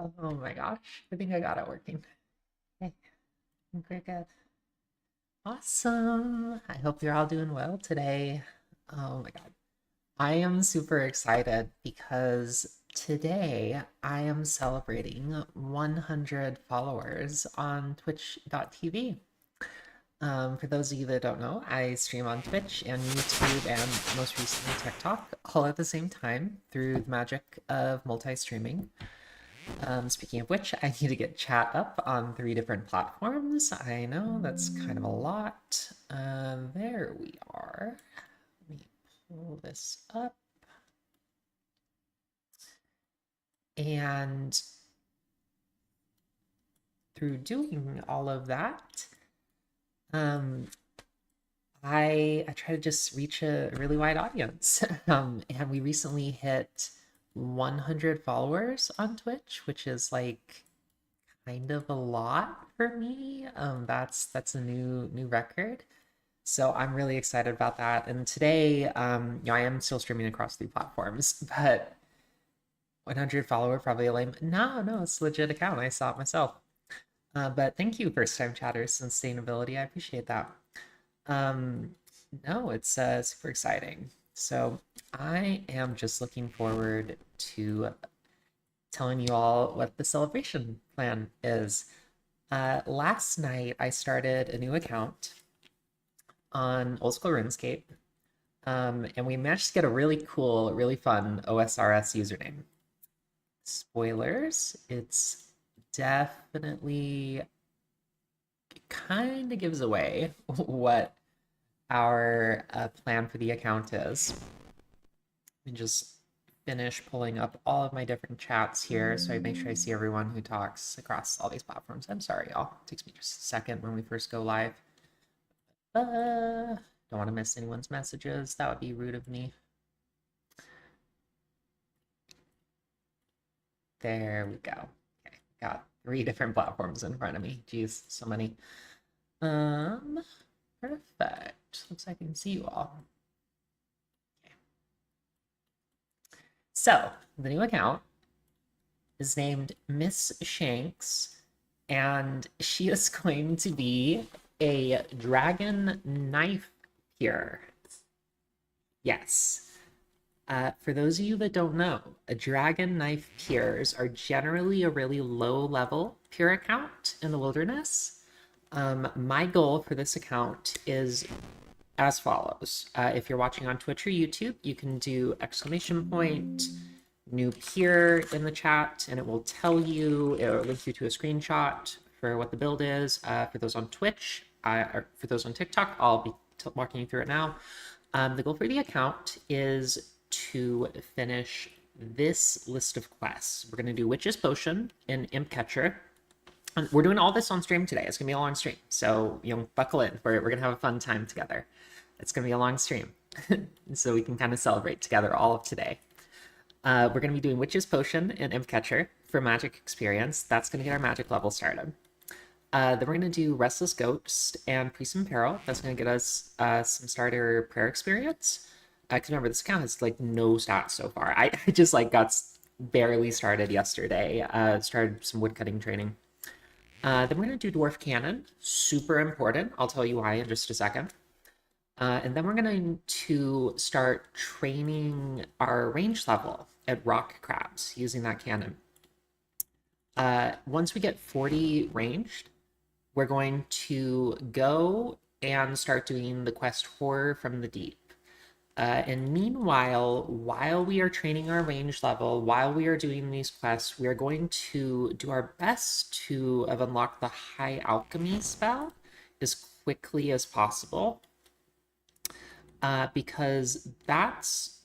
Oh my gosh, I think I got it working. Okay, very good. Awesome. I hope you're all doing well today. Oh my God. I am super excited because today I am celebrating 100 followers on twitch.tv. For those of you that don't know, I stream on Twitch and YouTube and most recently TikTok all at the same time through the magic of multi-streaming. Speaking of which, I need to get chat up on 3 different platforms. I know that's kind of a lot. There we are. Let me pull this up. And through doing all of that, um, I try to just reach a really wide audience. And we recently hit 100 followers on Twitch, which is like kind of a lot for me. That's a new record. So I'm really excited about that. And today, I am still streaming across 3 platforms, but 100 follower probably a lame. No, it's a legit account. I saw it myself. But thank you, first time chatters, sustainability. I appreciate that. Um, no, it's super exciting. So I am just looking forward to telling you all what the celebration plan is. Last night, I started a new account on Old School RuneScape, and we managed to get a really cool, really fun OSRS username. Spoilers, it's definitely kind of gives away what our plan for the account is. Let me just finish pulling up all of my different chats here so I make sure I see everyone who talks across all these platforms. I'm sorry, y'all. It takes me just a second when we first go live. Don't want to miss anyone's messages. That would be rude of me. There we go. Okay, got 3 different platforms in front of me. Jeez, so many. Perfect. Looks like I can see you all. Okay. So the new account is named Miss Shanks, and she is going to be a dragon knife peer. Yes. For those of you that don't know, a dragon knife peers are generally a really low level peer account in the wilderness. My goal for this account is as follows. If you're watching on Twitch or YouTube, you can do exclamation point, new peer in the chat, and it will tell you, it will link you to a screenshot for what the build is. For those on Twitch, or for those on TikTok, I'll be walking you through it now. The goal for the account is to finish this list of quests. We're going to do Witch's Potion and Imp Catcher. And we're doing all this on stream today. It's going to be a long stream. So, buckle in. We're going to have a fun time together. It's going to be a long stream. So we can kind of celebrate together all of today. We're going to be doing Witch's Potion and Imp Catcher for magic experience. That's going to get our magic level started. Then we're going to do Restless Ghost and Priest and Peril. That's going to get us some starter prayer experience. Because remember, this account has like no stats so far. I just like got barely started yesterday. Started some woodcutting training. Then we're going to do Dwarf Cannon. Super important. I'll tell you why in just a second. And then we're going to start training our range level at rock crabs using that cannon. Once we get 40 ranged, we're going to go and start doing the quest Horror from the Deep. And meanwhile, while we are training our range level, while we are doing these quests, we are going to do our best to unlock the High Alchemy spell as quickly as possible. Because that's...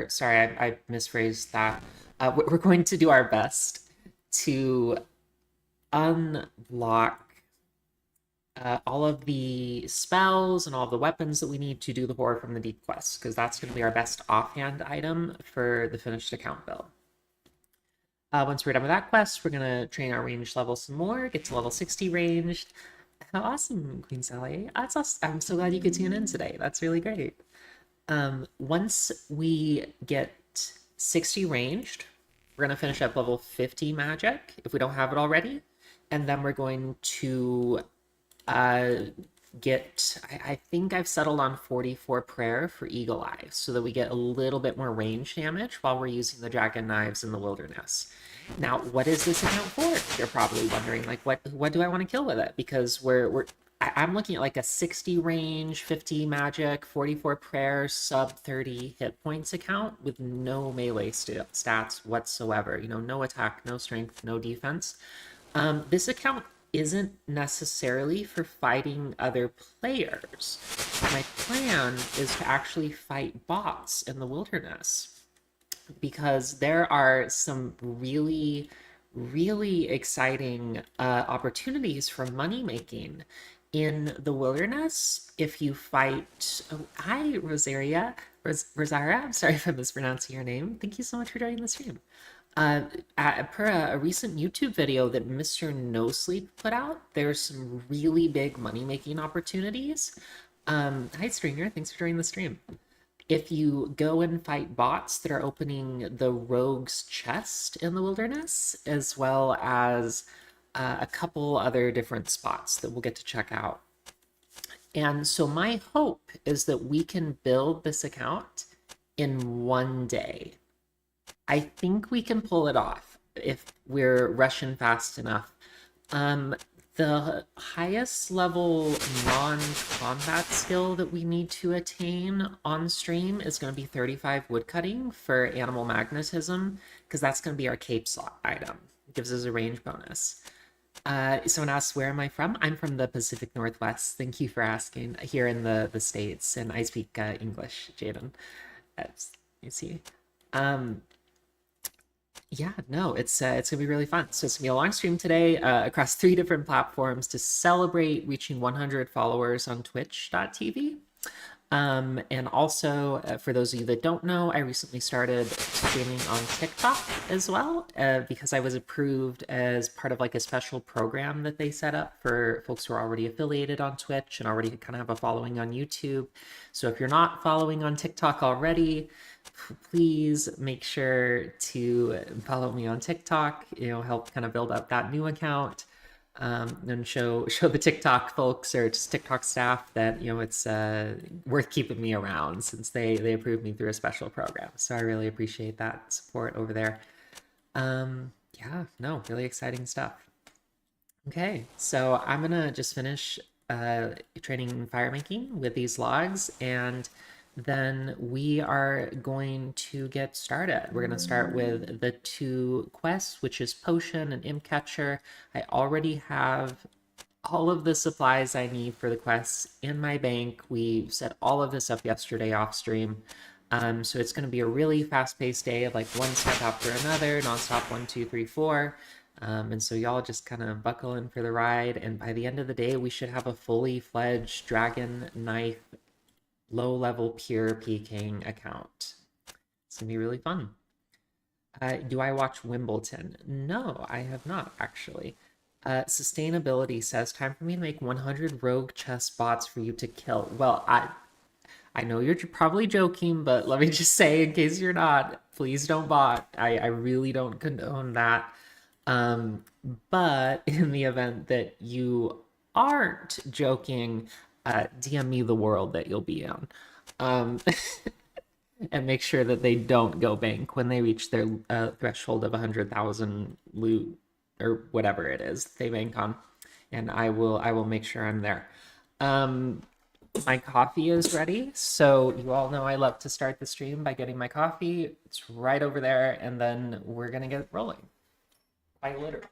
sorry, I misphrased that. We're going to do our best to unlock all of the spells and all of the weapons that we need to do the Horror from the Deep quest, because that's going to be our best offhand item for the finished account build. Once we're done with that quest, we're going to train our range level some more, get to level 60 ranged. How awesome, Queen Sally. That's awesome. I'm so glad you could tune in today. That's really great. Once we get 60 ranged, We're going to finish up level 50 magic if we don't have it already. And then we're going to uh, I think I've settled on 44 prayer for Eagle Eye so that we get a little bit more range damage while we're using the dragon knives in the wilderness. Now, what is this account for? You're probably wondering, like, what do I want to kill with it? Because I'm looking at like a 60 range, 50 magic, 44 prayer, sub 30 hit points account with no melee stats whatsoever. You know, no attack, no strength, no defense. This account isn't necessarily for fighting other players. My plan is to actually fight bots in the wilderness because there are some really exciting opportunities for money making in the wilderness if you fight. Oh, hi, Rosaria. I'm sorry if I'm mispronouncing your name. Thank you so much for joining the stream. Uh, per a recent YouTube video that Mr. No Sleep put out, there's some really big money making opportunities. Hi, Stringer. Thanks for joining the stream. If you go and fight bots that are opening the rogue's chest in the wilderness, as well as a couple other different spots that we'll get to check out. And so my hope is that we can build this account in one day. I think we can pull it off if we're rushing fast enough. The highest level non-combat skill that we need to attain on stream is going to be 35 woodcutting for animal magnetism, because that's going to be our cape slot item. It gives us a range bonus. Someone asks, where am I from? I'm from the Pacific Northwest. Thank you for asking. Here in the States, and I speak English, Jaden. You see. Yeah, no, it's gonna be really fun. So it's gonna be a long stream today across 3 different platforms to celebrate reaching 100 followers on twitch.tv. And also, for those of you that don't know, I recently started streaming on TikTok as well, because I was approved as part of like a special program that they set up for folks who are already affiliated on Twitch and already kind of have a following on YouTube. So if you're not following on TikTok already, please make sure to follow me on TikTok, help kind of build up that new account. And show the TikTok folks or just TikTok staff that it's worth keeping me around since they approved me through a special program. So I really appreciate that support over there. Yeah, no, really exciting stuff. Okay, so I'm gonna just finish training fire making with these logs, and then we are going to get started. We're going to start with the 2 quests, which is Potion and Imp Catcher. I already have all of the supplies I need for the quests in my bank. We set all of this up yesterday off stream. So it's going to be a really fast-paced day of like one step after another, nonstop 1, 2, 3, 4. And so y'all just kind of buckle in for the ride. And by the end of the day, we should have a fully fledged dragon knife low-level pure PKing account. It's gonna be really fun. Do I watch Wimbledon? No, I have not actually. Sustainability says, time for me to make 100 rogue chess bots for you to kill. Well, I know you're probably joking, but let me just say, in case you're not, please don't bot. I really don't condone that. But in the event that you aren't joking, DM me the world that you'll be in. And make sure that they don't go bank when they reach their threshold of 100,000 loot or whatever it is they bank on. And I will make sure I'm there. My coffee is ready. So you all know I love to start the stream by getting my coffee. It's right over there, and then we're gonna get rolling. Quite literally.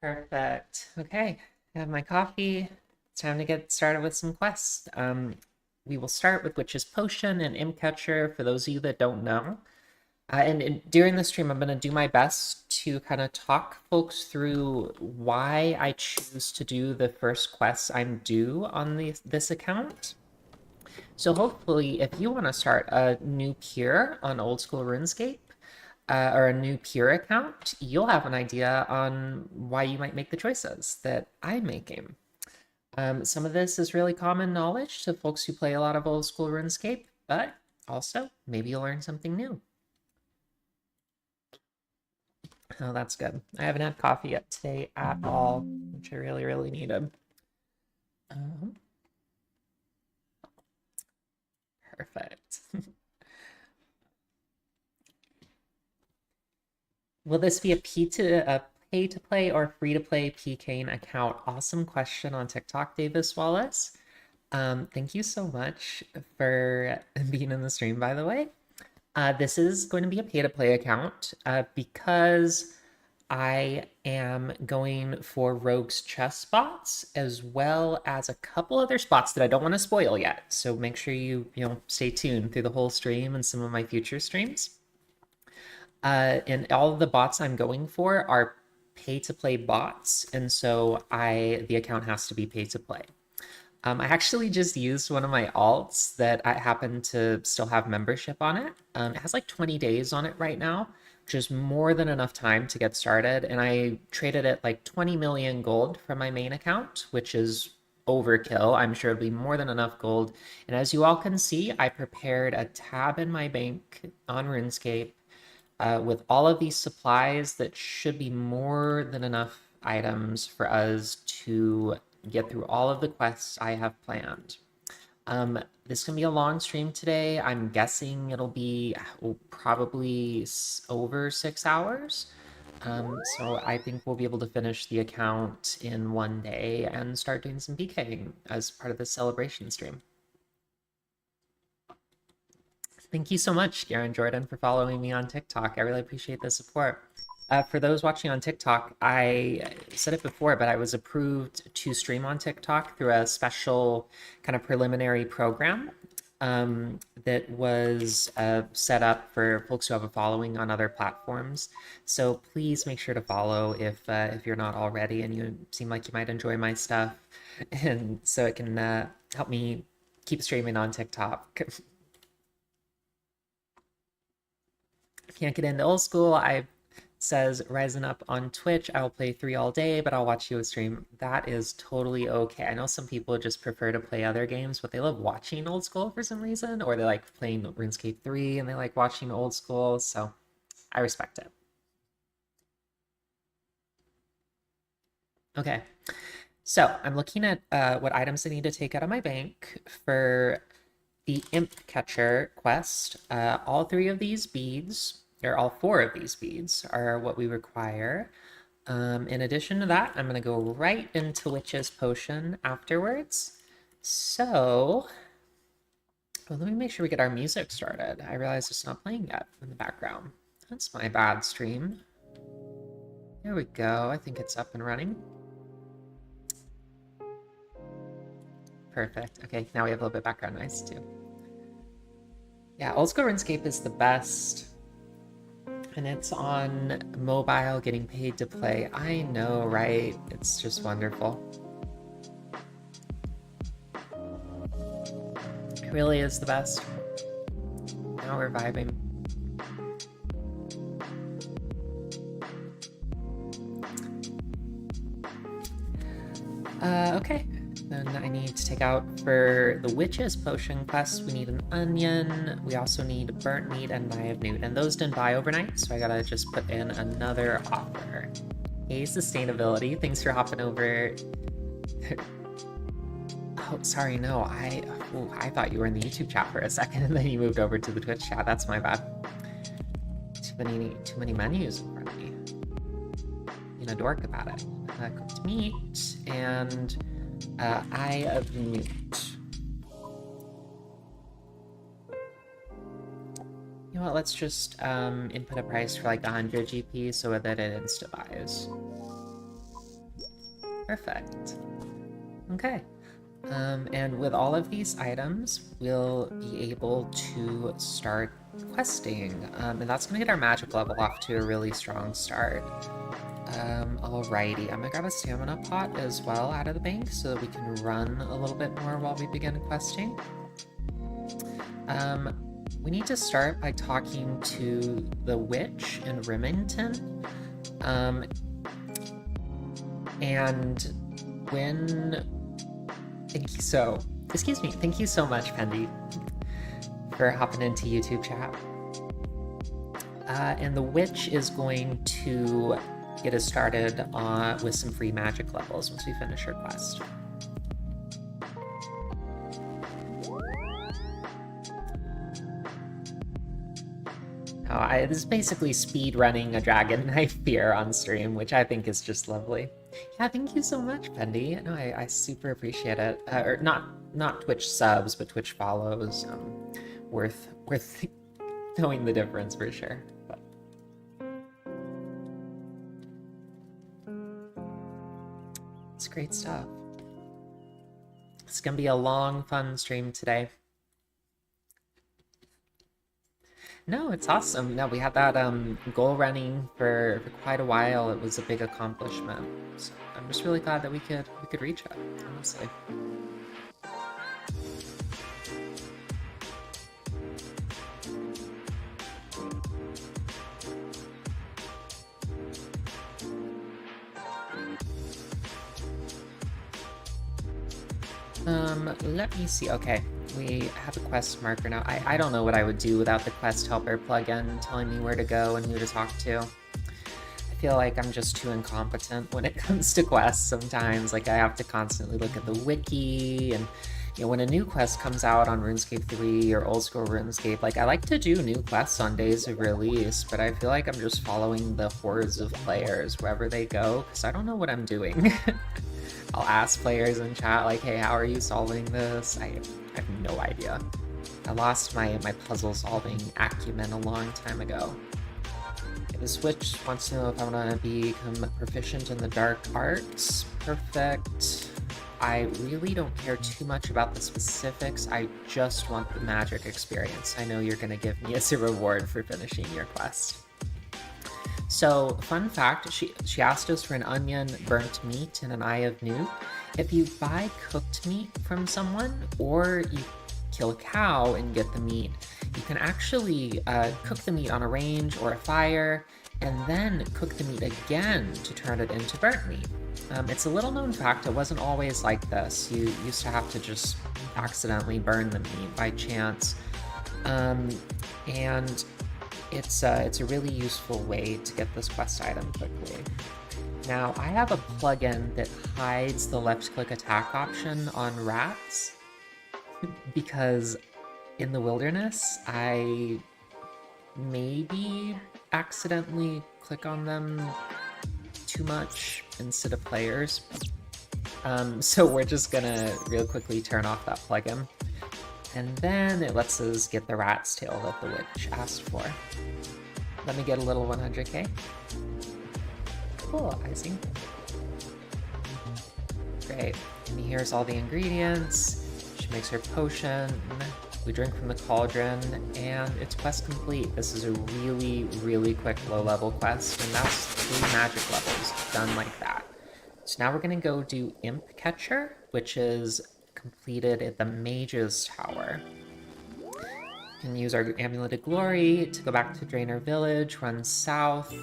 Perfect. Okay, I have my coffee. It's time to get started with some quests. We will start with Witch's Potion and Imp Catcher, for those of you that don't know. And during the stream, I'm going to do my best to kind of talk folks through why I choose to do the first quests I'm due on this account. So hopefully, if you want to start a new peer on Old School RuneScape, or a new peer account, you'll have an idea on why you might make the choices that I'm making. Some of this is really common knowledge to folks who play a lot of old school RuneScape, but also maybe you'll learn something new. Oh, that's good. I haven't had coffee yet today at all, which I really, really needed. Perfect. Will this be a pay to play or free to play PKing account? Awesome question on TikTok, Davis Wallace. Thank you so much for being in the stream, by the way. This is going to be a pay to play account because I am going for Rogue's chess spots as well as a couple other spots that I don't want to spoil yet. So make sure you stay tuned through the whole stream and some of my future streams. And all of the bots I'm going for are pay to play bots, and so the account has to be pay to play. I actually just used one of my alts that I happen to still have membership on it. It has like 20 days on it right now, which is more than enough time to get started. And I traded it like 20 million gold from my main account, which is overkill. I'm sure it'll be more than enough gold. And as you all can see, I prepared a tab in my bank on RuneScape with all of these supplies that should be more than enough items for us to get through all of the quests I have planned. This can be a long stream today. I'm guessing it'll be probably over 6 hours. So I think we'll be able to finish the account in one day and start doing some PKing as part of the celebration stream. Thank you so much, Garen Jordan, for following me on TikTok. I really appreciate the support. For those watching on TikTok, I said it before, but I was approved to stream on TikTok through a special kind of preliminary program that was set up for folks who have a following on other platforms. So please make sure to follow if you're not already and you seem like you might enjoy my stuff, and so it can help me keep streaming on TikTok. Can't get into old school. Says Rising Up on Twitch. I will play 3 all day, but I'll watch you stream. That is totally okay. I know some people just prefer to play other games, but they love watching old school for some reason, or they like playing RuneScape 3 and they like watching old school, so I respect it. Okay, so I'm looking at what items I need to take out of my bank for the Imp Catcher quest. All 3 of these beads, or all 4 of these beads, are what we require. In addition to that, I'm going to go right into Witch's Potion afterwards. So, well, let me make sure we get our music started. I realize it's not playing yet in the background. That's my bad, stream. There we go. I think it's up and running. Perfect. Okay, now we have a little bit of background noise too. Yeah, old school RuneScape is the best. And it's on mobile, getting paid to play. I know, right? It's just wonderful. It really is the best. Now we're vibing. Okay. Then I need to take out for the Witch's Potion quest, we need an onion. We also need burnt meat and Eye of Newt, and those didn't buy overnight, so I gotta just put in another offer. Hey, sustainability, thanks for hopping over. Oh, sorry, no, I thought you were in the YouTube chat for a second, and then you moved over to the Twitch chat. That's my bad. Too many menus in front of me. Being a dork about it. Cooked meat and Eye of Newt. You know what, let's just input a price for like 100 GP so that it insta-buys. Perfect. Okay. And with all of these items, we'll be able to start questing. And that's gonna get our magic level off to a really strong start. Alrighty, I'm gonna grab a stamina pot as well out of the bank so that we can run a little bit more while we begin questing. we need to start by talking to the witch in Remington. And when... excuse me, thank you so much, Pendy, for hopping into YouTube chat. And the witch is going to get us started with some free magic levels once we finish her quest. This is basically speed running a dragon knife pier on stream, which I think is just lovely. Yeah, thank you so much, Pendy. No, I super appreciate it. Or not Twitch subs, but Twitch follows. Worth knowing the difference for sure. But... it's great stuff. It's gonna be a long, fun stream today. No, it's awesome. No, we had that goal running for quite a while. It was a big accomplishment. So I'm just really glad that we could reach it, honestly. Let me see. Okay, we have a quest marker now. I don't know what I would do without the quest helper plugin telling me where to go and who to talk to. I feel like I'm just too incompetent when it comes to quests sometimes. Like, I have to constantly look at the wiki, and you know, when a new quest comes out on RuneScape 3 or old school RuneScape, like, I like to do new quests on days of release, but I feel like I'm just following the hordes of players wherever they go, because I don't know what I'm doing. I'll ask players in chat, like, hey, how are you solving this? I have no idea. I lost my puzzle solving acumen a long time ago. The Switch wants to know if I want to become proficient in the dark arts. Perfect. I really don't care too much about the specifics. I just want the magic experience I know you're going to give me as a reward for finishing your quest. So, fun fact, she asked us for an onion, burnt meat, and an eye of Newt. If you buy cooked meat from someone, or you kill a cow and get the meat, you can actually cook the meat on a range or a fire, and then cook the meat again to turn it into burnt meat. It's a little known fact, it wasn't always like this. You used to have to just accidentally burn the meat by chance. And it's a really useful way to get this quest item quickly. Now, I have a plugin that hides the left-click attack option on rats, because in the wilderness, I maybe accidentally click on them too much instead of players. So we're just gonna real quickly turn off that plugin. And then it lets us get the rat's tail that the witch asked for. Let me get a little 100k. Cool, icing. Great. And here's all the ingredients. She makes her potion. We drink from the cauldron, and it's quest complete. This is a really, really quick low-level quest, and that's 3 magic levels done like that. So now we're gonna go do Imp Catcher, which is completed at the Mage's Tower. We can use our Amulet of Glory to go back to Draenor Village, run south.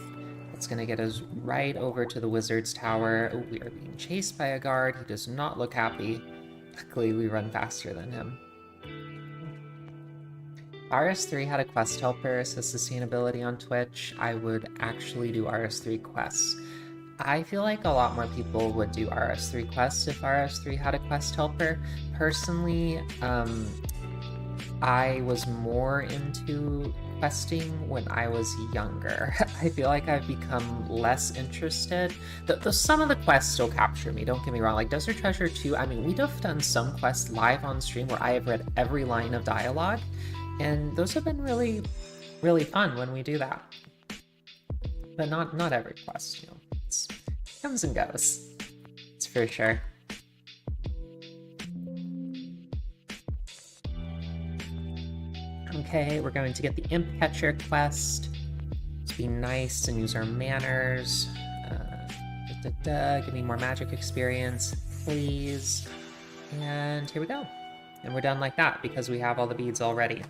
It's gonna get us right over to the Wizard's Tower. Oh, we are being chased by a guard. He does not look happy. Luckily, we run faster than him. RS3 had a quest helper, so sustainability on Twitch. I would actually do RS3 quests. I feel like a lot more people would do RS3 quests if RS3 had a quest helper. Personally, I was more into questing when I was younger. I feel like I've become less interested. Some of the quests still capture me, don't get me wrong. Like Desert Treasure 2, I mean, we'd have done some quests live on stream where I have read every line of dialogue, and those have been really, really fun when we do that. But not every quest, you know. It comes and goes. It's for sure. Okay, we're going to get the Imp Catcher quest. Let's be nice and use our manners. Give me more magic experience, please. And here we go. And we're done like that because we have all the beads already.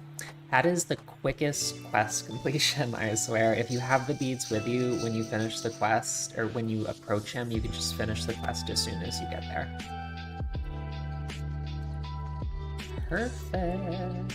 That is the quickest quest completion, I swear. If you have the beads with you when you finish the quest, or when you approach him, you can just finish the quest as soon as you get there. Perfect.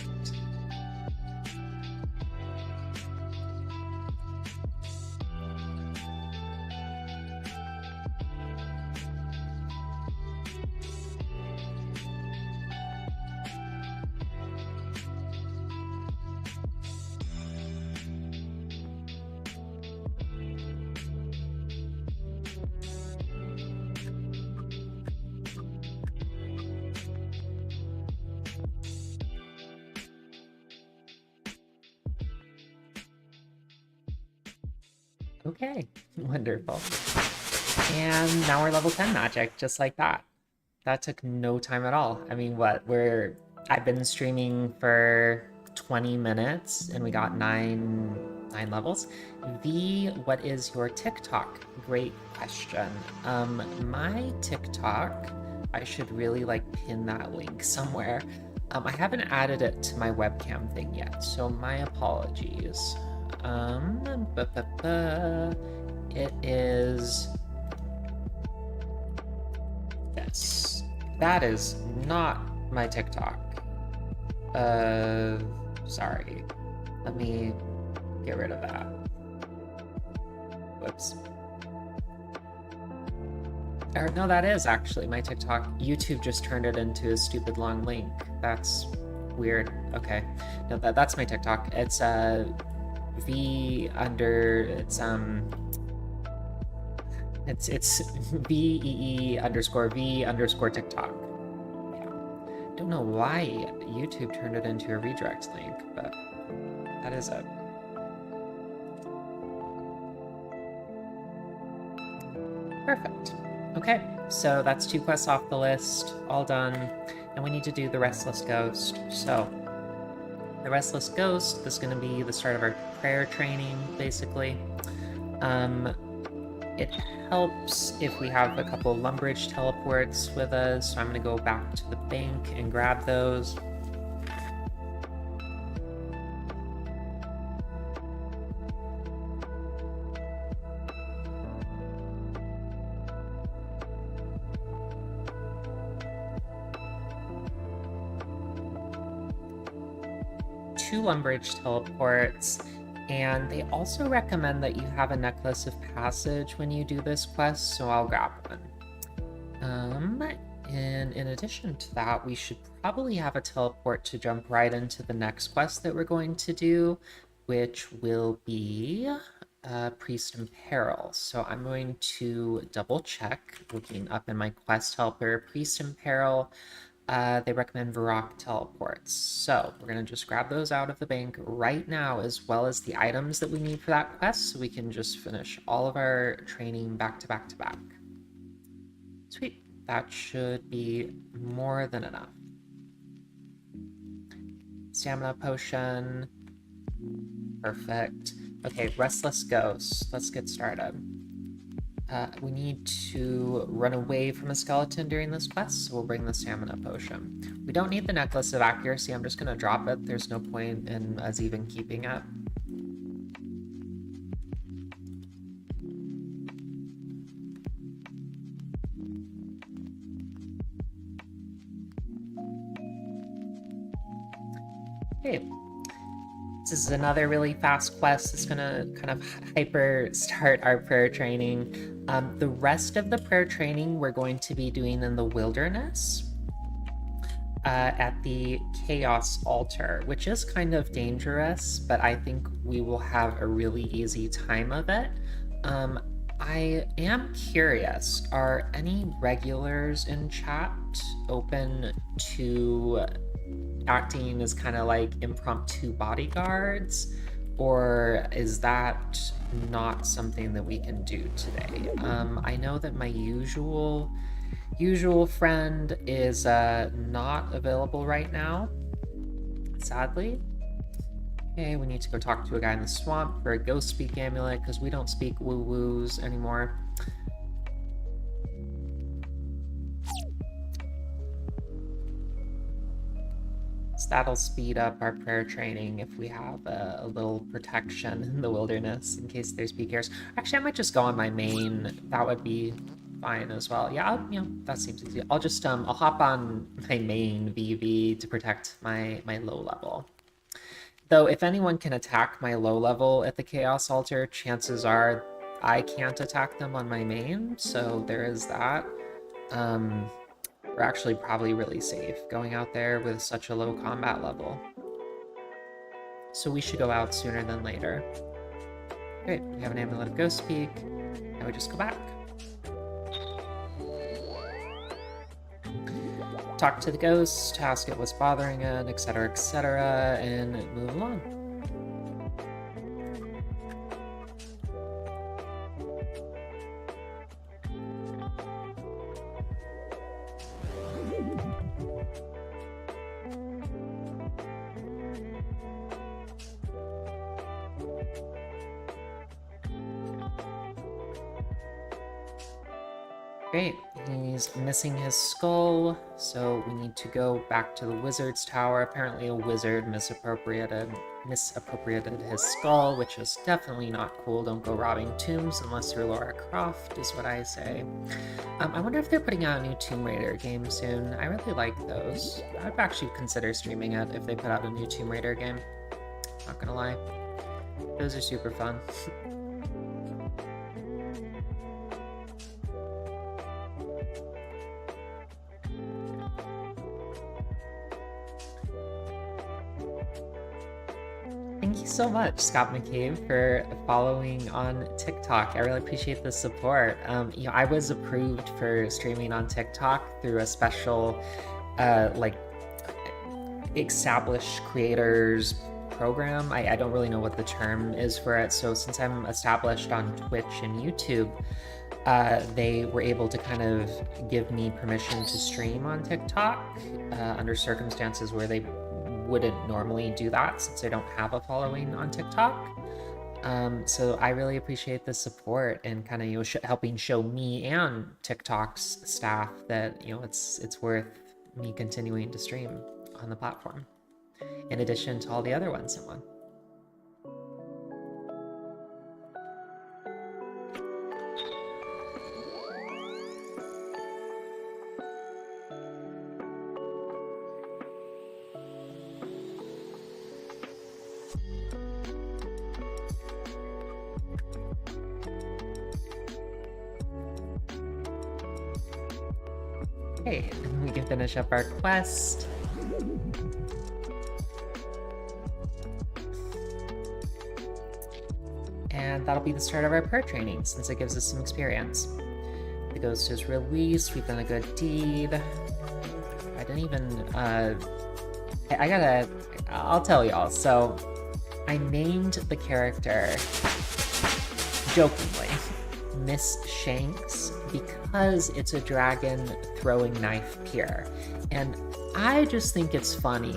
Okay, wonderful. And now we're level 10 magic, just like that. That took no time at all. I mean, what, I've been streaming for 20 minutes and we got nine levels. V, what is your TikTok? Great question. My TikTok, I should really like pin that link somewhere. I haven't added it to my webcam thing yet, so my apologies. It is this. That is not my TikTok. Sorry. Let me get rid of that. Whoops. Or no, that is actually my TikTok. YouTube just turned it into a stupid long link. That's weird. Okay. No, that's my TikTok. It's V under it's VEE_V_TikTok. Yeah. Don't know why YouTube turned it into a redirect link, but that is it. Perfect. Okay, so that's 2 quests off the list, all done, and we need to do the Restless Ghost. So, the Restless Ghost is going to be the start of our prayer training, basically. It helps if we have a couple Lumbridge teleports with us, so I'm going to go back to the bank and grab those. Two Lumbridge teleports, and they also recommend that you have a Necklace of Passage when you do this quest, so I'll grab one. And in addition to that, we should probably have a teleport to jump right into the next quest that we're going to do, which will be Priest in Peril. So I'm going to double check, looking up in my quest helper, Priest in Peril. They recommend Varrock teleports. So we're going to just grab those out of the bank right now, as well as the items that we need for that quest, so we can just finish all of our training back to back to back. Sweet. That should be more than enough. Stamina potion. Perfect. Okay, Restless Ghost. Let's get started. We need to run away from a skeleton during this quest, so we'll bring the stamina potion. We don't need the Necklace of Accuracy. I'm just going to drop it. There's no point in us even keeping it. Okay. This is another really fast quest. It's gonna kind of hyper start our prayer training. The rest of the prayer training we're going to be doing in the wilderness at the Chaos Altar, which is kind of dangerous, but I think we will have a really easy time of it. I am curious, are any regulars in chat open to acting as kind of like impromptu bodyguards, or is that not something that we can do today? I know that my usual friend is not available right now, sadly. Okay, we need to go talk to a guy in the swamp for a ghost speak amulet, because we don't speak woo-woos anymore. So that'll speed up our prayer training if we have a little protection in the wilderness in case there's PKers. Actually, I might just go on my main. That would be fine as well. Yeah, that seems easy. I'll just I'll hop on my main VV to protect my low level. Though if anyone can attack my low level at the Chaos Altar, chances are I can't attack them on my main, so there is that. We're actually probably really safe going out there with such a low combat level. So we should go out sooner than later. Great, we have an Amulet of Ghost Peak. Now we just go back. Talk to the ghost, ask it what's bothering it, etc., etc., and move along. Great, he's missing his skull, so we need to go back to the wizard's tower. Apparently a wizard misappropriated his skull, which is definitely not cool. Don't go robbing tombs unless you're Lara Croft, is what I say. I wonder if they're putting out a new Tomb Raider game soon. I really like those. I'd actually consider streaming it if they put out a new Tomb Raider game. Not gonna lie. Those are super fun. Thank you so much, Scott McCabe, for following on TikTok. I really appreciate the support. I was approved for streaming on TikTok through a special, established creators program. I don't really know what the term is for it. So since I'm established on Twitch and YouTube, they were able to kind of give me permission to stream on TikTok under circumstances where they wouldn't normally do that since I don't have a following on TikTok. So I really appreciate the support and kind of helping show me and TikTok's staff that it's worth me continuing to stream on the platform, in addition to all the other ones I'm on. Okay, we can finish up our quest. And that'll be the start of our prayer training, since it gives us some experience. The ghost is released, we've done a good deed. I didn't even, I'll tell y'all. So, I named the character, jokingly, Miss Shanks, because it's a dragon throwing knife peer. And I just think it's funny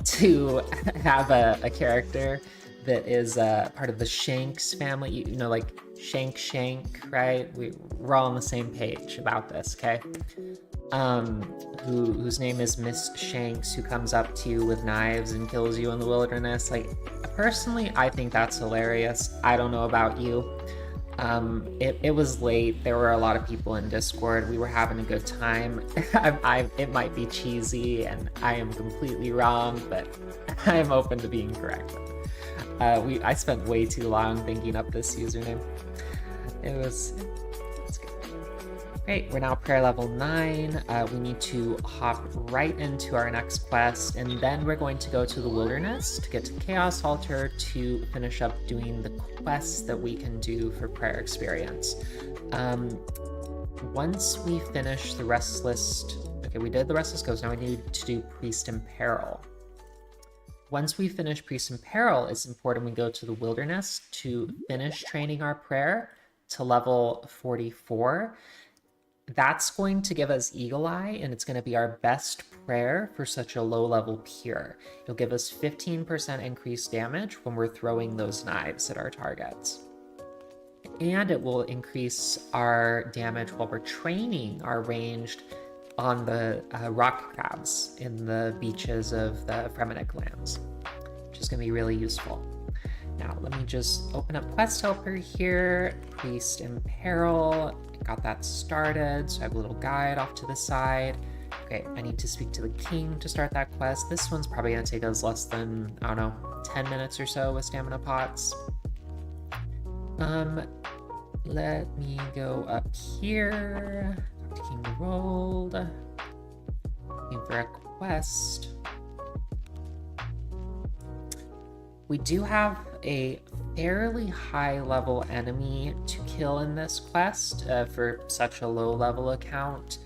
to have a character that is part of the Shanks family, like Shank, right? We're all on the same page about this, okay? Whose name is Miss Shanks, who comes up to you with knives and kills you in the wilderness. Like, personally, I think that's hilarious. I don't know about you. It was late. There were a lot of people in Discord. We were having a good time. It might be cheesy and I am completely wrong, but I am open to being corrected. I spent way too long thinking up this username. It's good. Great, we're now prayer level 9. We need to hop right into our next quest, and then we're going to go to the wilderness to get to Chaos Altar to finish up doing the quests that we can do for prayer experience. Once we finish the Restless... Okay, we did the Restless Ghost, now we need to do Priest in Peril. Once we finish Priest in Peril, it's important we go to the wilderness to finish training our prayer to level 44. That's going to give us Eagle Eye, and it's going to be our best prayer for such a low level peer. It'll give us 15% increased damage when we're throwing those knives at our targets. And it will increase our damage while we're training our ranged on the rock crabs in the beaches of the Fremennik lands, which is going to be really useful. Now, let me just open up Quest Helper here, Priest in Peril. Got that started, so I have a little guide off to the side. Okay, I need to speak to the king to start that quest. This one's probably going to take us less than, I don't know, 10 minutes or so with stamina pots. Let me go up here. Talk to King Rold. Looking for a quest. We do have a fairly high level enemy to kill in this quest for such a low level account.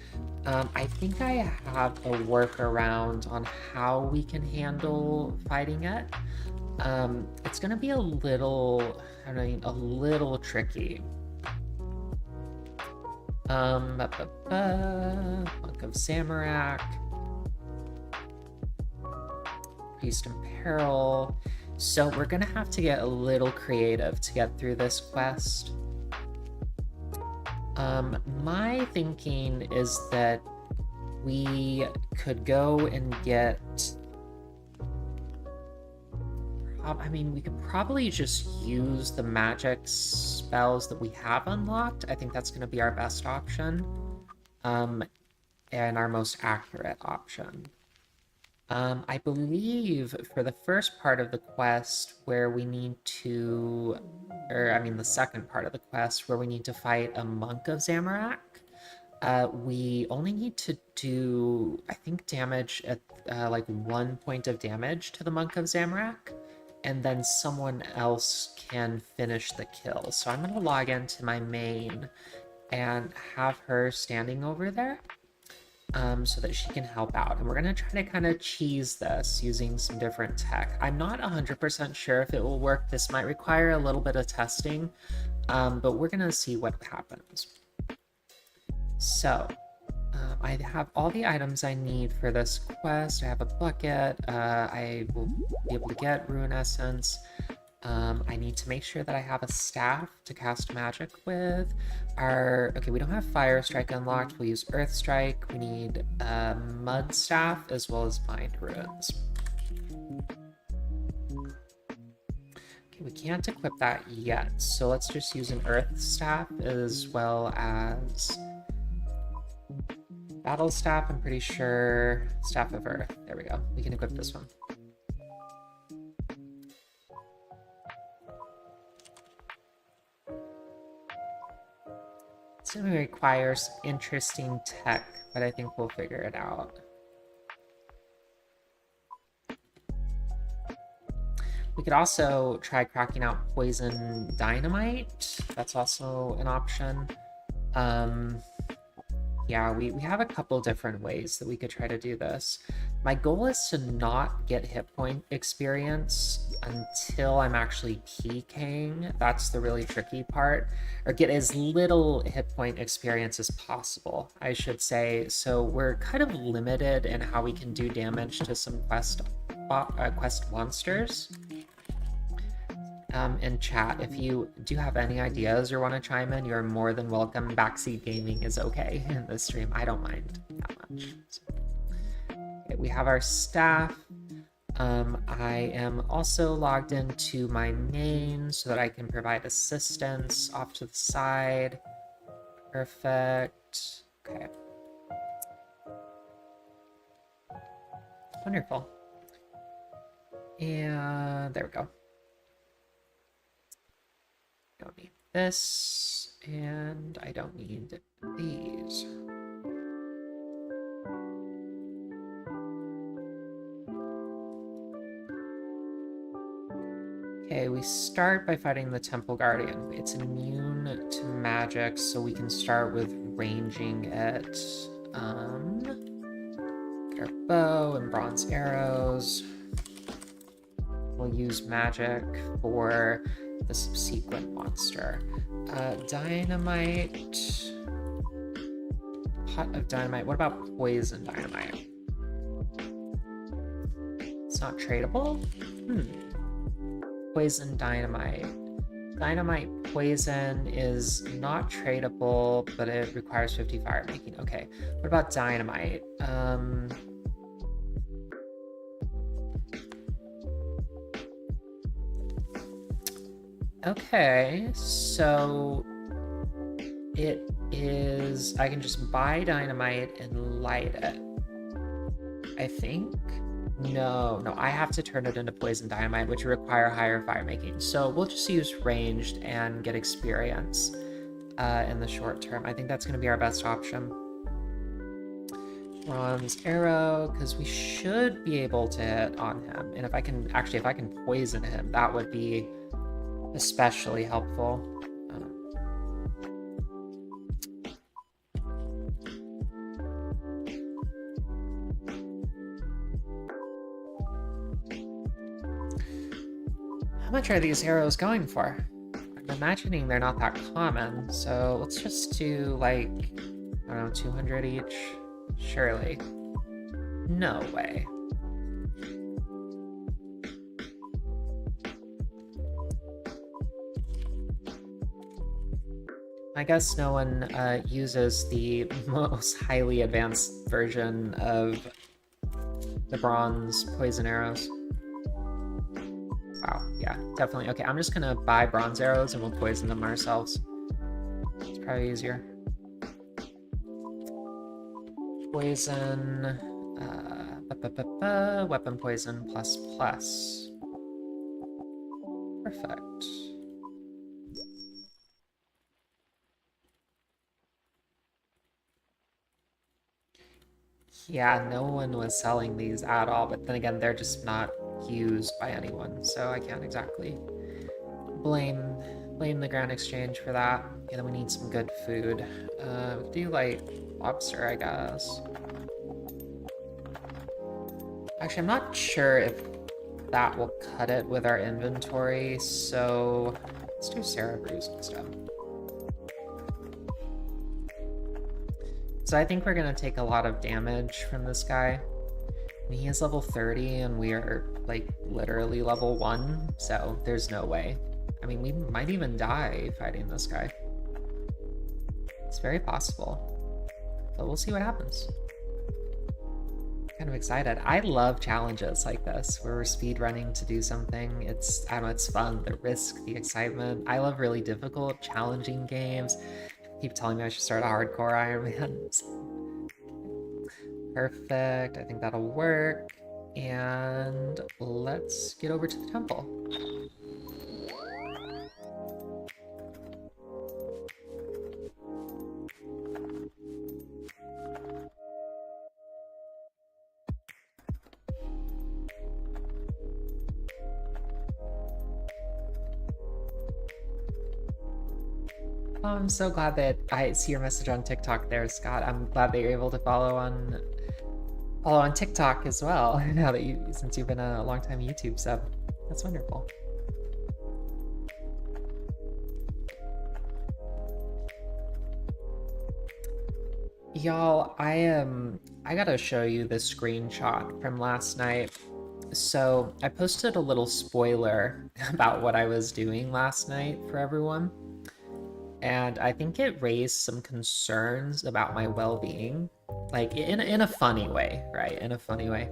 I think I have a workaround on how we can handle fighting it. It's gonna be a little, I don't know, a little tricky. Monk of Zamorak. Priest in Peril. So we're gonna have to get a little creative to get through this quest. My thinking is that we could go and get... I mean, we could probably just use the magic spells that we have unlocked. I think that's going to be our best option. And our most accurate option. I believe for the first part of the quest where we need to, or I mean the second part of the quest where we need to fight a Monk of Zamorak, we only need to do, I think, damage at like 1 point of damage to the Monk of Zamorak, and then someone else can finish the kill. So I'm going to log into my main and have her standing over there. So that she can help out. And we're going to try to kind of cheese this using some different tech. I'm not 100% sure if it will work. This might require a little bit of testing, but we're going to see what happens. So, I have all the items I need for this quest. I have a bucket. I will be able to get Ruin Essence. I need to make sure that I have a staff to cast magic with. Okay, we don't have Fire Strike unlocked. We'll use Earth Strike. We need Mud Staff as well as Mind Ruins. Okay, we can't equip that yet, so let's just use an Earth Staff as well as Battle Staff, I'm pretty sure. Staff of Earth. There we go. We can equip this one. It's going to require some interesting tech, but I think we'll figure it out. We could also try cracking out Poison Dynamite. That's also an option. Yeah, we have a couple different ways that we could try to do this. My goal is to not get hit point experience until I'm actually PKing. That's the really tricky part. Or get as little hit point experience as possible, I should say. So we're kind of limited in how we can do damage to some quest monsters. In chat, if you do have any ideas or want to chime in, you're more than welcome. Backseat gaming is okay in this stream. I don't mind that much. So, okay, we have our staff. I am also logged into my main so that I can provide assistance off to the side. Perfect. Okay. Wonderful. And there we go. Don't need this, and I don't need these. Okay, we start by fighting the Temple Guardian. It's immune to magic, so we can start with ranging it. Get our bow and bronze arrows. We'll use magic for the subsequent monster. Dynamite. Pot of dynamite. What about poison dynamite? It's not tradable? Poison dynamite. Dynamite poison is not tradable, but it requires 50 fire making. Okay, what about dynamite? Okay, so it is, I can just buy dynamite and light it, I think. No, I have to turn it into poison dynamite, which require higher fire making. So we'll just use ranged and get experience in the short term. I think that's going to be our best option. Bronze arrow, because we should be able to hit on him. And if I can poison him, that would be especially helpful. How much are these arrows going for? I'm imagining they're not that common, so let's just do like, I don't know, 200 each? Surely. No way. I guess no one uses the most highly advanced version of the bronze poison arrows. Wow, yeah, definitely. Okay, I'm just gonna buy bronze arrows and we'll poison them ourselves. It's probably easier. Poison, weapon poison ++. Perfect. Yeah, no one was selling these at all, but then again, they're just not used by anyone, so I can't exactly blame the Grand Exchange for that. Yeah, then we need some good food. We could do like lobster, I guess. Actually, I'm not sure if that will cut it with our inventory, so let's do Sarah Brews instead. So I think we're gonna take a lot of damage from this guy. I mean, he is level 30 and we are like literally level 1, so there's no way. I mean, we might even die fighting this guy. It's very possible, but we'll see what happens. Kind of excited. I love challenges like this where we're speed running to do something. I don't know, it's fun, the risk, the excitement. I love really difficult, challenging games. Keep telling me I should start a hardcore Iron Man. Perfect, I think that'll work. And let's get over to the temple. Oh, I'm so glad that I see your message on TikTok there, Scott. I'm glad that you're able to follow on TikTok as well, now that since you've been a long time YouTube sub. That's wonderful. Y'all, I gotta show you this screenshot from last night. So I posted a little spoiler about what I was doing last night for everyone. And I think it raised some concerns about my well-being, like in a funny way, right? In a funny way.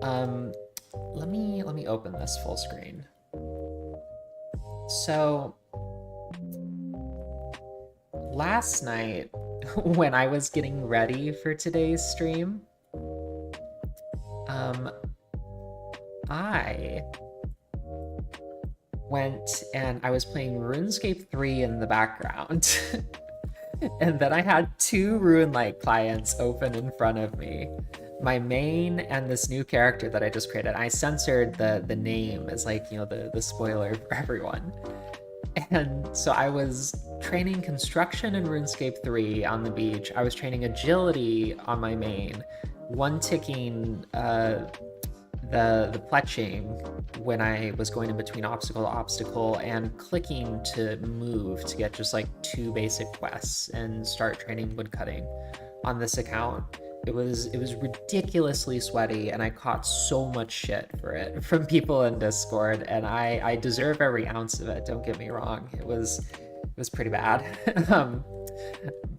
Let me open this full screen. So last night when I was getting ready for today's stream, I went and I was playing RuneScape 3 in the background. And then I had 2 Rune-like clients open in front of me. My main and this new character that I just created. I censored the name as like, you know, the spoiler for everyone. And so I was training construction in RuneScape 3 on the beach. I was training agility on my main, one-ticking the pletching when I was going in between obstacle to obstacle, and clicking to move to get just like 2 basic quests and start training woodcutting on this account. It was ridiculously sweaty, and I caught so much shit for it from people in Discord, and I deserve every ounce of it, don't get me wrong. It was pretty bad.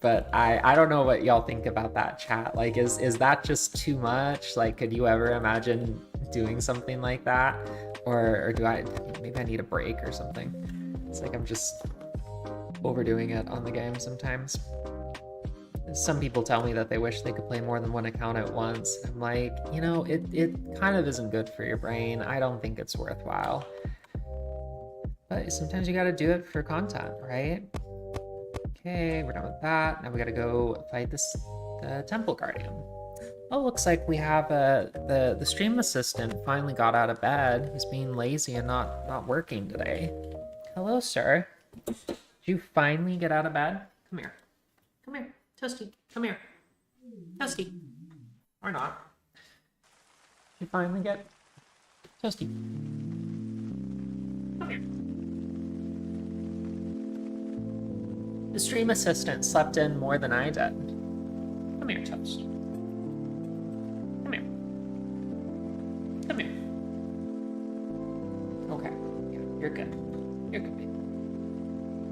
But I don't know what y'all think about that, chat. Like, is that just too much? Like, could you ever imagine doing something like that? Or do maybe I need a break or something? It's like I'm just overdoing it on the game sometimes. Some people tell me that they wish they could play more than one account at once. I'm like, you know, it kind of isn't good for your brain. I don't think it's worthwhile. But sometimes you gotta do it for content, right? Okay, we're done with that. Now we gotta go fight the Temple Guardian. Oh, looks like we have the stream assistant finally got out of bed. He's being lazy and not working today. Hello, sir. Did you finally get out of bed? Come here. Come here. Toasty, come here. Toasty. Or not. Did you finally get... Toasty. Come here. The stream assistant slept in more than I did. Come here, Toast. Come here. Come here. Okay. Yeah, you're good. You're good.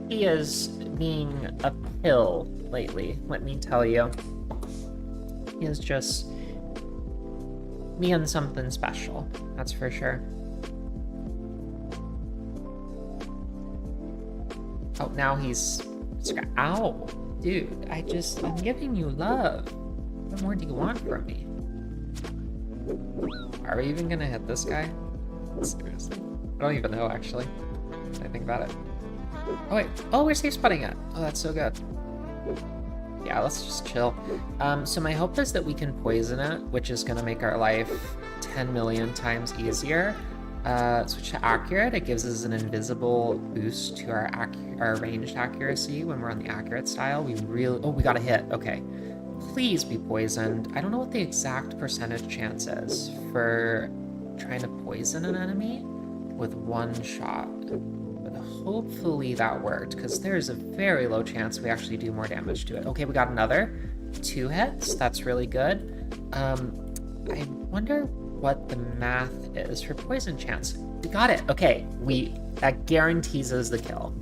He is being a pill lately, let me tell you. He is just being something special, that's for sure. Oh, now he's... Ow! Dude, I'm giving you love. What more do you want from me? Are we even gonna hit this guy? Seriously? I don't even know, actually. When I think about it. Oh, wait. Oh, we're safe spotting it. Oh, that's so good. Yeah, let's just chill. So my hope is that we can poison it, which is gonna make our life 10 million times easier. Switch to accurate. It gives us an invisible boost to our ranged accuracy when we're on the accurate style. We got a hit. Okay. Please be poisoned. I don't know what the exact percentage chance is for trying to poison an enemy with one shot. But hopefully that worked, because there's a very low chance we actually do more damage to it. Okay, we got another 2 hits. That's really good. I wonder what the math is for poison chance. We got it. Okay, that guarantees us the kill.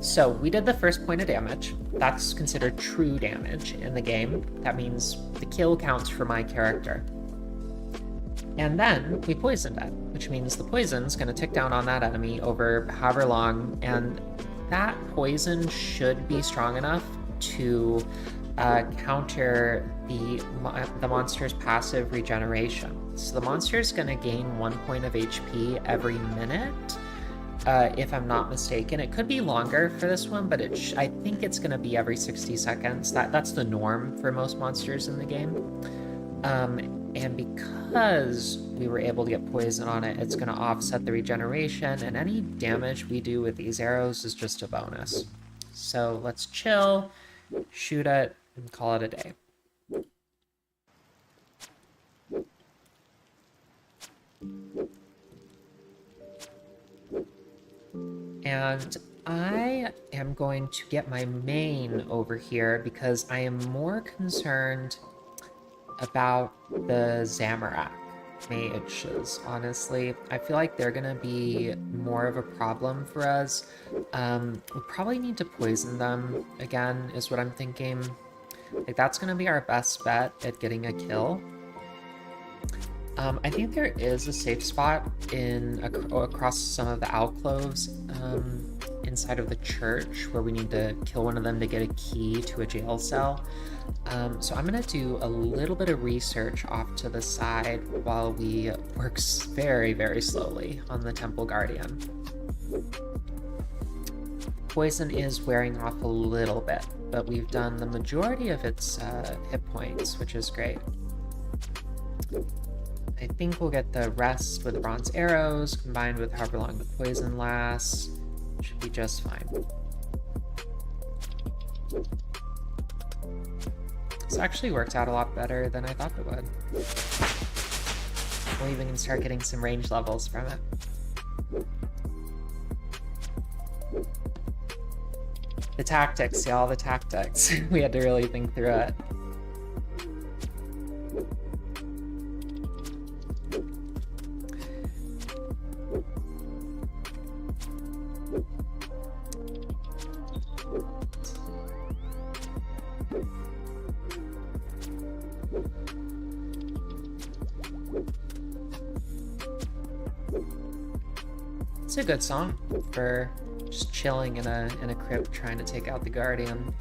So we did the first point of damage. That's considered true damage in the game. That means the kill counts for my character. And then we poisoned it, which means the poison's gonna tick down on that enemy over however long, and that poison should be strong enough to counter the monster's passive regeneration. So the monster's gonna gain 1 point of HP every minute, if I'm not mistaken. It could be longer for this one, but I think it's gonna be every 60 seconds. That's the norm for most monsters in the game. And because we were able to get poison on it, it's gonna offset the regeneration, and any damage we do with these arrows is just a bonus. So let's chill, shoot it, and call it a day. And I am going to get my main over here because I am more concerned about the Zamorak mages, honestly. I feel like they're gonna be more of a problem for us. We probably need to poison them again, is what I'm thinking. Like, that's gonna be our best bet at getting a kill. I think there is a safe spot across some of the alcoves inside of the church where we need to kill one of them to get a key to a jail cell. So I'm gonna do a little bit of research off to the side while we work very, very slowly on the Temple Guardian. Poison is wearing off a little bit, but we've done the majority of its hit points, which is great. I think we'll get the rest with the bronze arrows combined with however long the poison lasts. Should be just fine. This actually worked out a lot better than I thought it would. We'll even start getting some range levels from it. The tactics, y'all, the tactics. We had to really think through it. It's a good song for just chilling in a crypt trying to take out the Guardian.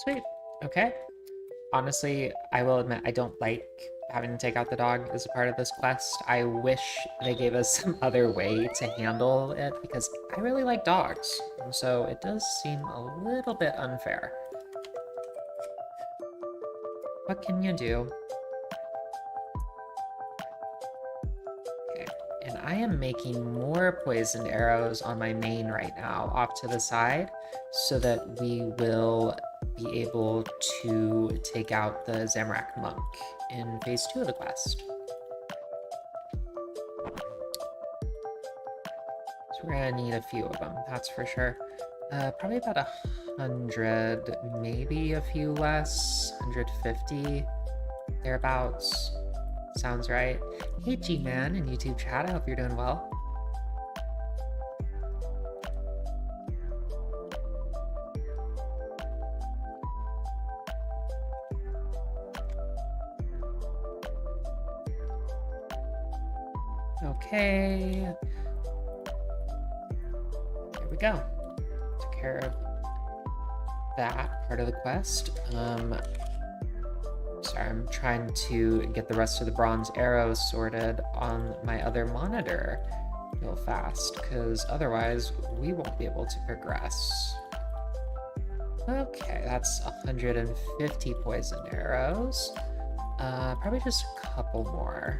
Sweet. Okay. Honestly, I will admit I don't like having to take out the dog as a part of this quest. I wish they gave us some other way to handle it because I really like dogs. And so it does seem a little bit unfair. What can you do? Okay, and I am making more poisoned arrows on my main right now off to the side so that we will be able to take out the Zamorak monk in phase 2 of the quest. So we're gonna need a few of them, that's for sure. Probably about 100, maybe a few less, 150, thereabouts. Sounds right. Hey G-Man in YouTube chat, I hope you're doing well. Okay. There we go. Took care of that part of the quest. Sorry, I'm trying to get the rest of the bronze arrows sorted on my other monitor real fast, because otherwise we won't be able to progress. Okay, that's 150 poisoned arrows. Probably just a couple more.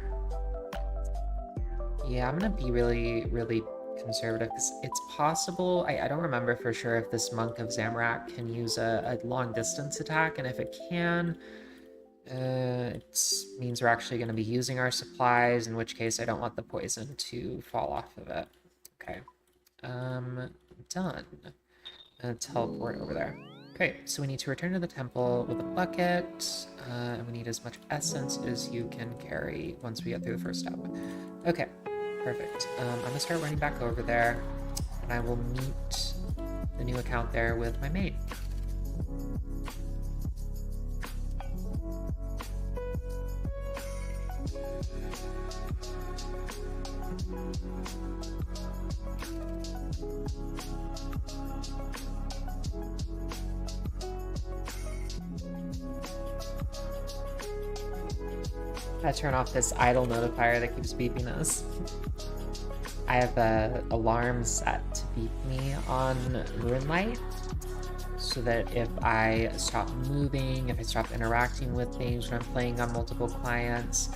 Yeah, I'm gonna be really conservative because it's possible. I don't remember for sure if this Monk of Zamorak can use a long distance attack, and if it can, it means we're actually going to be using our supplies, in which case I don't want the poison to fall off of it. Okay, done. Teleport over there. Okay, so we need to return to the temple with a bucket, and we need as much essence as you can carry once we get through the first step. Okay, perfect. I'm gonna start running back over there, and I will meet the new account there with my maid. I turn off this idle notifier that keeps beeping us. I have the alarm set to beep me on Moonlight, so that if I stop moving, if I stop interacting with things when I'm playing on multiple clients,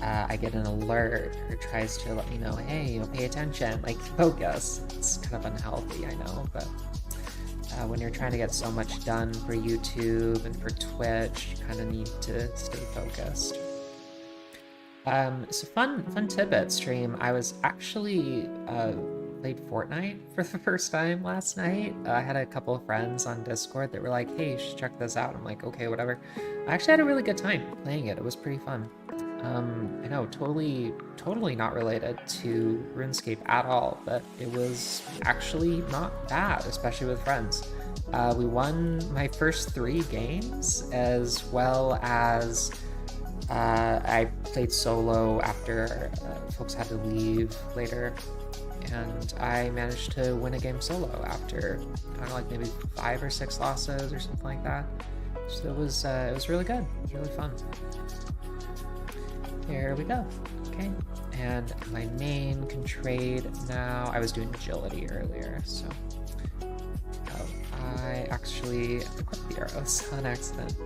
I get an alert or tries to let me know, hey, pay attention, like focus. It's kind of unhealthy, I know, but when you're trying to get so much done for YouTube and for Twitch, you kind of need to stay focused. So fun tidbit stream. I was actually played Fortnite for the first time last night. I had a couple of friends on Discord that were like, hey, you should check this out. I'm like, okay, whatever. I actually had a really good time playing it. It was pretty fun. I know, totally not related to RuneScape at all, but it was actually not bad, especially with friends. We won my first 3 games, as well as I played solo after folks had to leave later, and I managed to win a game solo after, I don't know, like maybe 5 or 6 losses or something like that. So it was really good. It was really fun. Here we go. Okay, And my main can trade now. I was doing agility earlier, so. Oh, I actually equipped the arrows on accident.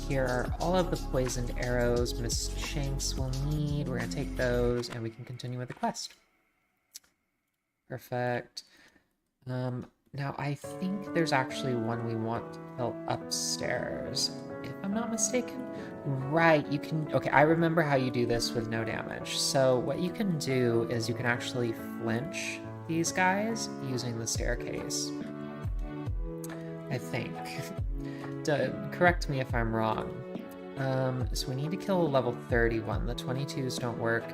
Here are all of the poisoned arrows Miss Shanks will need. We're gonna take those and we can continue with the quest. Perfect. Now I think there's actually one we want to kill upstairs, if I'm not mistaken. Right, you can, okay, I remember how you do this with no damage. So what you can do is you can actually flinch these guys using the staircase. I think. Correct me if I'm wrong. So we need to kill a level 31. The 22s don't work.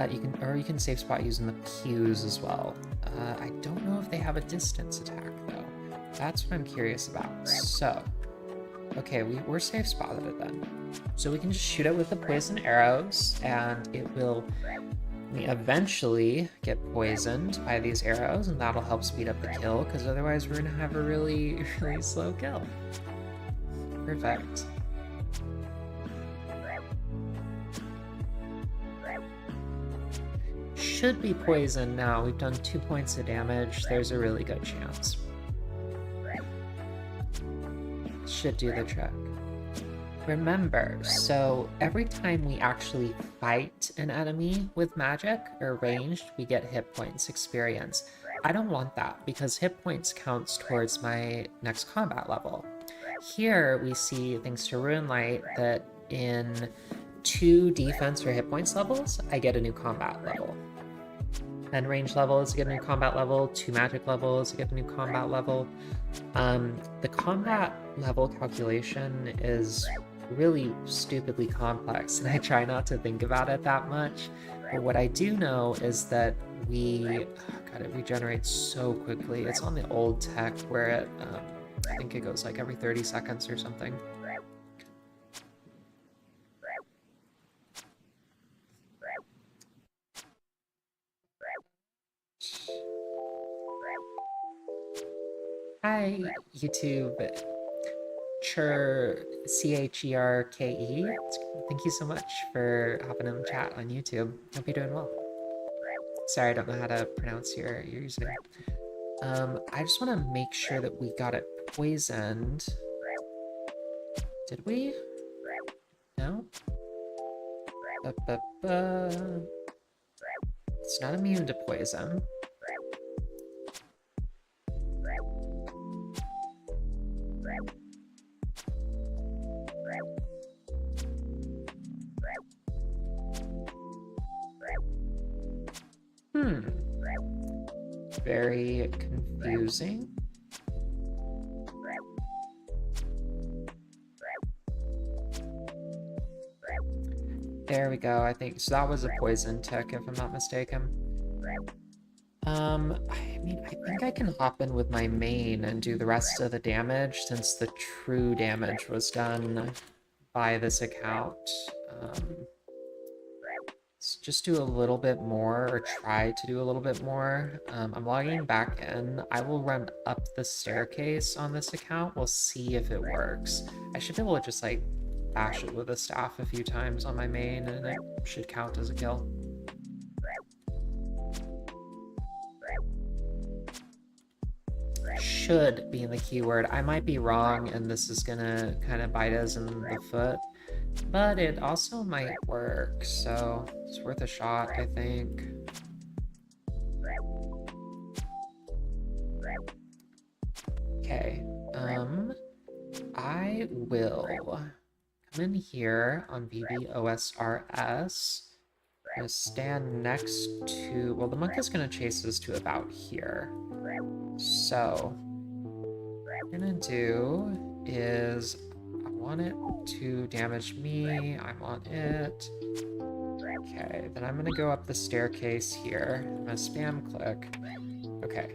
You can safe spot using the pews as well. I don't know if they have a distance attack though. That's what I'm curious about. So, okay, we're safe spotted it then. So we can just shoot it with the poison arrows, and it will eventually get poisoned by these arrows, and that'll help speed up the kill, because otherwise we're gonna have a really, really slow kill. Perfect. Should be poisoned now. We've done 2 points of damage. There's a really good chance. Should do the trick. Remember, so every time we actually fight an enemy with magic or ranged, we get hit points experience. I don't want that because hit points counts towards my next combat level. Here we see, thanks to Ruin Light, that in 2 defense or hit points levels, I get a new combat level. And range levels, I get a new combat level. 2 magic levels, I get a new combat level. The combat level calculation is really stupidly complex, and I try not to think about it that much. But what I do know is that it regenerates so quickly. It's on the old tech where it, I think it goes like every 30 seconds or something. Hi, YouTube. Cherke. Thank you so much for hopping in the chat on YouTube. Hope you're doing well. Sorry, I don't know how to pronounce your username. I just want to make sure that we got it poisoned. Did we? No? It's not immune to poison. Very confusing. There we go, I think. So that was a poison tick, if I'm not mistaken. I mean, I think I can hop in with my main and do the rest of the damage, since the true damage was done by this account. Let's just do a little bit more, or try to do a little bit more. I'm logging back in. I will run up the staircase on this account. We'll see if it works. I should be able to just like bash it with a staff a few times on my main, and it should count as a kill. Should being the keyword. I might be wrong, and this is gonna kind of bite us in the foot. But it also might work, so it's worth a shot, I think. Okay, I will come in here on VB OSRS. I'm gonna stand next to, well, the monk is gonna chase us to about here. So, what I'm gonna do is, I want it to damage me, I want it. Okay, then I'm gonna go up the staircase here. I'm gonna spam click. Okay.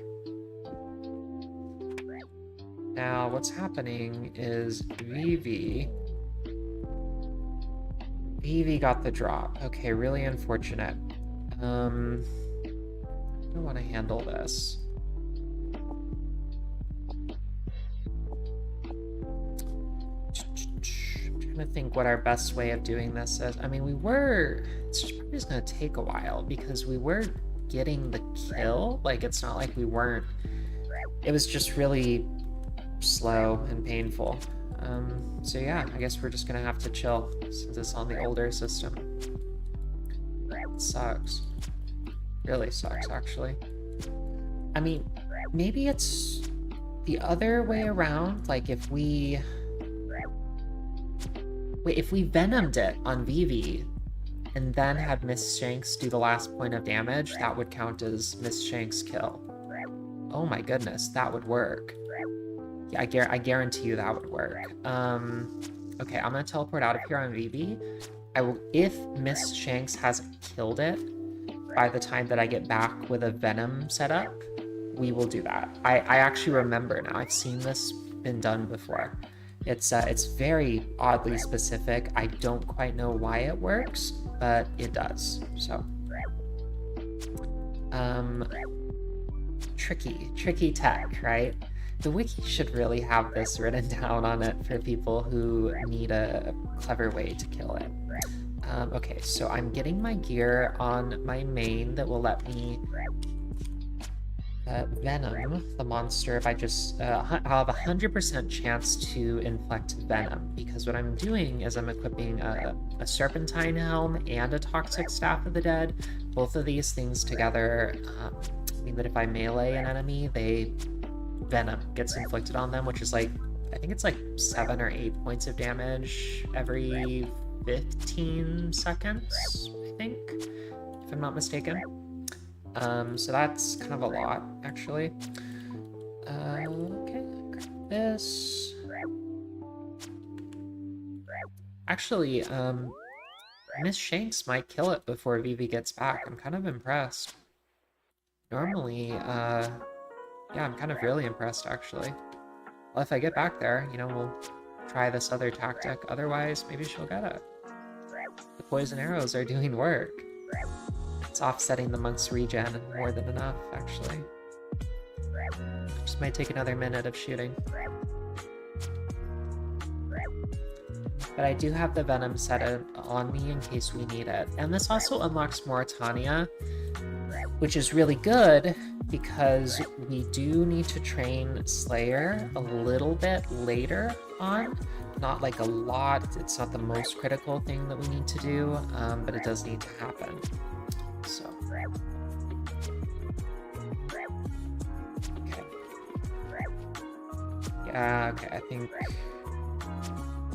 Now, what's happening is Vivi got the drop. Okay, really unfortunate. How do I want to handle this? I'm trying to think what our best way of doing this is. I mean, it's just probably just gonna take a while because we were getting the kill. Like, it's not like we weren't. It was just really slow and painful. So yeah, I guess we're just gonna have to chill since it's on the older system. It sucks. Really sucks, actually. I mean, maybe it's the other way around. Like, if we venomed it on Vivi and then had Miss Shanks do the last point of damage, that would count as Miss Shanks' kill. Oh my goodness, that would work. Yeah, I guarantee you that would work. Okay, I'm gonna teleport out of here on Vivi. If Miss Shanks hasn't killed it by the time that I get back with a Venom setup, we will do that. I actually remember now. I've seen this been done before. It's very oddly specific. I don't quite know why it works, but it does. So, tricky tech, right? The wiki should really have this written down on it for people who need a clever way to kill it. Okay, so I'm getting my gear on my main that will let me Venom the monster if I just I'll have 100% chance to inflict Venom, because what I'm doing is I'm equipping a Serpentine Helm and a Toxic Staff of the Dead. Both of these things together mean that if I melee an enemy, Venom gets inflicted on them, which is like, I think it's like 7 or 8 points of damage every 15 seconds, I think, if I'm not mistaken. So that's kind of a lot, actually. Okay, grab this. Actually, Miss Shanks might kill it before Vivi gets back. I'm kind of impressed. Normally, yeah, I'm kind of really impressed, actually. Well, if I get back there, you know, we'll try this other tactic. Otherwise, maybe she'll get it. The poison arrows are doing work. It's offsetting the monk's regen more than enough, actually. Just might take another minute of shooting. But I do have the Venom set on me in case we need it. And this also unlocks Morytania, which is really good because we do need to train Slayer a little bit later on. Not like a lot. It's not the most critical thing that we need to do, but it does need to happen. So, okay. Yeah, okay, I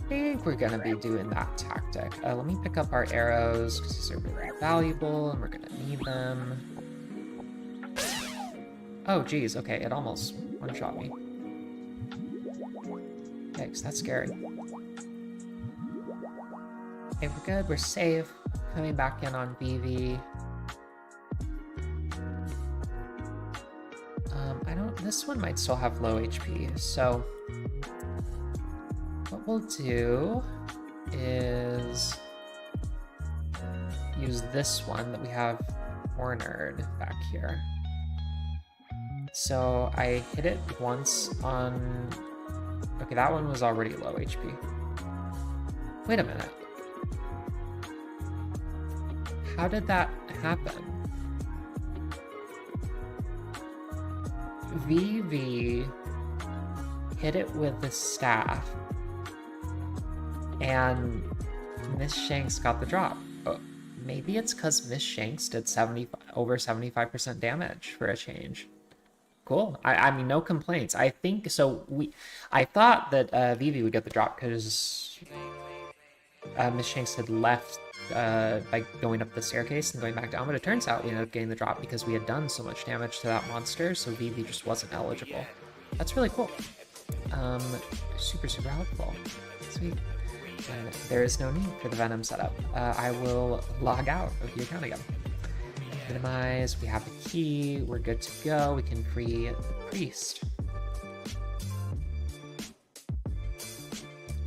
think we're gonna be doing that tactic. Let me pick up our arrows, because these are really valuable, and we're gonna need them. Oh, geez, okay, it almost one-shot me. Yikes, that's scary. Okay, we're good, we're safe. Coming back in on BV. This one might still have low HP, so what we'll do is use this one that we have cornered back here. So I hit it once on... Okay, that one was already low HP. Wait a minute. How did that happen? VV hit it with the staff, and Miss Shanks got the drop. Oh, maybe it's because Miss Shanks did over 75% damage for a change. Cool. I mean, no complaints. I think so. I thought that Vivi would get the drop because Miss Shanks had left by going up the staircase and going back down, but it turns out we ended up getting the drop because we had done so much damage to that monster, so Vivi just wasn't eligible. That's really cool. Super helpful. Sweet. And there is no need for the Venom setup. I will log out of the account again. Minimize, we have the key, we're good to go, we can free the priest.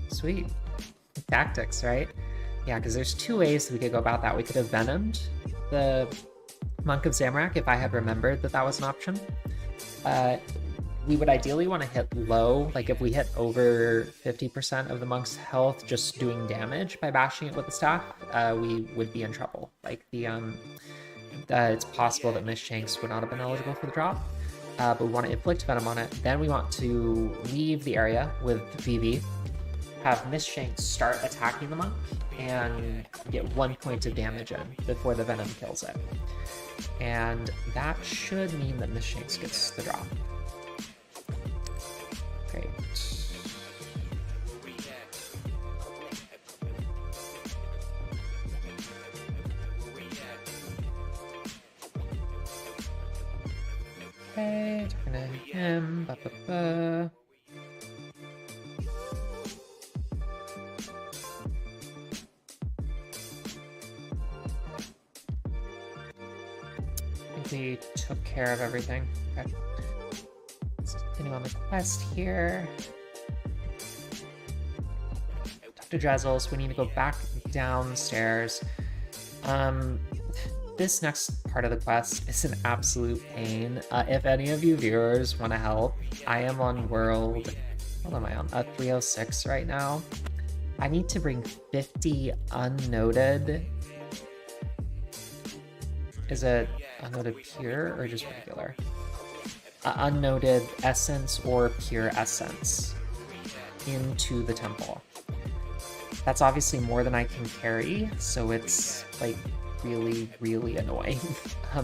Sweet. Tactics, right? Yeah, because there's two ways that we could go about that. We could have Venomed the Monk of Zamorak if I had remembered that that was an option. we would ideally want to hit low. Like if we hit over 50% of the monk's health just doing damage by bashing it with the staff, we would be in trouble. Like it's possible that Miss Shanks would not have been eligible for the drop, but we want to inflict venom on it. Then we want to leave the area with Vivi, have Miss Shanks start attacking the monk, and get 1 point of damage in before the venom kills it. And that should mean that Miss Shanks gets the drop. Great. Okay, talking to him. I think we took care of everything. Okay. Let's continue on the quest here. Talk to Drezzles. We need to go back downstairs. This next part of the quest is an absolute pain. If any of you viewers want to help, I am on world, what am I on? 306 right now. I need to bring 50 unnoted. Is it unnoted pure or just regular? Unnoted essence or pure essence into the temple. That's obviously more than I can carry, so it's like really annoying.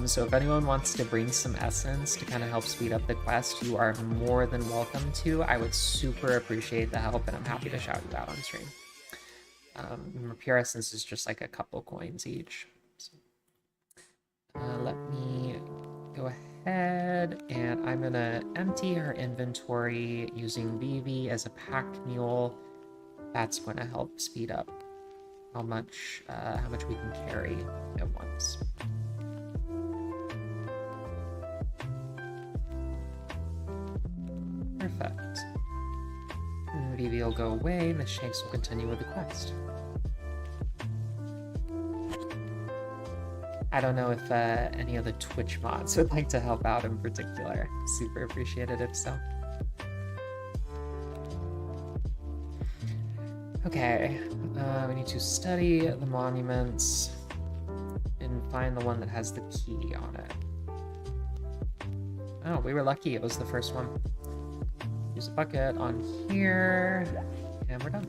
So if anyone wants to bring some essence to kind of help speed up the quest, you are more than welcome to. I would super appreciate the help, and I'm happy to shout you out on stream. Pure essence is just like a couple coins each. So, let me go ahead, and I'm gonna empty her inventory using Vivi as a pack mule. That's going to help speed up how much we can carry at once. Perfect. And Vivi will go away, and the Shanks will continue with the quest. I don't know if any of the Twitch mods would like to help out in particular. Super appreciated if so. Okay, we need to study the monuments and find the one that has the key on it. Oh, we were lucky. It was the first one. Use a bucket on here, and we're done.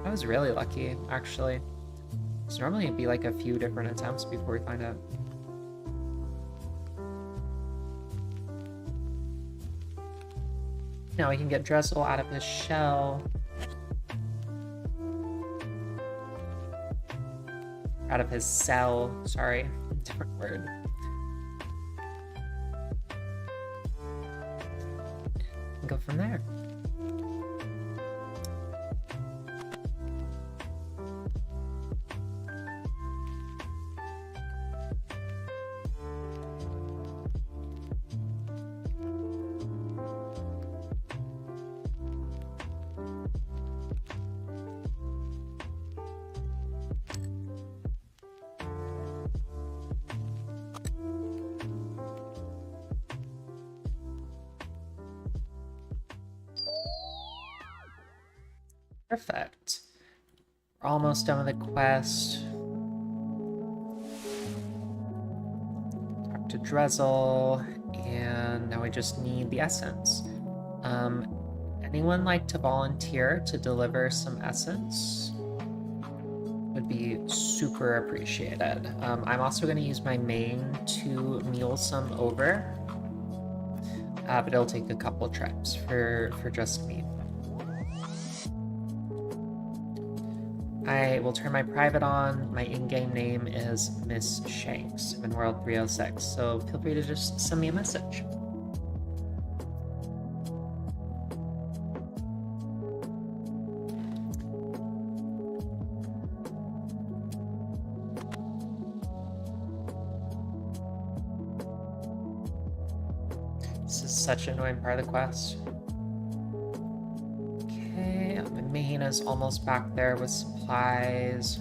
I was really lucky, actually. So normally it'd be like a few different attempts before we find out. Now we can get Drizzle out of his shell. Out of his cell, sorry, different word. And go from there. Perfect. We're almost done with the quest. Talk to Drizzle, and now we just need the essence. Anyone like to volunteer to deliver some essence? Would be super appreciated. I'm also going to use my main to mule some over, but it'll take a couple trips for just me. I will turn my private on. My in-game name is Miss Shanks. I'm in World 306, so feel free to just send me a message. This is such an annoying part of the quest. Is almost back there with supplies.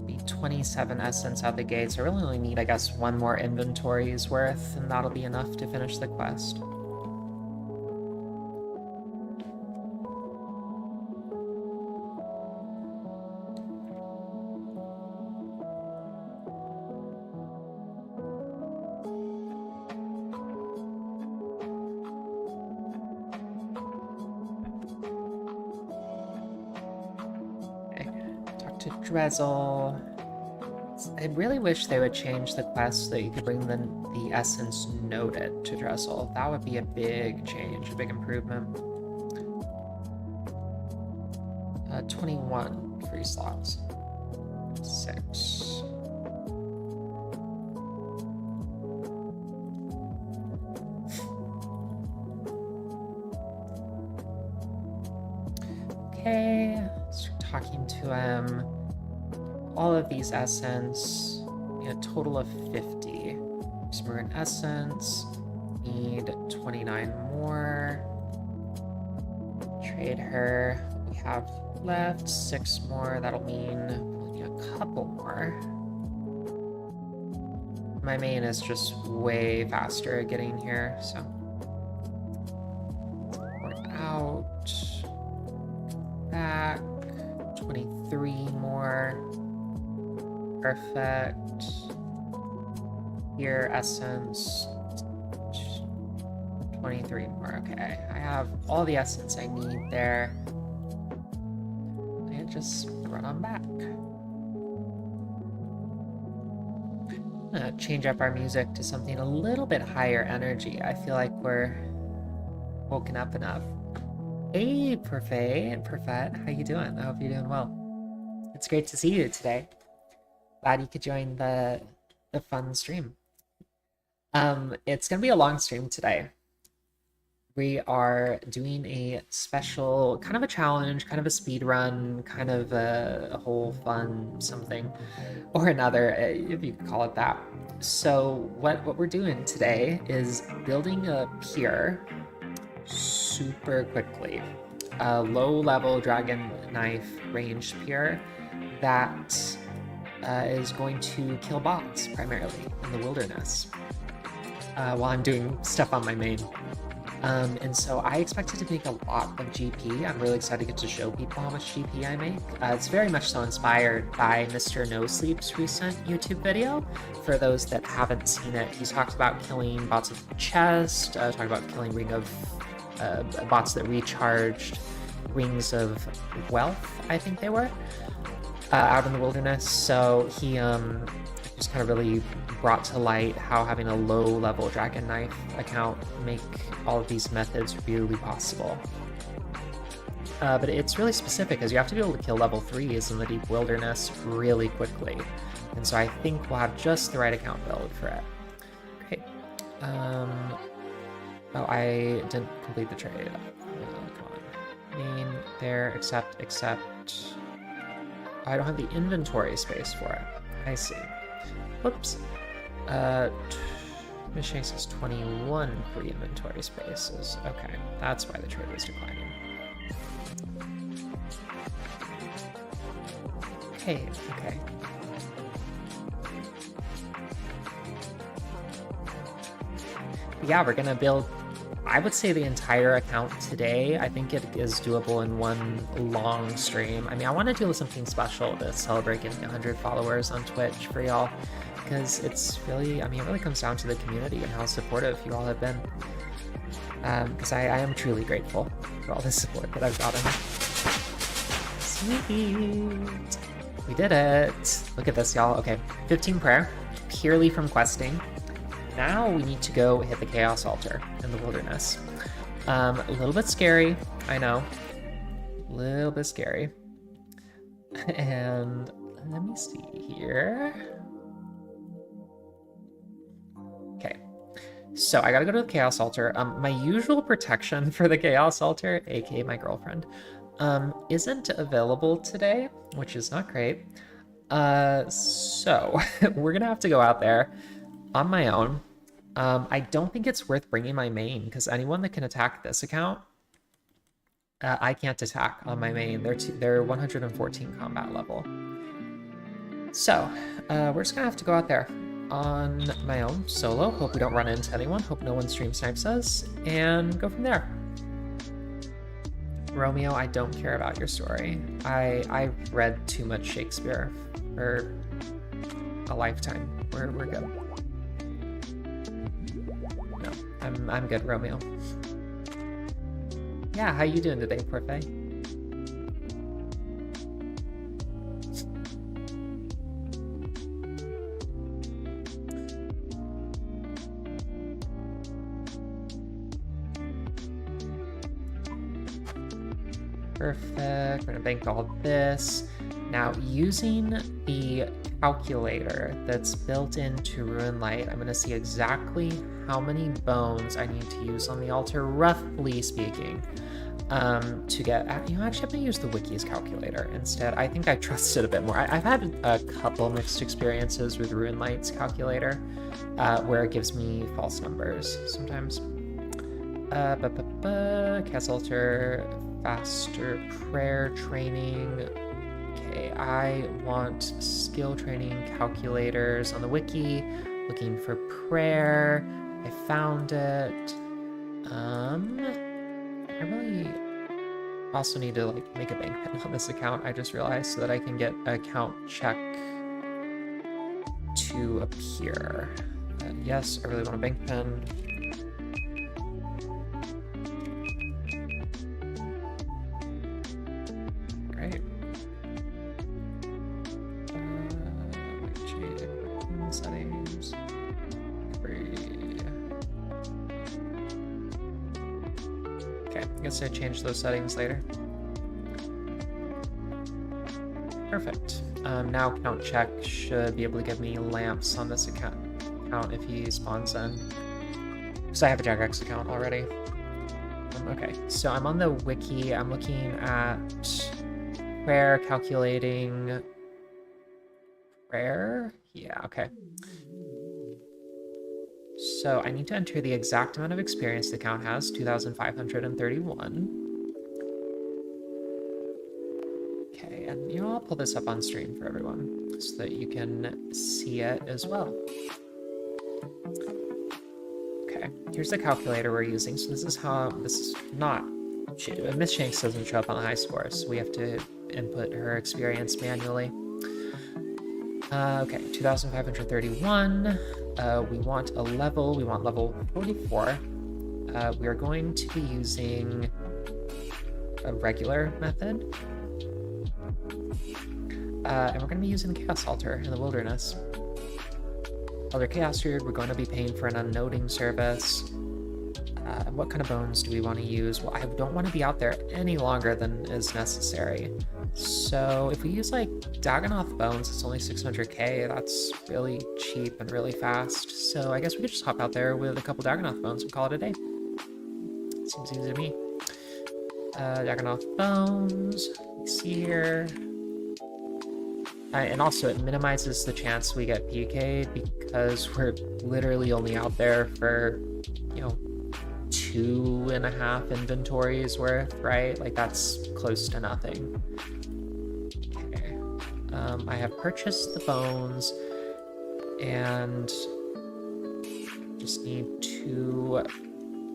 Be 27 essence out the gate, so I really only need, I guess, one more inventory's worth, and that'll be enough to finish the quest. To Drizzle. I really wish they would change the quest so that you could bring the essence noted to Drizzle. That would be a big change, a big improvement. 21 free slots. 6. Okay, start talking to him. All of these essence, a total of 50. So we're in essence, need 29 more. Trade her. We have left 6 more. That'll mean we'll need a couple more. My main is just way faster at getting here, so. We're out. Back. 23 more. Perfect. Here, essence. 23 more. Okay. I have all the essence I need there. And just run on back. I'm gonna change up our music to something a little bit higher energy. I feel like we're woken up enough. Hey, Perfect, how you doing? I hope you're doing well. It's great to see you today. Glad you could join the fun stream. It's gonna be a long stream today. We are doing a special, kind of a challenge, kind of a speed run, kind of a whole fun something or another, if you could call it that. So what we're doing today is building a pier super quickly. A low-level dragon knife ranged pier that is going to kill bots primarily in the wilderness while I'm doing stuff on my main. And so I expected to make a lot of GP. I'm really excited to get to show people how much GP I make. It's very much so inspired by Mr. No Sleep's recent YouTube video. For those that haven't seen it, he talks about killing bots of the chest, talking about killing bots that recharged rings of wealth, I think they were, out in the wilderness. So he just kind of really brought to light how having a low-level dragon knife account make all of these methods really possible. But it's really specific, because you have to be able to kill level 3s in the deep wilderness really quickly. And so I think we'll have just the right account build for it. Okay. Oh, I didn't complete the trade. Come on. Main there, accept. I don't have the inventory space for it. I see. Whoops. Mission says 21 free inventory spaces. Okay, that's why the trade was declining. Okay. Yeah, we're gonna build, I would say, the entire account today. I think it is doable in one long stream. I mean, I want to do something special to celebrate getting 100 followers on Twitch for y'all, because it's really, I mean, it really comes down to the community and how supportive you all have been. Because I am truly grateful for all the support that I've gotten. Sweet! We did it! Look at this, y'all. Okay, 15 prayer, purely from questing. Now we need to go hit the Chaos Altar in the wilderness. A little bit scary, I know. A little bit scary. And let me see here. Okay, so I gotta go to the Chaos Altar. My usual protection for the Chaos Altar, aka my girlfriend, isn't available today, which is not great. So we're gonna have to go out there on my own. I don't think it's worth bringing my main, because anyone that can attack this account, I can't attack on my main. They're 114 combat level. So, we're just gonna have to go out there on my own, solo. Hope we don't run into anyone. Hope no one stream snipes us, and go from there. Romeo, I don't care about your story. I read too much Shakespeare for a lifetime. We're good. No, I'm good, Romeo. Yeah, how you doing today, Porfe? Perfect. We're gonna bank all this. Now, using the calculator that's built into Ruin Light, I'm gonna see exactly how many bones I need to use on the altar, roughly speaking, to get. You know, actually, I'm gonna use the Wiki's calculator instead. I think I trust it a bit more. I've had a couple mixed experiences with Ruin Light's calculator, where it gives me false numbers sometimes. Cast altar. Faster prayer training. Okay, I want skill training calculators on the wiki. Looking for prayer. I found it. I really also need to like make a bank pin on this account, I just realized, so that I can get account check to appear. Yes, I really want a bank pin. Great. Settings. Okay, I guess I change those settings later. Perfect. Now count check should be able to give me lamps on this account if he spawns in. Because I have a Jagex account already. Okay, so I'm on the wiki. I'm looking at prayer, calculating prayer. Yeah, okay. So I need to enter the exact amount of experience the account has, 2,531. Okay, and you know, I'll pull this up on stream for everyone so that you can see it as well. Okay, here's the calculator we're using. So this is not, Miss Shanks doesn't show up on the high scores, so we have to input her experience manually. Okay, 2,531. We want a level. We want level 44. We are going to be using a regular method. And we're going to be using the Chaos Altar in the Wilderness. Elder Chaos Druid, we're going to be paying for an unnoting service. What kind of bones do we want to use? Well, I don't want to be out there any longer than is necessary. So if we use like Dagonoth bones, it's only 600k. That's really cheap and really fast. So I guess we could just hop out there with a couple Dagonoth bones and call it a day. Seems easy to me. Dagonoth bones. See here. And also it minimizes the chance we get PK'd because we're literally only out there for, you know, 2.5 inventories worth, right? Like that's close to nothing. Okay. I have purchased the bones and just need to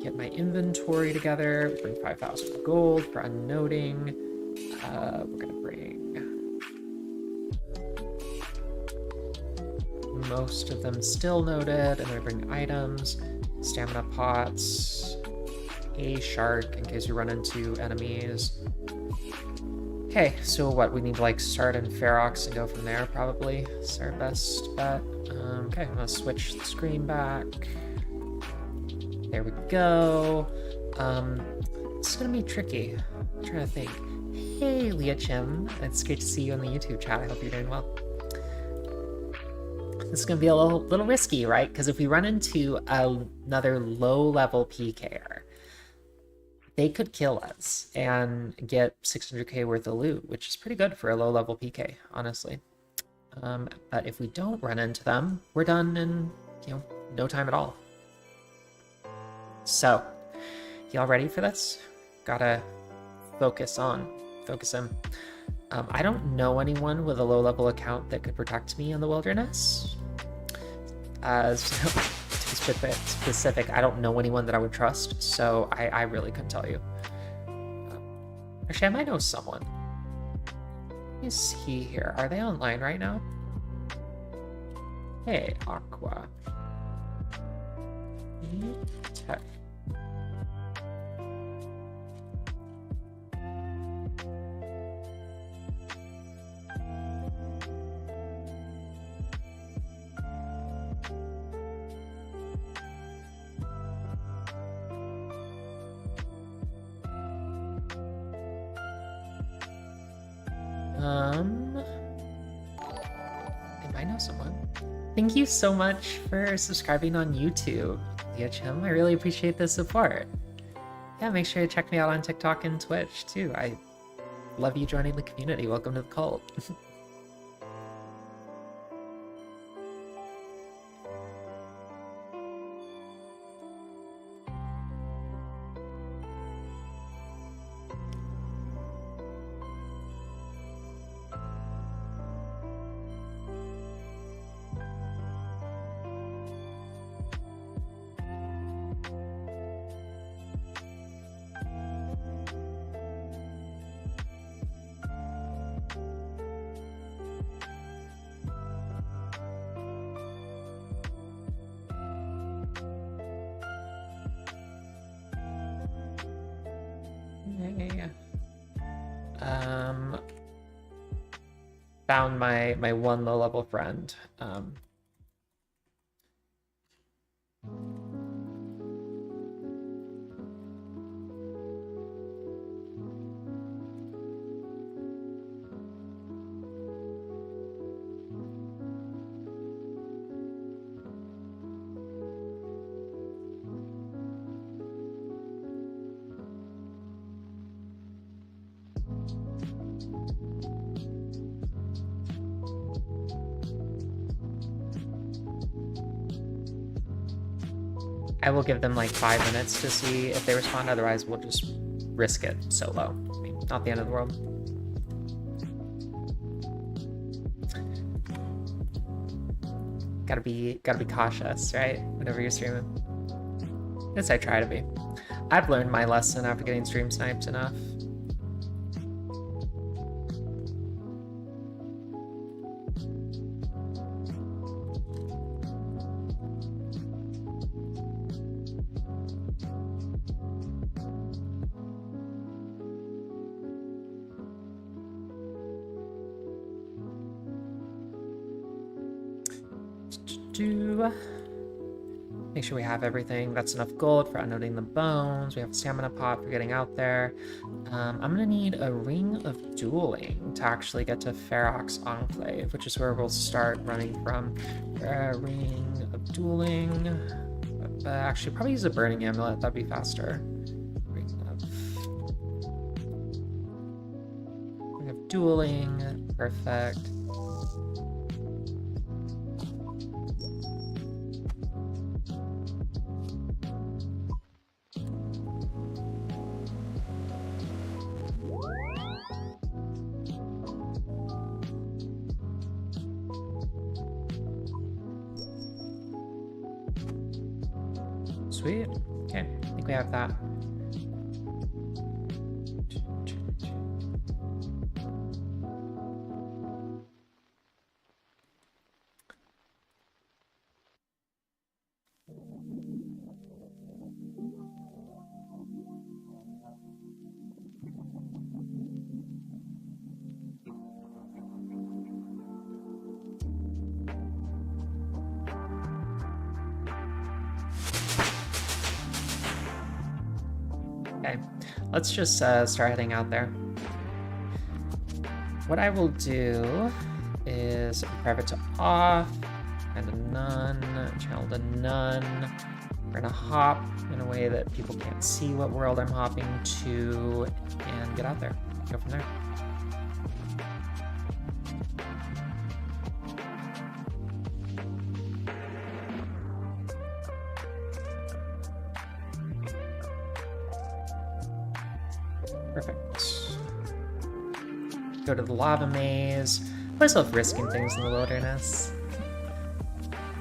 get my inventory together. Bring 5,000 gold for unnoting. We're gonna bring most of them still noted, and then bring items, stamina pots, a shark in case we run into enemies. Okay, so what, we need to like start in Ferox and go from there probably. It's our best bet. Okay, I'm gonna switch the screen back. There we go. It's gonna be tricky. I'm trying to think. Hey, Leah Chim, it's great to see you in the YouTube chat. I hope you're doing well. This is going to be a little risky, right? Because if we run into another low-level PKer, they could kill us and get 600k worth of loot, which is pretty good for a low-level PK, honestly. But if we don't run into them, we're done in, you know, no time at all. So, y'all ready for this? Gotta focus in. I don't know anyone with a low-level account that could protect me in the wilderness. So, to be specific, I don't know anyone that I would trust, so I really couldn't tell you. Actually, I might know someone. Let me see here. Are they online right now? Hey, Aqua. Tech. I might know someone. Thank you so much for subscribing on YouTube, Leochim. I really appreciate the support. Yeah, make sure to check me out on TikTok and Twitch too. I love you joining the community. Welcome to the cult. Found my one low-level friend. I will give them like 5 minutes to see if they respond, otherwise we'll just risk it solo. I mean, not the end of the world. Gotta be cautious, right? Whenever you're streaming. Yes, I try to be. I've learned my lesson after getting stream sniped enough. Make sure we have everything. That's enough gold for unloading the bones. We have a stamina pot for getting out there. I'm gonna need a ring of dueling to actually get to Ferox Enclave, which is where we'll start running from. Ring of dueling. Actually, probably use a burning amulet. That'd be faster. Ring of dueling. Perfect. Sweet. Okay, I think we have that. Okay, let's just start heading out there. What I will do is private to off, and a none, channel to none. We're gonna hop in a way that people can't see what world I'm hopping to, and get out there. Go from there. Perfect. Go to the lava maze. I always love risking things in the wilderness.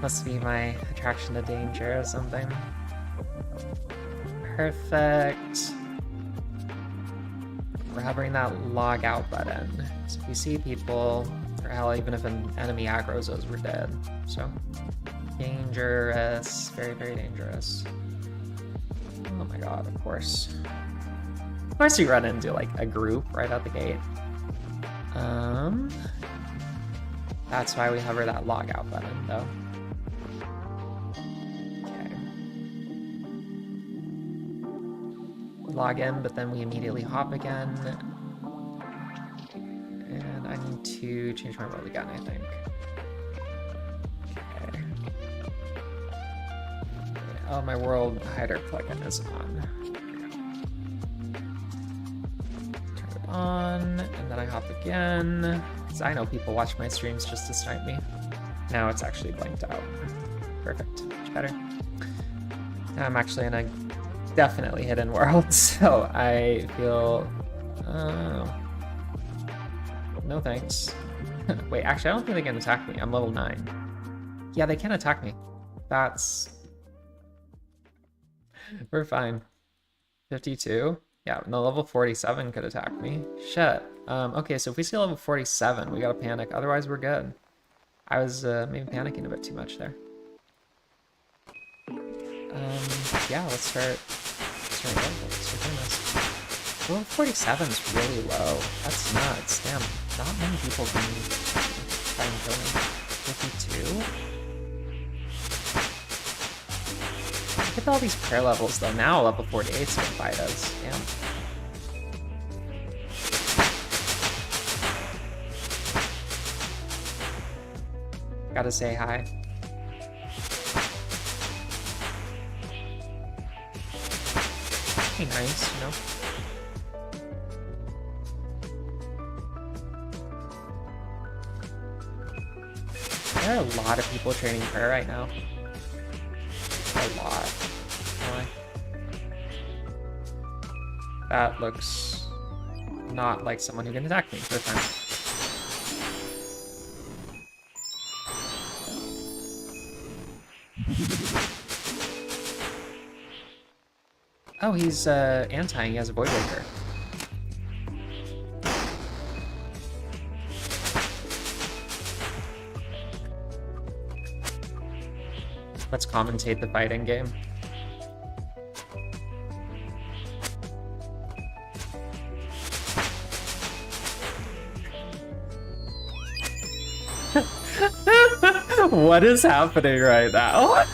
Must be my attraction to danger or something. Perfect. We're hovering that log out button. So if we see people, or hell, even if an enemy aggroes us, we're dead. So, dangerous. Very, very dangerous. Oh my god, of course. Of course you run into, like, a group right out the gate. That's why we hover that log out button, though. Log in, but then we immediately hop again. And I need to change my world again, I think. Okay. Oh, my world hider plugin is on. Turn it on, and then I hop again. Because I know people watch my streams just to snipe me. Now it's actually blanked out. Perfect, much better. Now I'm actually in a definitely hidden world, so I feel... no thanks. Wait, actually, I don't think they can attack me. I'm level 9. Yeah, they can attack me. That's... We're fine. 52? Yeah, no, level 47 could attack me. Shit. Okay, so if we see level 47, we gotta panic. Otherwise, we're good. I was maybe panicking a bit too much there. Yeah, let's start doing this. Level 47 is really low. That's nuts. Damn, not many people can try and kill me. 52? Look at all these prayer levels, though. Now level 48's gonna fight us. Damn. Gotta say hi. Be nice, you know? There are a lot of people training prayer right now. A lot. Really. That looks not like someone who can attack me for fun. Oh, he's anti-ing. He has a Void Waker. Let's commentate the fighting game. What is happening right now?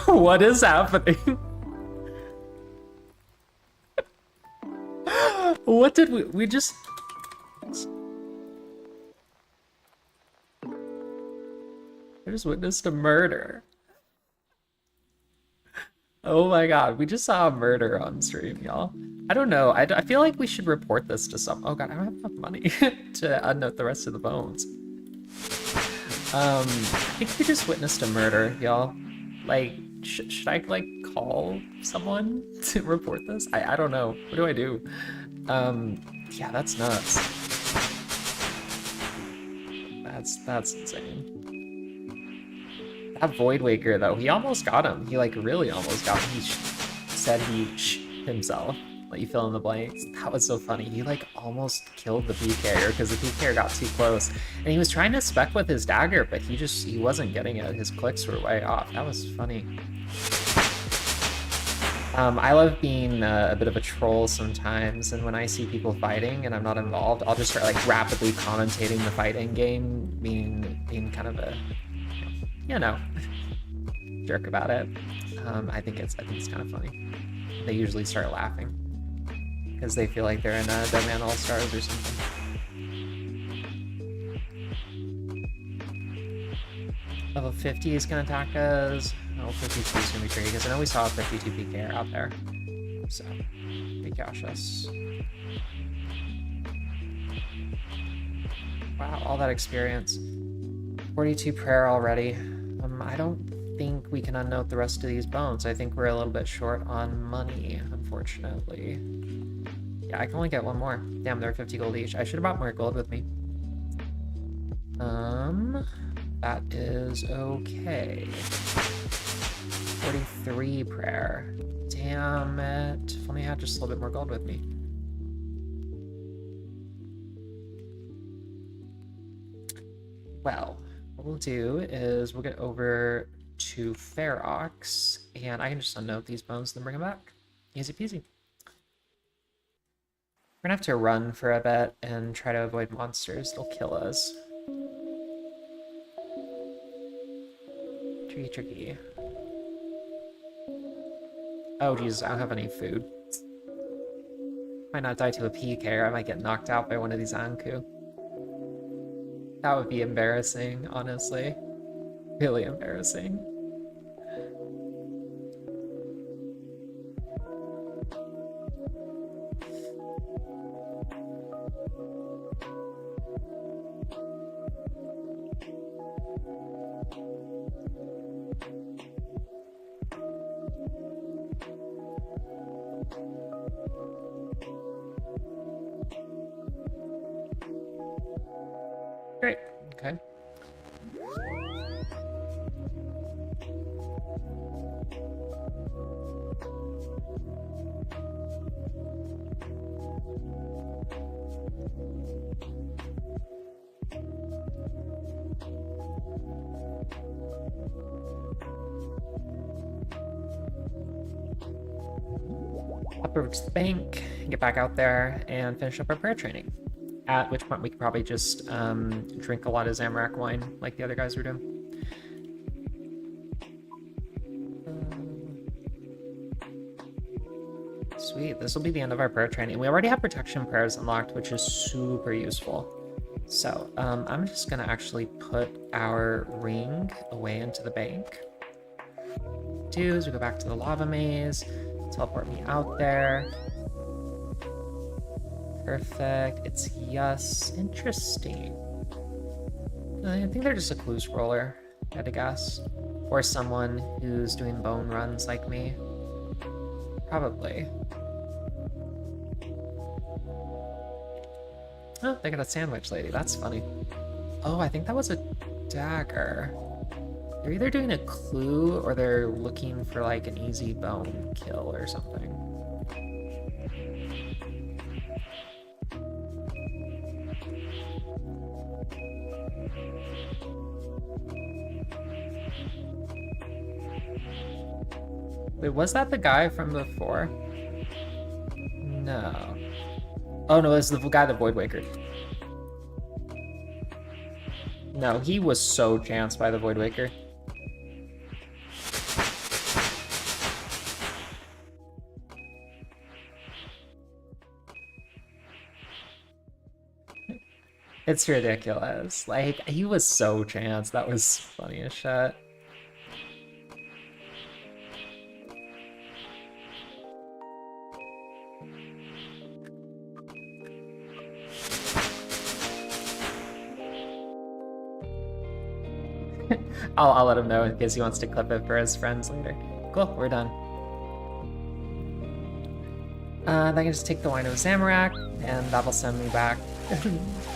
What is happening? What did we just... I just witnessed a murder. Oh my god, we just saw a murder on stream, y'all. I don't know, I feel like we should report this to some... Oh god, I don't have enough money to unnote the rest of the bones. I think we just witnessed a murder, y'all. Like, should I, like, call someone to report this? I don't know. What do I do? Yeah, that's nuts. That's insane. That Void Waker, though, he almost got him. He, like, really almost got him. He said he himself. Let you fill in the blanks. That was so funny. He, like, almost killed the PKer because the PKer got too close. And he was trying to spec with his dagger, but he wasn't getting it. His clicks were way off. That was funny. I love being a bit of a troll sometimes, and when I see people fighting and I'm not involved, I'll just start, like, rapidly commentating the fighting game, being kind of a, you know, jerk about it. I think it's kind of funny. They usually start laughing because they feel like they're in Dead Man All Stars or something. Level 50 is gonna attack us. Level 52 is gonna be tricky because I know we saw a 52 PK out there, so be cautious. Wow, all that experience. 42 prayer already. I don't think we can unnote the rest of these bones. I think we're a little bit short on money, unfortunately. Yeah, I can only get one more. Damn, they're 50 gold each. I should have brought more gold with me. That is okay. 43 prayer. Damn it. If only I had just a little bit more gold with me. Well, what we'll do is we'll get over to Ferox, and I can just unnote these bones and then bring them back. Easy peasy. We're gonna have to run for a bit and try to avoid monsters. They'll kill us. Tricky, tricky. Oh, Jesus, I don't have any food. Might not die to a PK, or I might get knocked out by one of these Anku. That would be embarrassing, honestly. Really embarrassing. Great, okay. Up over to the bank, get back out there, and finish up our prayer training. At which point we could probably just drink a lot of Zamorak wine like the other guys were doing. Sweet, this will be the end of our prayer training. We already have protection prayers unlocked, which is super useful. So I'm just gonna actually put our ring away into the bank. Do is we go back to the lava maze, teleport me out there. Perfect. It's yes. Interesting. I think they're just a clue scroller, I had to guess. Or someone who's doing bone runs like me. Probably. Oh, they got a sandwich lady. That's funny. Oh, I think that was a dagger. They're either doing a clue or they're looking for like an easy bone kill or something. Wait, was that the guy from before? No. Oh no, it's the guy, the Void Waker. No, he was so chanced by the Void Waker. It's ridiculous. Like, he was so chanced. That was funny as shit. I'll let him know in case he wants to clip it for his friends later. Cool, we're done. Then I can just take the wine of Zamorak, and that'll send me back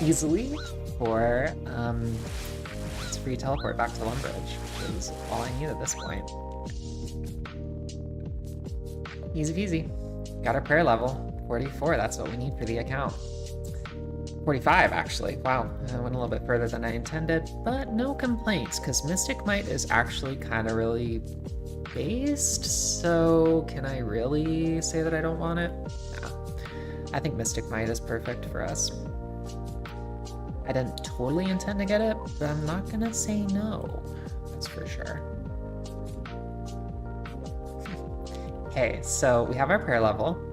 easily for it's free teleport back to Lumbridge, which is all I need at this point. Easy peasy. Got our prayer level, 44, that's what we need for the account. 45, actually. Wow, I went a little bit further than I intended, but no complaints, because Mystic Might is actually kind of really based, so can I really say that I don't want it? No. I think Mystic Might is perfect for us. I didn't totally intend to get it, but I'm not gonna say no. That's for sure. Okay, so we have our prayer level.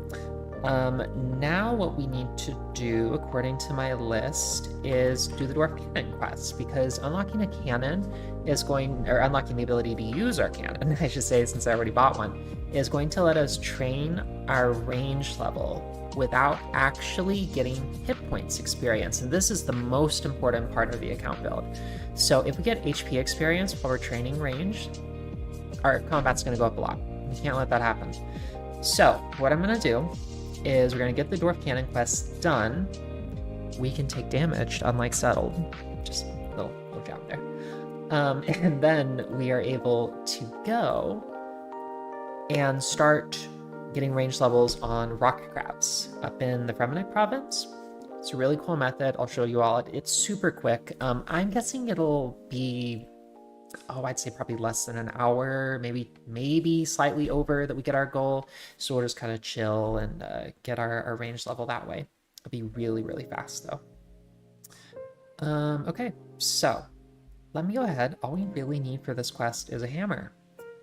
Now what we need to do, according to my list, is do the Dwarf Cannon quest, because unlocking a cannon is going, or unlocking the ability to use our cannon, I should say, since I already bought one, is going to let us train our range level without actually getting hit points experience. And this is the most important part of the account build. So if we get HP experience while we're training range, our combat's going to go up a lot. We can't let that happen. So what I'm going to do is we're going to get the Dwarf Cannon quest done. We can take damage, unlike Settled. Just a little job there. And then we are able to go and start getting range levels on rock crabs up in the Fremennik province. It's a really cool method. I'll show you all. It's super quick. I'm guessing it'll be, I'd say probably less than an hour, maybe slightly over that we get our goal. So we'll just kind of chill and get our range level that way. It'll be really, really fast though. Okay, so let me go ahead. All we really need for this quest is a hammer.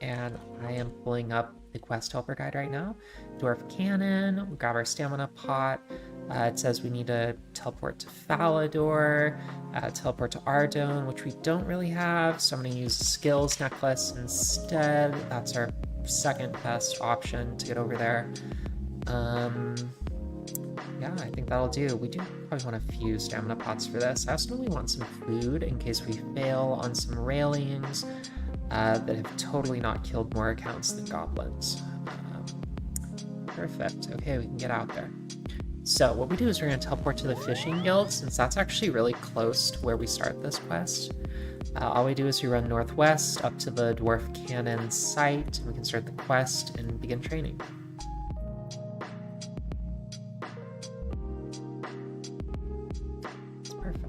And I am pulling up the quest helper guide right now. Dwarf Cannon, we grab our stamina pot. It says we need to teleport to Falador, teleport to Ardone, which we don't really have, so I'm going to use skills necklace instead. That's our second best option to get over there. Yeah, I think that'll do. We do probably want a few stamina pots for this. I also really want some food in case we fail on some railings that have totally not killed more accounts than goblins. Perfect. Okay, we can get out there. So what we do is we're going to teleport to the fishing guild, since that's actually really close to where we start this quest. All we do is we run northwest up to the Dwarf Cannon site, and we can start the quest and begin training. It's perfect.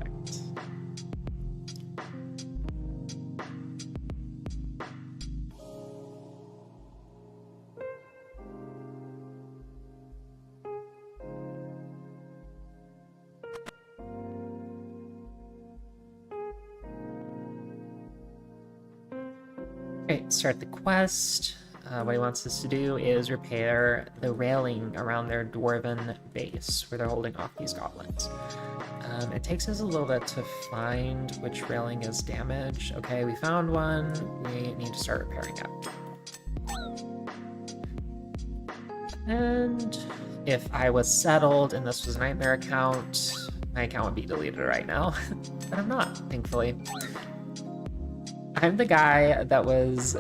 Okay, start the quest. What he wants us to do is repair the railing around their dwarven base where they're holding off these goblins. It takes us a little bit to find which railing is damaged. Okay, we found one. We need to start repairing it. And if I was settled and this was a nightmare account, my account would be deleted right now. But I'm not, thankfully. I'm the guy that was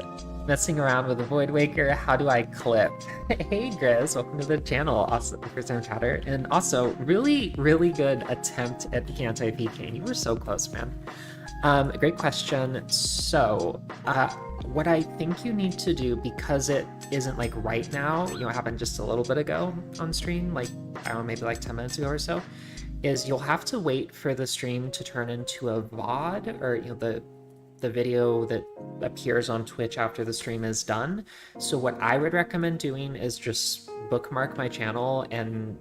messing around with the Void Waker. How do I clip? Hey Grizz, welcome to the channel. Also, first time chatter. And also, really, really good attempt at the anti-PK. You were so close, man. Great question. So, what I think you need to do, because it isn't like right now, it happened just a little bit ago on stream, like, I don't know, maybe like 10 minutes ago or so, is you'll have to wait for the stream to turn into a VOD, or, the video that appears on Twitch after the stream is done. So what I would recommend doing is just bookmark my channel and,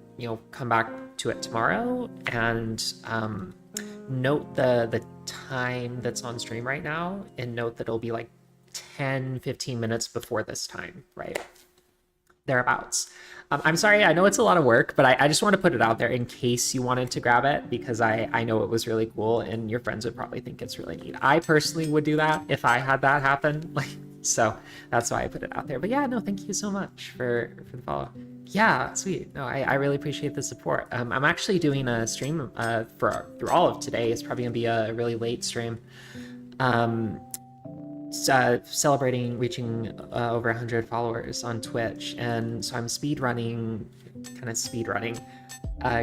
come back to it tomorrow and note the time that's on stream right now, and note that it'll be like 10-15 minutes before this time, right? Thereabouts. I'm sorry, I know it's a lot of work, but I just want to put it out there in case you wanted to grab it, because I know it was really cool and your friends would probably think it's really neat. I personally would do that if I had that happen. So that's why I put it out there. But yeah, no, thank you so much for the follow. Yeah, sweet. No, I really appreciate the support. I'm actually doing a stream through all of today. It's probably gonna be a really late stream. Celebrating reaching over 100 followers on Twitch, and so I'm speedrunning,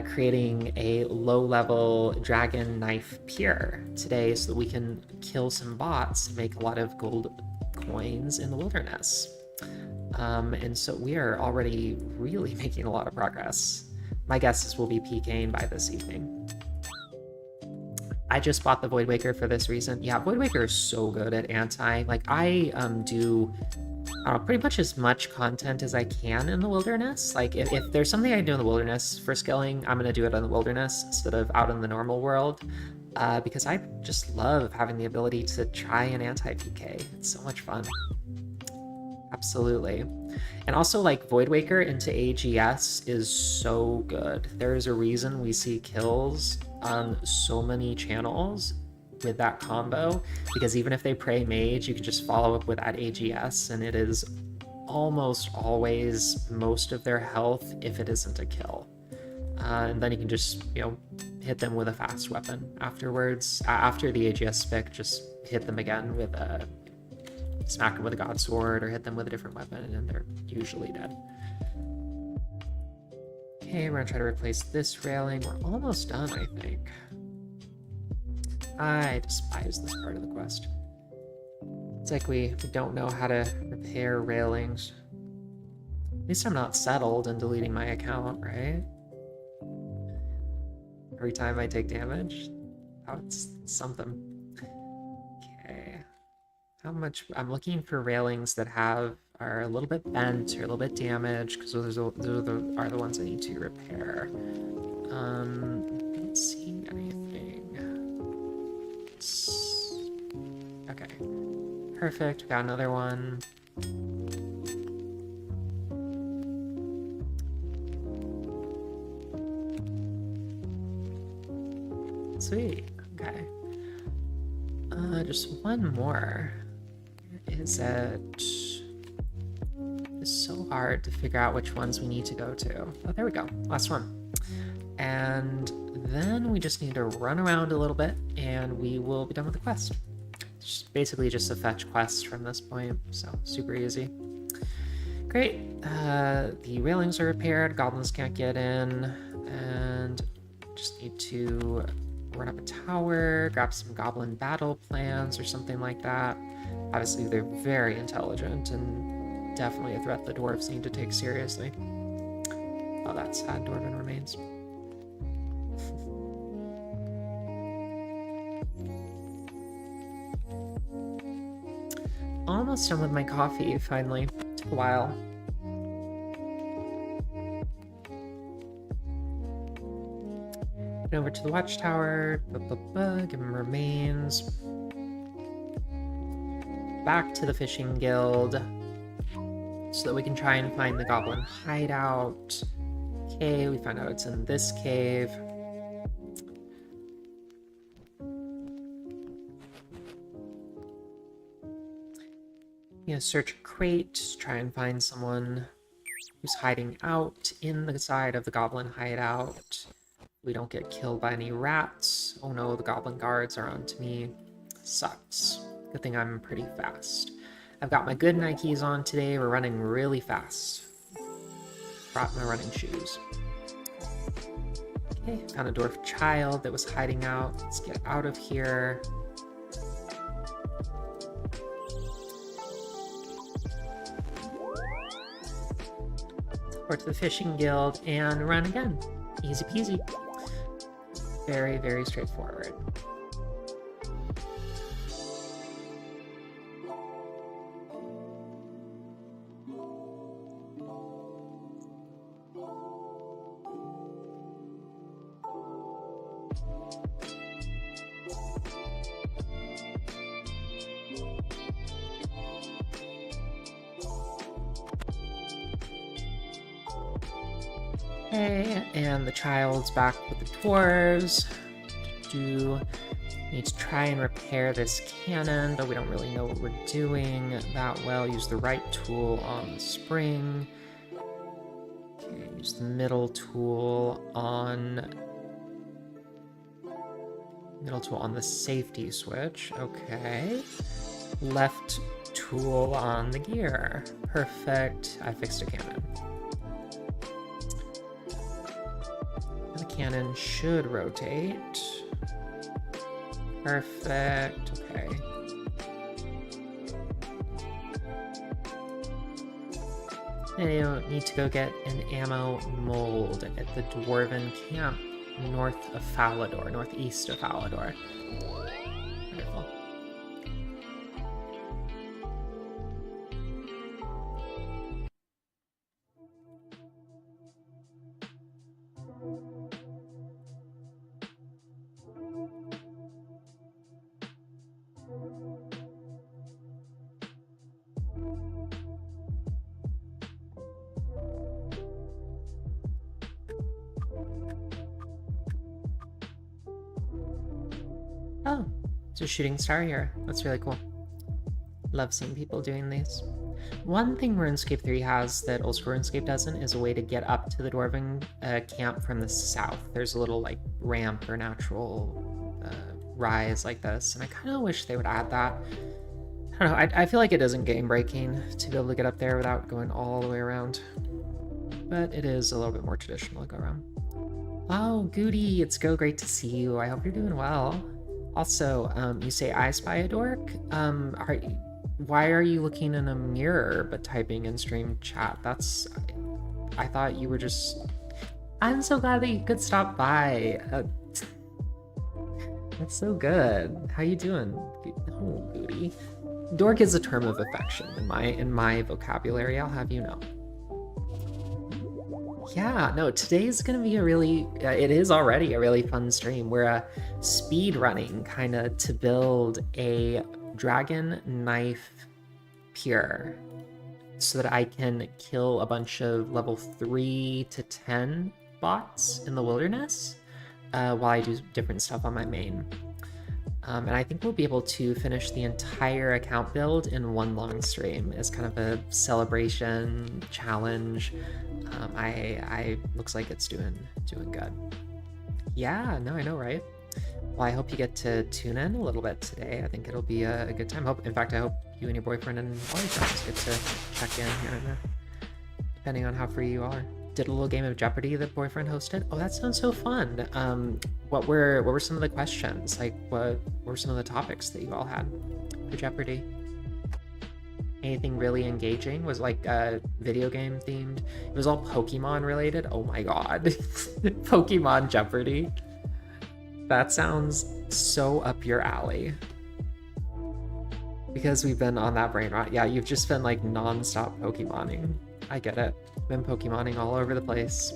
creating a low-level dragon knife pier today so that we can kill some bots and make a lot of gold coins in the wilderness. And so we are already really making a lot of progress. My guess is we'll be PKing by this evening. I just bought the Void Waker for this reason. Yeah, Void Waker is so good at anti. Like, I do pretty much as much content as I can in the wilderness. Like, if there's something I do in the wilderness for skilling, I'm going to do it in the wilderness instead of out in the normal world. Because I just love having the ability to try an anti-PK. It's so much fun. Absolutely. And also, like, Void Waker into AGS is so good. There's a reason we see kills on so many channels with that combo, because even if they pray mage, you can just follow up with that AGS, and it is almost always most of their health if it isn't a kill. And then you can just, hit them with a fast weapon afterwards. After the AGS pick, just hit them again with a smack them with a god sword or hit them with a different weapon, and they're usually dead. Okay, we're gonna try to replace this railing. We're almost done, I think. I despise this part of the quest. It's like we don't know how to repair railings. At least I'm not settled in deleting my account, right? Every time I take damage? Oh, it's something. Okay. How much? I'm looking for railings that are a little bit bent or a little bit damaged, because those are the ones I need to repair. Not seeing anything. Okay. Perfect. Got another one. Sweet. Okay. Just one more. Where is it? It's so hard to figure out which ones we need to go to. Oh, there we go. Last one. And then we just need to run around a little bit and we will be done with the quest. It's basically just a fetch quest from this point, so super easy. Great. The railings are repaired, goblins can't get in, and just need to run up a tower, grab some goblin battle plans or something like that. Obviously, they're very intelligent and definitely a threat the dwarves need to take seriously. Oh, that's sad. Dwarven remains. Almost done with my coffee, finally. Took a while. Get over to the watchtower. Give him remains. Back to the fishing guild so that we can try and find the goblin hideout. Okay, we found out it's in this cave. Yeah, search a crate, try and find someone who's hiding out in the side of the goblin hideout. We don't get killed by any rats. Oh no, the goblin guards are onto me. Sucks. Good thing I'm pretty fast. I've got my good Nikes on today. We're running really fast. Brought my running shoes. Okay, found a dwarf child that was hiding out. Let's get out of here. Or to the fishing guild and run again. Easy peasy. Very, very straightforward. Okay, and the child's back with the dwarves. Need to try and repair this cannon, though we don't really know what we're doing that well. Use the right tool on the spring. Okay, use the middle tool on the safety switch. Okay. Left tool on the gear. Perfect. I fixed a cannon. The cannon should rotate. Perfect. Okay. And you don't need to go get an ammo mold at the dwarven camp northeast of Falador. Wonderful. Oh, it's a shooting star here. That's really cool. Love seeing people doing these. One thing RuneScape 3 has that old school RuneScape doesn't is a way to get up to the dwarven camp from the south. There's a little like ramp or natural rise like this, and I kind of wish they would add that. I don't know, I feel like it isn't game breaking to be able to get up there without going all the way around. But it is a little bit more traditional to go around. Oh, Goody, it's great to see you. I hope you're doing well. Also, you say I spy a dork. Why are you looking in a mirror but typing in stream chat? I thought you were just. I'm so glad that you could stop by. That's so good. How you doing? Oh, Goody. Dork is a term of affection in my vocabulary. I'll have you know. Yeah, no, today's gonna be it is already a really fun stream. We're speed running kind of to build a dragon knife pure so that I can kill a bunch of level 3 to 10 bots in the wilderness while I do different stuff on my main. And I think we'll be able to finish the entire account build in one long stream as kind of a celebration challenge. I looks like it's doing good. Yeah, no, I know, right? Well, I hope you get to tune in a little bit today. I think it'll be a good time. In fact, I hope you and your boyfriend and all your friends get to check in here and there, depending on how free you are. Did a little game of Jeopardy that boyfriend hosted. Oh, that sounds so fun. What were some of the questions? Like, what were some of the topics that you all had for Jeopardy? Anything really engaging? Was like video game themed? It was all Pokemon related. Oh my god. Pokemon Jeopardy. That sounds so up your alley. Because we've been on that brain rot. Yeah, you've just been like non-stop Pokemoning. I get it. Been Pokemoning all over the place.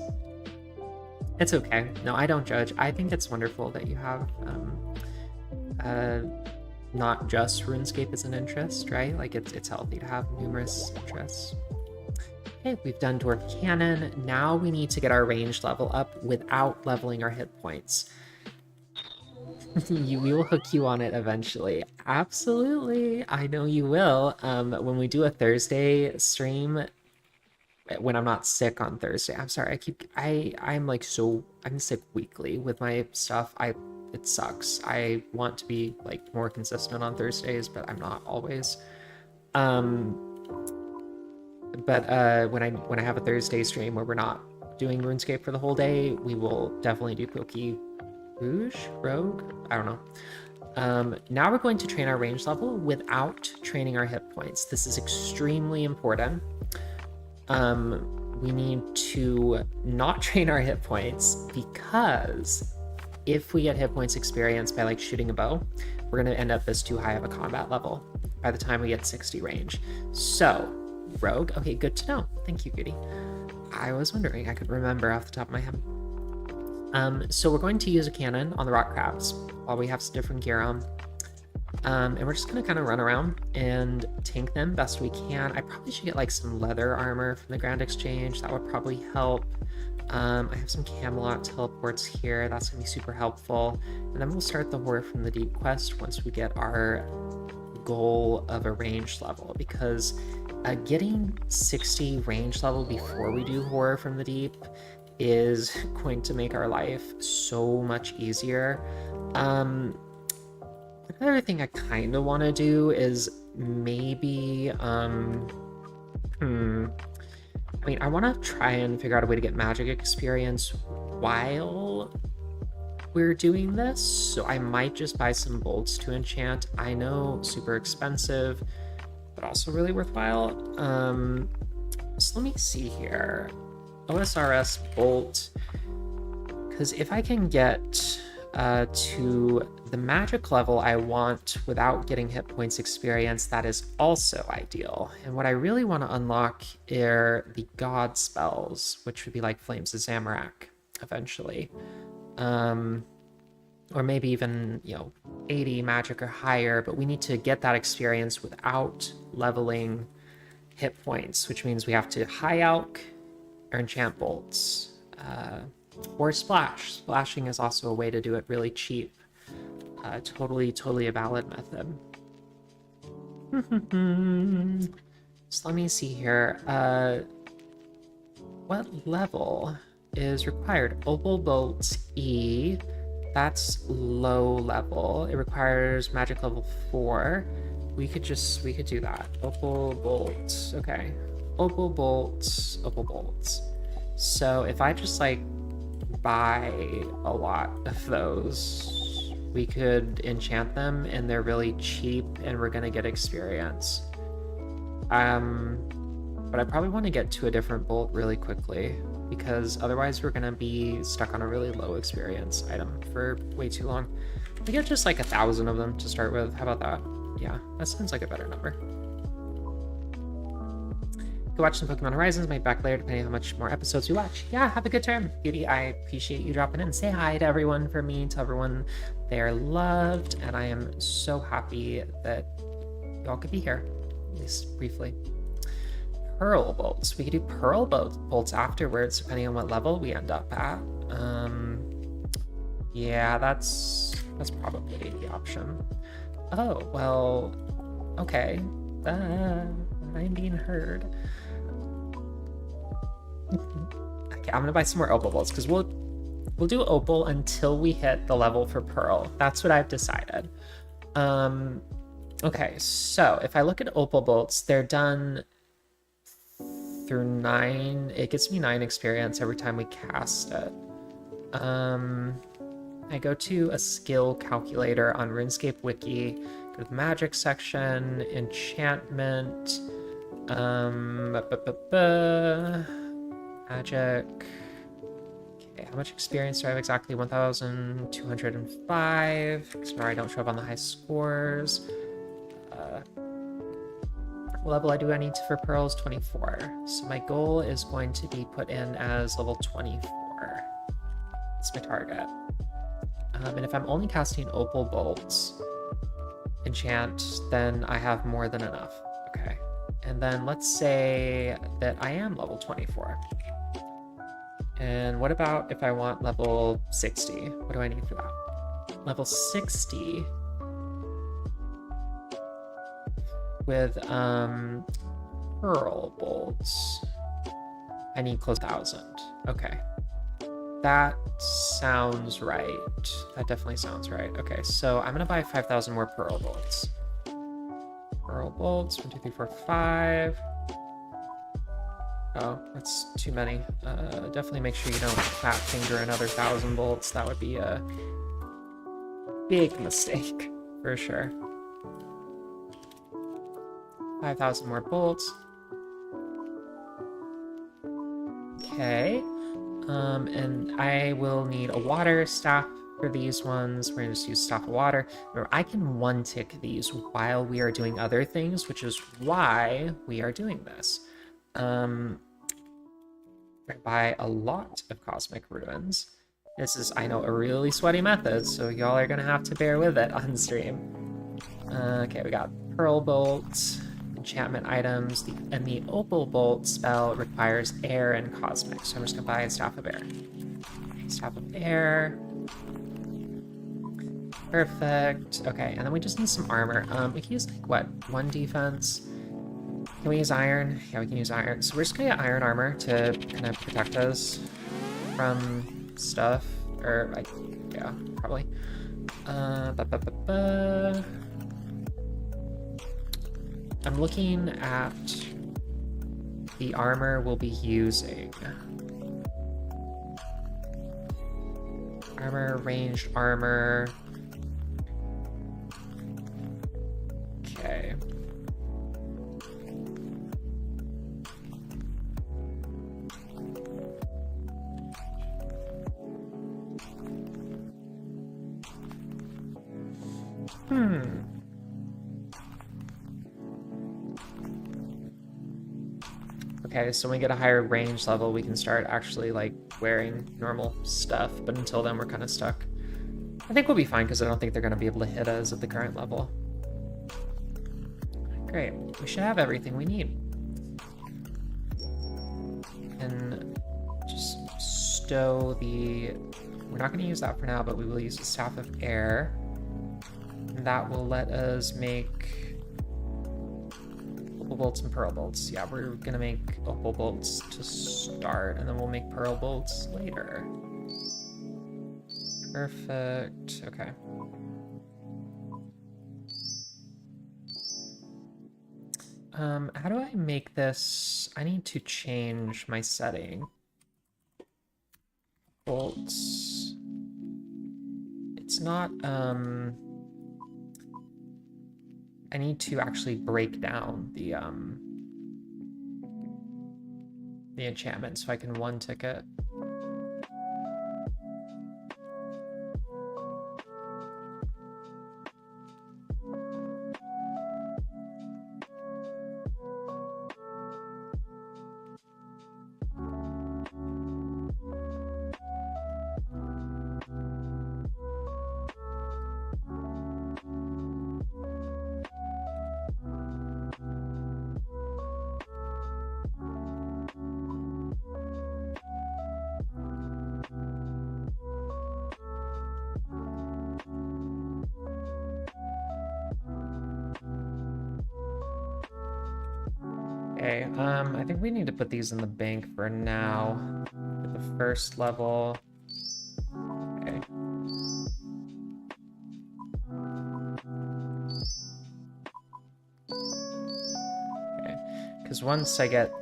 It's okay. No, I don't judge. I think it's wonderful that you have not just RuneScape as an interest, right? Like it's healthy to have numerous interests. Okay, we've done Dwarf Cannon. Now we need to get our range level up without leveling our hit points. We will hook you on it eventually. Absolutely. I know you will. When we do a Thursday stream, when I'm not sick on Thursday. I'm sorry, I'm sick weekly with my stuff. It sucks. I want to be like more consistent on Thursdays, but I'm not always. But when I have a Thursday stream where we're not doing RuneScape for the whole day, we will definitely do Rogue? I don't know. Now we're going to train our range level without training our hit points. This is extremely important. We need to not train our hit points because if we get hit points experience by like shooting a bow, we're going to end up as too high of a combat level by the time we get 60 range. So, Rogue, okay, good to know. Thank you, Goody. I was wondering, I could remember off the top of my head. So we're going to use a cannon on the rock crabs while we have some different gear on. And we're just gonna kind of run around and tank them best we can. I probably should get like some leather armor from the Grand Exchange. That would probably help. I have some Camelot teleports here. That's gonna be super helpful. And then we'll start the Horror from the Deep quest once we get our goal of a range level, because getting 60 range level before we do Horror from the Deep is going to make our life so much easier. Another thing I kind of want to do is maybe, I mean, I want to try and figure out a way to get magic experience while we're doing this. So I might just buy some bolts to enchant. I know, super expensive, but also really worthwhile. So let me see here. OSRS bolt. Because if I can get to the magic level I want without getting hit points experience, that is also ideal. And what I really want to unlock are the god spells, which would be like Flames of Zamorak eventually. Or maybe even, 80 magic or higher, but we need to get that experience without leveling hit points, which means we have to high alch or enchant bolts. Or splash. Splashing is also a way to do it really cheap. Totally a valid method. So let me see here. What level is required? Opal Bolt E. That's low level. It requires magic level 4. we could do that. Opal bolts. Okay. Opal bolts. Opal bolts. So if I just like buy a lot of those, we could enchant them and they're really cheap and we're gonna get experience. But I probably want to get to a different bolt really quickly because otherwise we're gonna be stuck on a really low experience item for way too long. We get just like 1,000 of them to start with. How about that? Yeah, that sounds like a better number. Go watch some Pokemon Horizons, my back later, depending on how much more episodes you watch. Yeah, have a good time. Beauty, I appreciate you dropping in. Say hi to everyone for me. Tell everyone they're loved. And I am so happy that y'all could be here, at least briefly. Pearl bolts. We could do pearl bolts afterwards, depending on what level we end up at. Yeah, that's probably the option. Oh, well, okay. I'm being heard. Okay, I'm gonna buy some more opal bolts because we'll do opal until we hit the level for pearl. That's what I've decided. Okay, so if I look at opal bolts, they're done through 9. It gives me 9 experience every time we cast it. I go to a skill calculator on RuneScape Wiki, go to the magic section, enchantment, magic. Okay, how much experience do I have exactly? 1,205. Sorry, I don't show up on the high scores. What level do I need for pearls? 24. So my goal is going to be put in as level 24. That's my target. And if I'm only casting opal bolts, enchant, then I have more than enough. Okay. And then let's say that I am level 24. And what about if I want level 60? What do I need for that? Level 60 with pearl bolts. I need close to 1,000. Okay. That sounds right. That definitely sounds right. Okay, so I'm gonna buy 5,000 more pearl bolts. Pearl bolts, 1, 2, 3, 4, 5. Oh, that's too many. Definitely make sure you don't fat finger another 1,000 bolts. That would be a big mistake, for sure. 5,000 more bolts. Okay. And I will need a water staff for these ones. We're gonna just use staff of water. Remember, I can one-tick these while we are doing other things, which is why we are doing this. We're gonna buy a lot of cosmic ruins. This is, I know, a really sweaty method, so y'all are gonna have to bear with it on stream. Okay, we got pearl bolts. Enchantment items, and the opal bolt spell requires air and cosmic, so I'm just gonna buy a staff of air. Staff of air. Perfect. Okay, and then we just need some armor. We can use like what, 1 defense? Can we use iron? Yeah, we can use iron. So we're just gonna get iron armor to kind of protect us from stuff, or like, yeah, probably. I'm looking at the armor we'll be using. Armor, ranged armor. Okay. Okay, so when we get a higher range level, we can start actually like wearing normal stuff, but until then we're kind of stuck. I think we'll be fine because I don't think they're going to be able to hit us at the current level. Great, we should have everything we need. And just stow the... We're not going to use that for now, but we will use the Staff of Air. And that will let us make opal bolts and pearl bolts. Yeah, we're gonna make opal bolts to start, and then we'll make pearl bolts later. Perfect. Okay. How do I make this? I need to change my setting. Bolts. It's not, I need to actually break down the enchantment so I can one ticket. Okay, I think we need to put these in the bank for now. For the first level. Okay. Okay, because once I get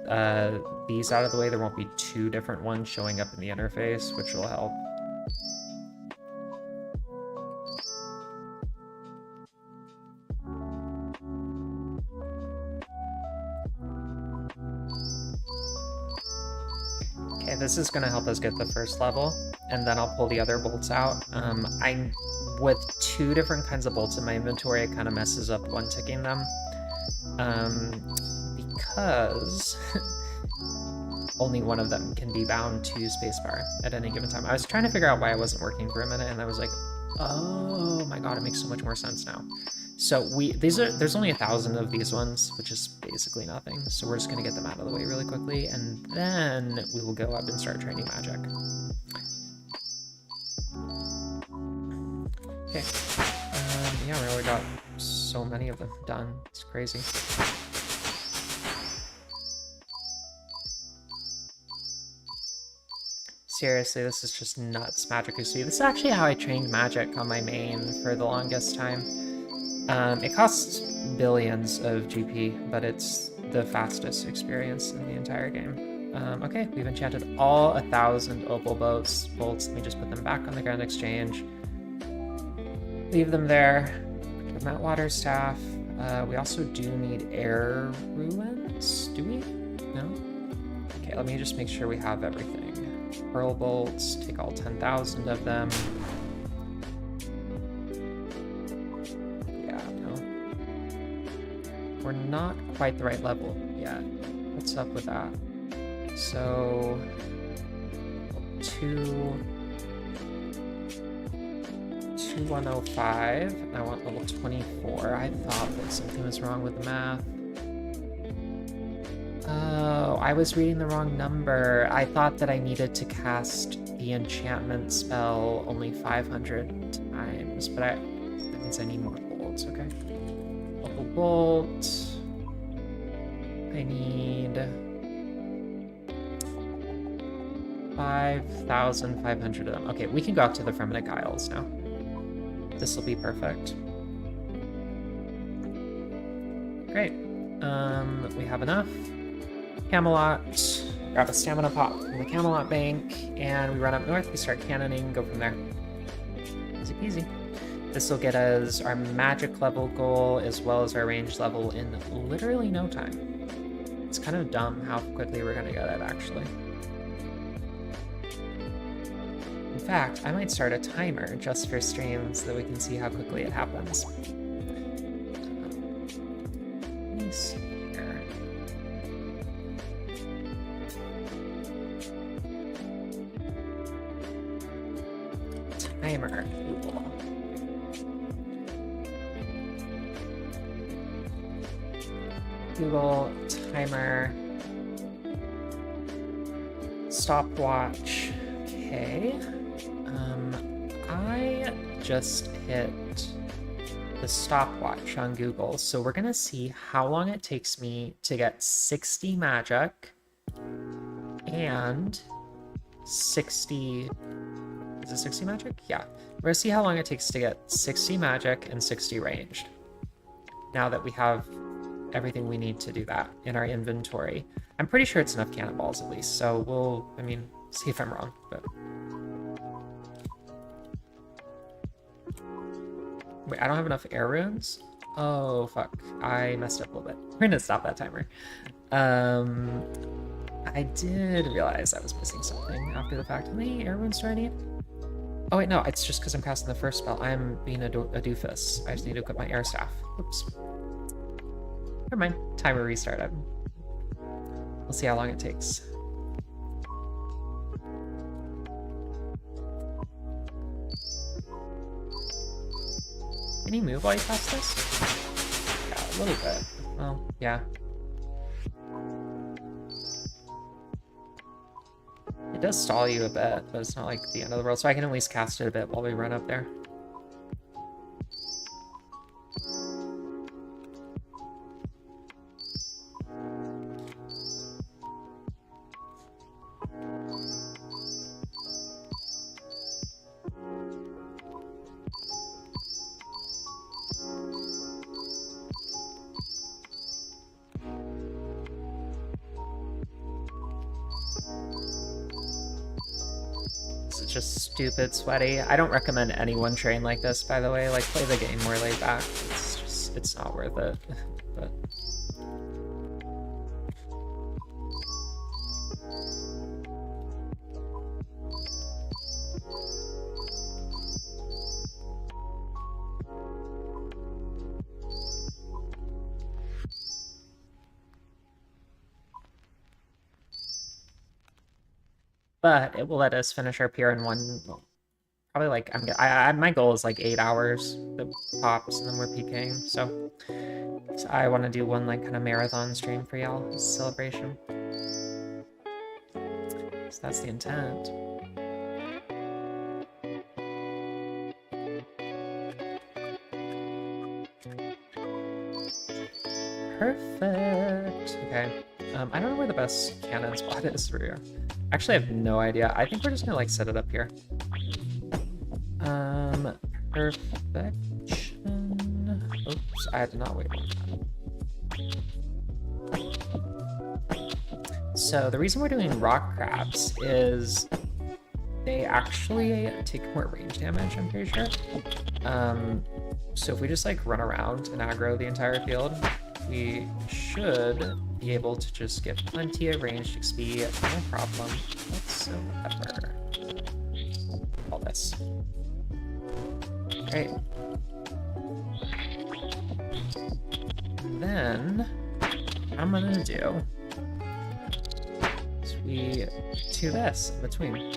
these out of the way, there won't be two different ones showing up in the interface, which will help. Okay, this is gonna help us get the first level, and then I'll pull the other bolts out. With two different kinds of bolts in my inventory, it kind of messes up one ticking them. Because only one of them can be bound to spacebar at any given time. I was trying to figure out why it wasn't working for a minute, and I was like, oh my god, it makes so much more sense now. So there's only 1,000 of these ones, which is basically nothing. So we're just gonna get them out of the way really quickly, and then we will go up and start training magic. Okay. Yeah, we already got so many of them done. It's crazy. Seriously, this is just nuts, Magic Usi. This is actually how I trained magic on my main for the longest time. It costs billions of GP, but it's the fastest experience in the entire game. Okay, we've enchanted all 1,000 opal bolts. Let me just put them back on the Grand Exchange. Leave them there. Put them at Water Staff. We also do need air ruins. Do we? No? Okay, let me just make sure we have everything. Peril bolts, take all 10,000 of them. Yeah, no. We're not quite the right level yet. What's up with that? So, 2105, and I want level 24. I thought that something was wrong with the math. Oh, I was reading the wrong number. I thought that I needed to cast the enchantment spell only 500 times, but that means I need more bolts, okay. Local bolt. I need 5,500 of them. Okay, we can go out to the Fremennik Isles now. This will be perfect. Great. We have enough. Camelot, grab a stamina pot from the Camelot bank, and we run up north, we start cannoning, go from there. Easy peasy. This will get us our magic level goal as well as our range level in literally no time. It's kind of dumb how quickly we're gonna get it, actually. In fact, I might start a timer just for streams so that we can see how quickly it happens. Let me see. Timer. Google timer. Stopwatch. Okay. I just hit the stopwatch on Google, so we're gonna see how long it takes me to get 60 magic and 60. Is it 60 magic? Yeah. We're gonna see how long it takes to get 60 magic and 60 ranged. Now that we have everything we need to do that in our inventory. I'm pretty sure it's enough cannonballs at least, so we'll, I mean, see if I'm wrong, but... Wait, I don't have enough air runes? Oh, fuck. I messed up a little bit. We're gonna stop that timer. I did realize I was missing something after the fact. How many air runes do I need? Oh wait, no, it's just because I'm casting the first spell. I'm being a doofus. I just need to equip my air staff. Oops. Never mind. Timer restarted. We'll see how long it takes. Can you move while you cast this? Yeah, a little bit. Well, yeah. It does stall you a bit, but it's not like the end of the world, so I can at least cast it a bit while we run up there. Just stupid sweaty. I don't recommend anyone train like this, by the way. Like, play the game more laid back. It's just, it's not worth it. But it will let us finish our pier in one, well, probably like, my goal is like 8 hours, the pops, and then we're PKing, so I want to do one like kind of marathon stream for y'all as a celebration. So that's the intent. Perfect. Okay. I don't know where the best cannon spot is for you. Actually, I have no idea. I think we're just gonna like set it up here. Perfection. Oops, I had to not wait on that. So the reason we're doing rock crabs is they actually take more range damage, I'm pretty sure. So if we just like run around and aggro the entire field, we should be able to just get plenty of ranged XP, no problem whatsoever. All this. Great. Then, what I'm gonna do is we do this in between.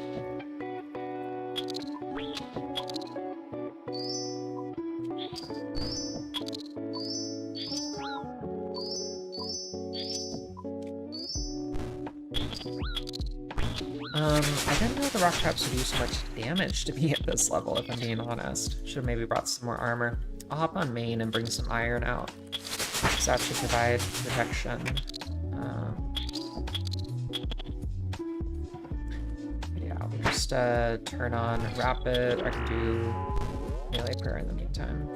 I didn't know the rock traps would do so much damage to me at this level, if I'm being honest. Should have maybe brought some more armor. I'll hop on main and bring some iron out, because that should provide protection. Yeah, we'll just turn on rapid. I can do melee prayer in the meantime.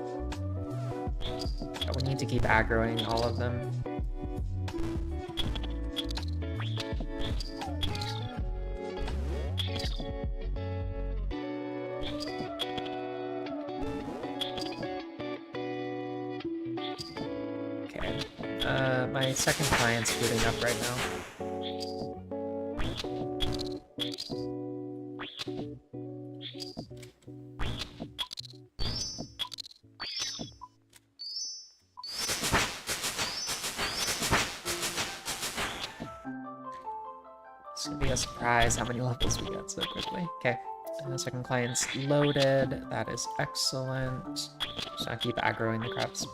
But we need to keep aggroing all of them. My second client's booting up right now. It's gonna be a surprise how many levels we get so quickly. Okay, second client's loaded. That is excellent. Just gonna keep aggroing the crabs.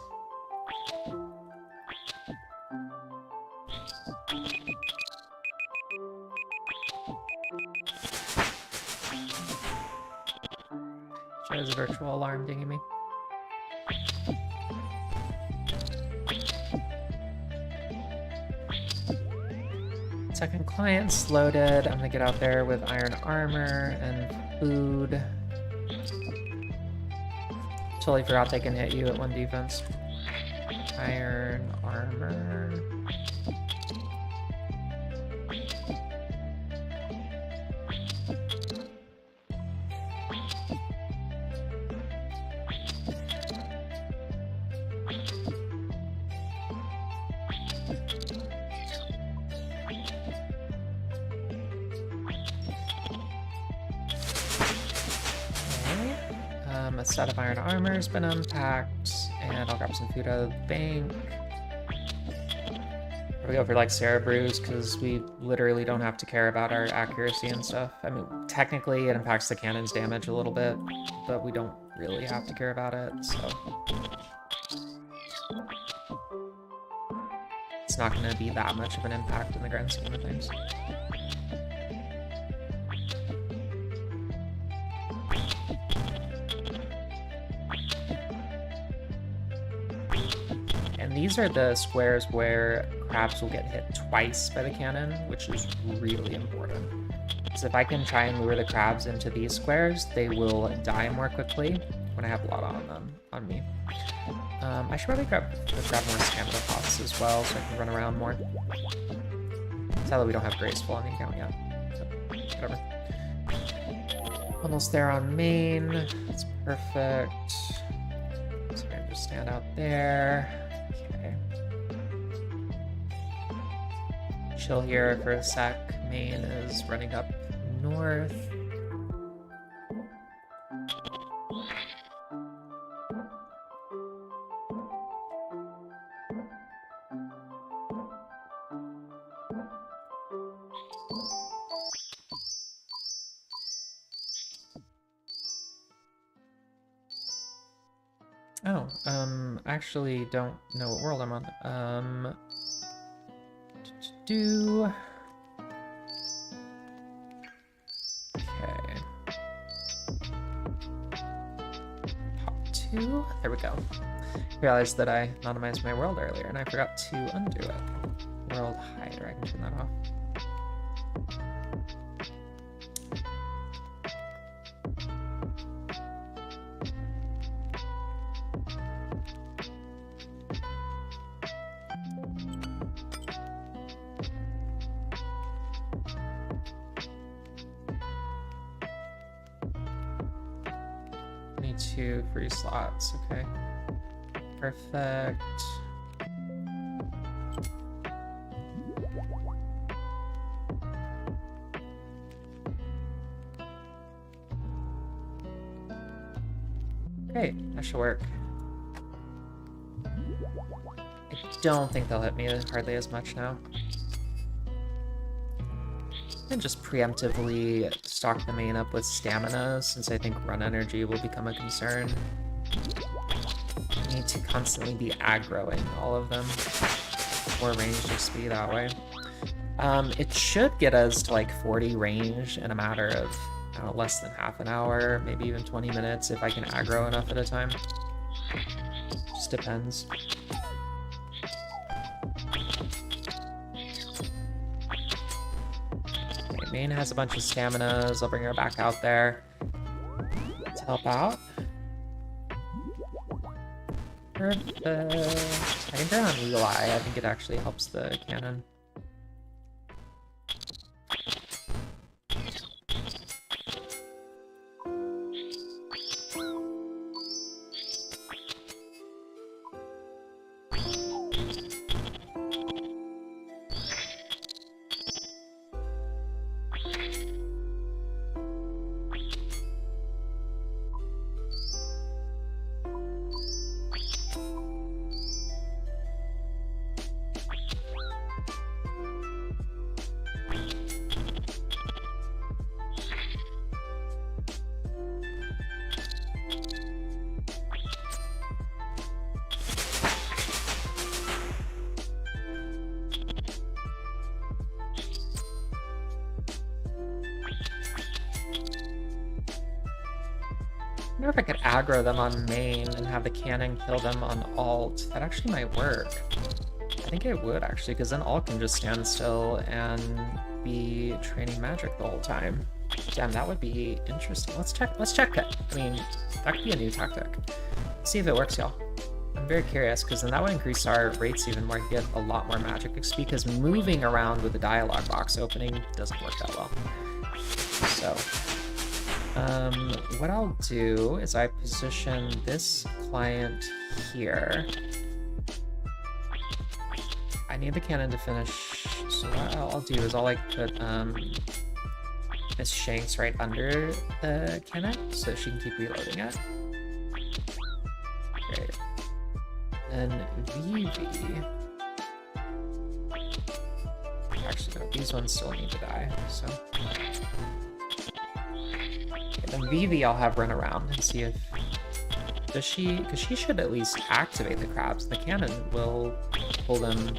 There's a virtual alarm dinging me. Second client's loaded. I'm gonna get out there with iron armor and food. Totally forgot they can hit you at 1 defense. iron armor. A set of iron armor has been unpacked, and I'll grab some food out of the bank. We go for like Sarah Brews because we literally don't have to care about our accuracy and stuff. I mean, technically it impacts the cannon's damage a little bit, but we don't really have to care about it, so it's not going to be that much of an impact in the grand scheme of things. These are the squares where crabs will get hit twice by the cannon, which is really important. So if I can try and lure the crabs into these squares, they will die more quickly when I have a lot on me. I should probably grab more stamina pots as well, so I can run around more. Sadly, we don't have graceful on the account yet, so whatever. Almost there on main. That's perfect. So I can just stand out there. Chill here for a sec. Main is running up north. Oh, I actually don't know what world I'm on. Okay. Pop 2. There we go. Realized that I anonymized my world earlier and I forgot to undo it. World hider, I can turn that off. Two free slots, okay. Perfect. Okay, that should work. I don't think they'll hit me hardly as much now. And just preemptively stock the main up with stamina, since I think run energy will become a concern. I need to constantly be aggroing all of them, or range just be that way. It should get us to like 40 range in a matter of, I don't know, less than half an hour, maybe even 20 minutes if I can aggro enough at a time. Just depends. Main has a bunch of staminas. I'll bring her back out there to help out. Perfect. I can turn on Eagle Eye. I think it actually helps the cannon. I wonder if I could aggro them on main and have the cannon kill them on alt. That actually might work. I think it would actually, because then alt can just stand still and be training magic the whole time. Damn, that would be interesting. Let's check it. I mean, that could be a new tactic. Let's see if it works, y'all. I'm very curious, because then that would increase our rates even more, get a lot more magic XP, because moving around with the dialogue box opening doesn't work that well. So, what I'll do is I position this client here. I need the cannon to finish, so what I'll do is I'll like put Miss Shanks right under the cannon so she can keep reloading it. Great. Then Vivi. Actually, no, these ones still need to die, so. Okay, then Vivi I'll have run around and see if. Does she? Because she should at least activate the crabs. The cannon will pull them.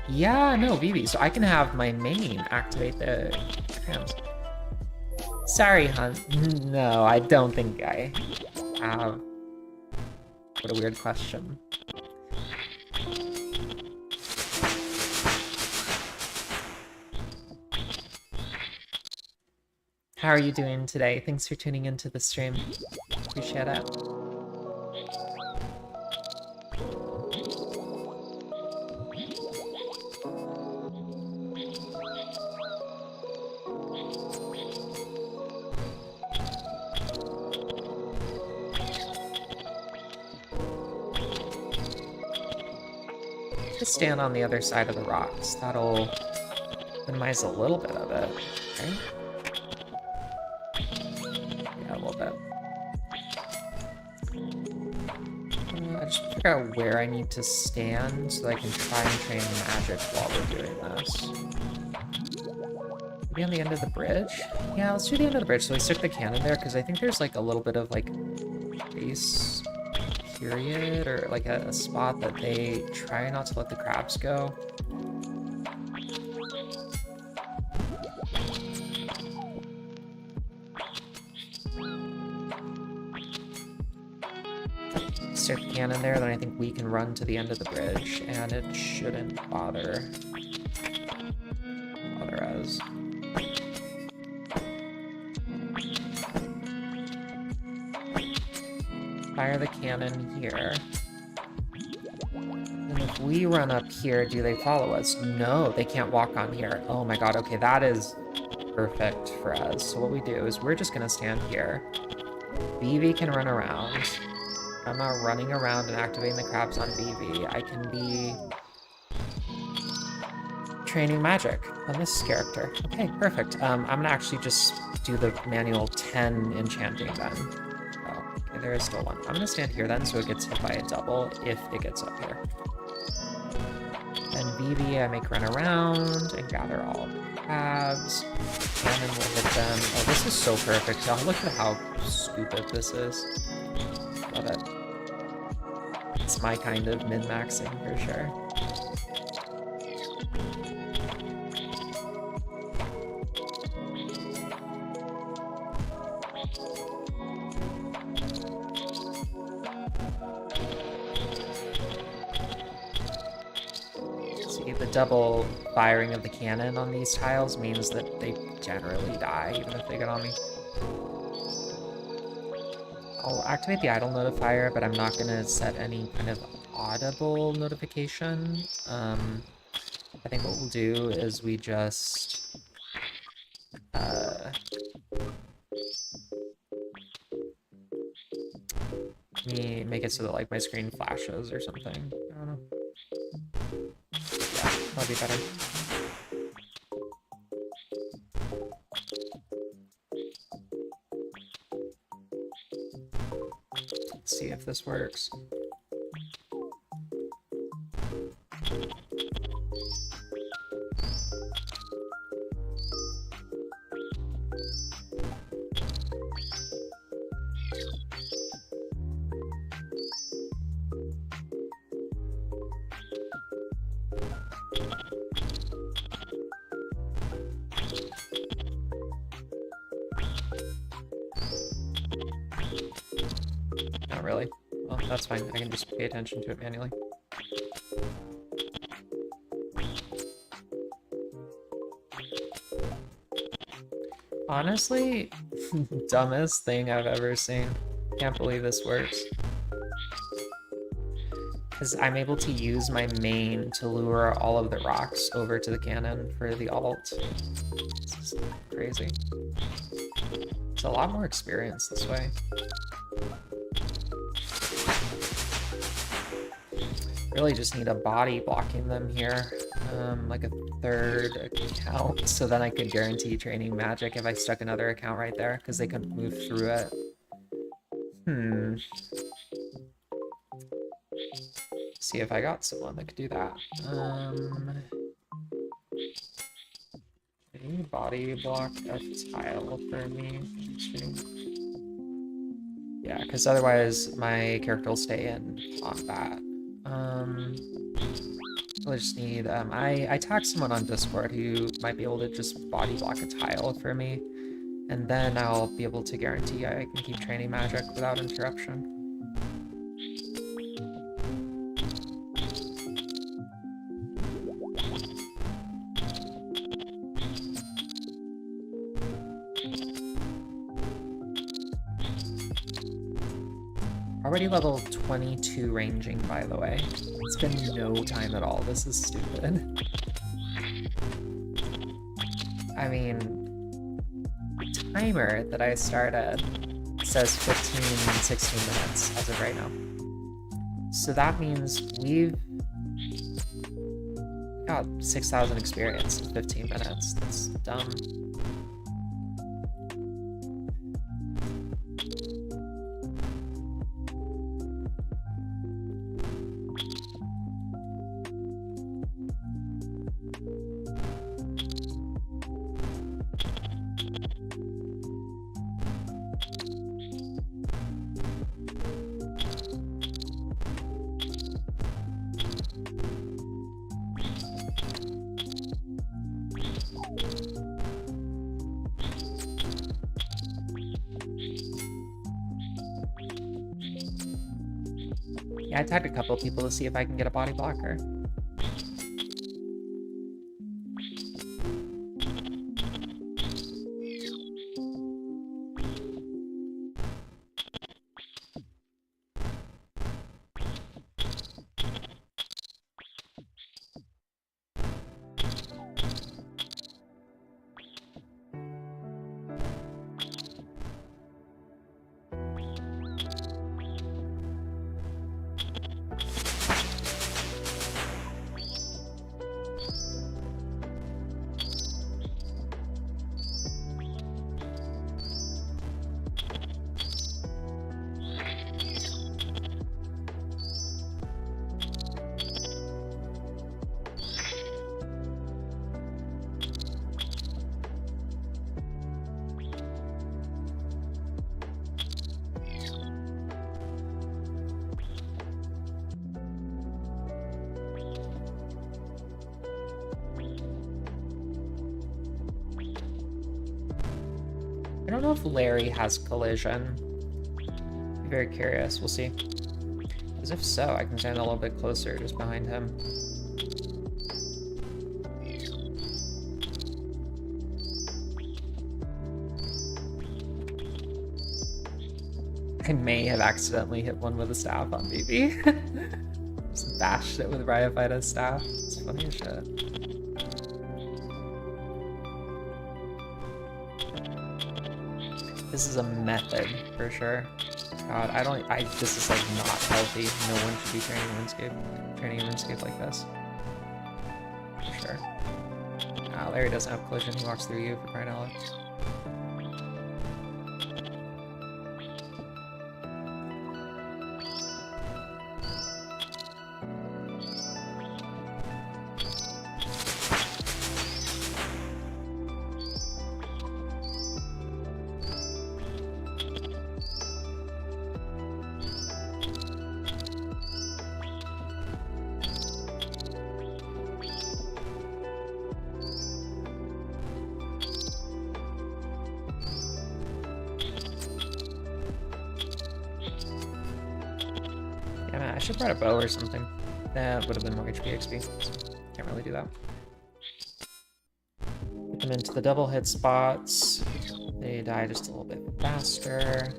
Yeah, no, Vivi. So I can have my main activate the crabs. Sorry, Hunt. No, I don't think I have. What a weird question. How are you doing today? Thanks for tuning into the stream. Appreciate it. Just stand on the other side of the rocks. That'll minimize a little bit of it, right? Yeah, a little bit. I just figure out where I need to stand so that I can try and train magic while we're doing this. Maybe on the end of the bridge? Yeah, let's do the end of the bridge. So we stick the cannon there because I think there's like a little bit of like base period or like a spot that they try not to let the crabs go. Stick the cannon there, then I think we can run to the end of the bridge and it shouldn't bother us. Fire the cannon here. And if we run up here, do they follow us? No, they can't walk on here. Oh my god, okay, that is perfect for us. So what we do is we're just gonna stand here. Vivi can run around. I'm not running around and activating the crabs on Vivi. I can be training magic on this character. Okay, perfect. I'm gonna actually just do the manual 10 enchanting then. There is still one. I'm gonna stand here then so it gets hit by a double if it gets up here. Then Vivi, I make run around and gather all the crabs. Cannon will hit them. Oh, this is so perfect. Oh, look at how stupid this is. Love it. It's my kind of min-maxing for sure. Double firing of the cannon on these tiles means that they generally die, even if they get on me. I'll activate the idle notifier, but I'm not going to set any kind of audible notification. I think what we'll do is we just... me make it so that like my screen flashes or something. I don't know. That'll be better. Let's see if this works. That's fine, I can just pay attention to it manually. Honestly, dumbest thing I've ever seen. Can't believe this works. because I'm able to use my main to lure all of the rocks over to the cannon for the ult. This is crazy. It's a lot more experience this way. Really just need a body blocking them here, like a third account, so then I could guarantee training magic if I stuck another account right there, because they couldn't move through it. See if I got someone that could do that. Can you body block a tile for me? Yeah, because otherwise my character will stay in combat. I just need, I tagged someone on Discord who might be able to just body block a tile for me, and then I'll be able to guarantee I can keep training magic without interruption. Already level 22 ranging, by the way. It's been no time at all. This is stupid. I mean, the timer that I started says 15, 16 minutes as of right now. So that means we've got 6,000 experience in 15 minutes. That's dumb. Yeah, I tagged a couple people to see if I can get a body blocker. I don't know if Larry has collision. I'm very curious. We'll see. Because if so, I can stand a little bit closer just behind him. I may have accidentally hit one with a staff on BB. Just bashed it with Ryophyta's staff. It's funny as shit. This is a method for sure. God, this is like not healthy. No one should be training RuneScape like this. For sure. Larry doesn't have collision, he walks through you for crying out loud. I should have brought a bow or something. That would have been more HP XP. So can't really do that. Put them into the double hit spots. They die just a little bit faster.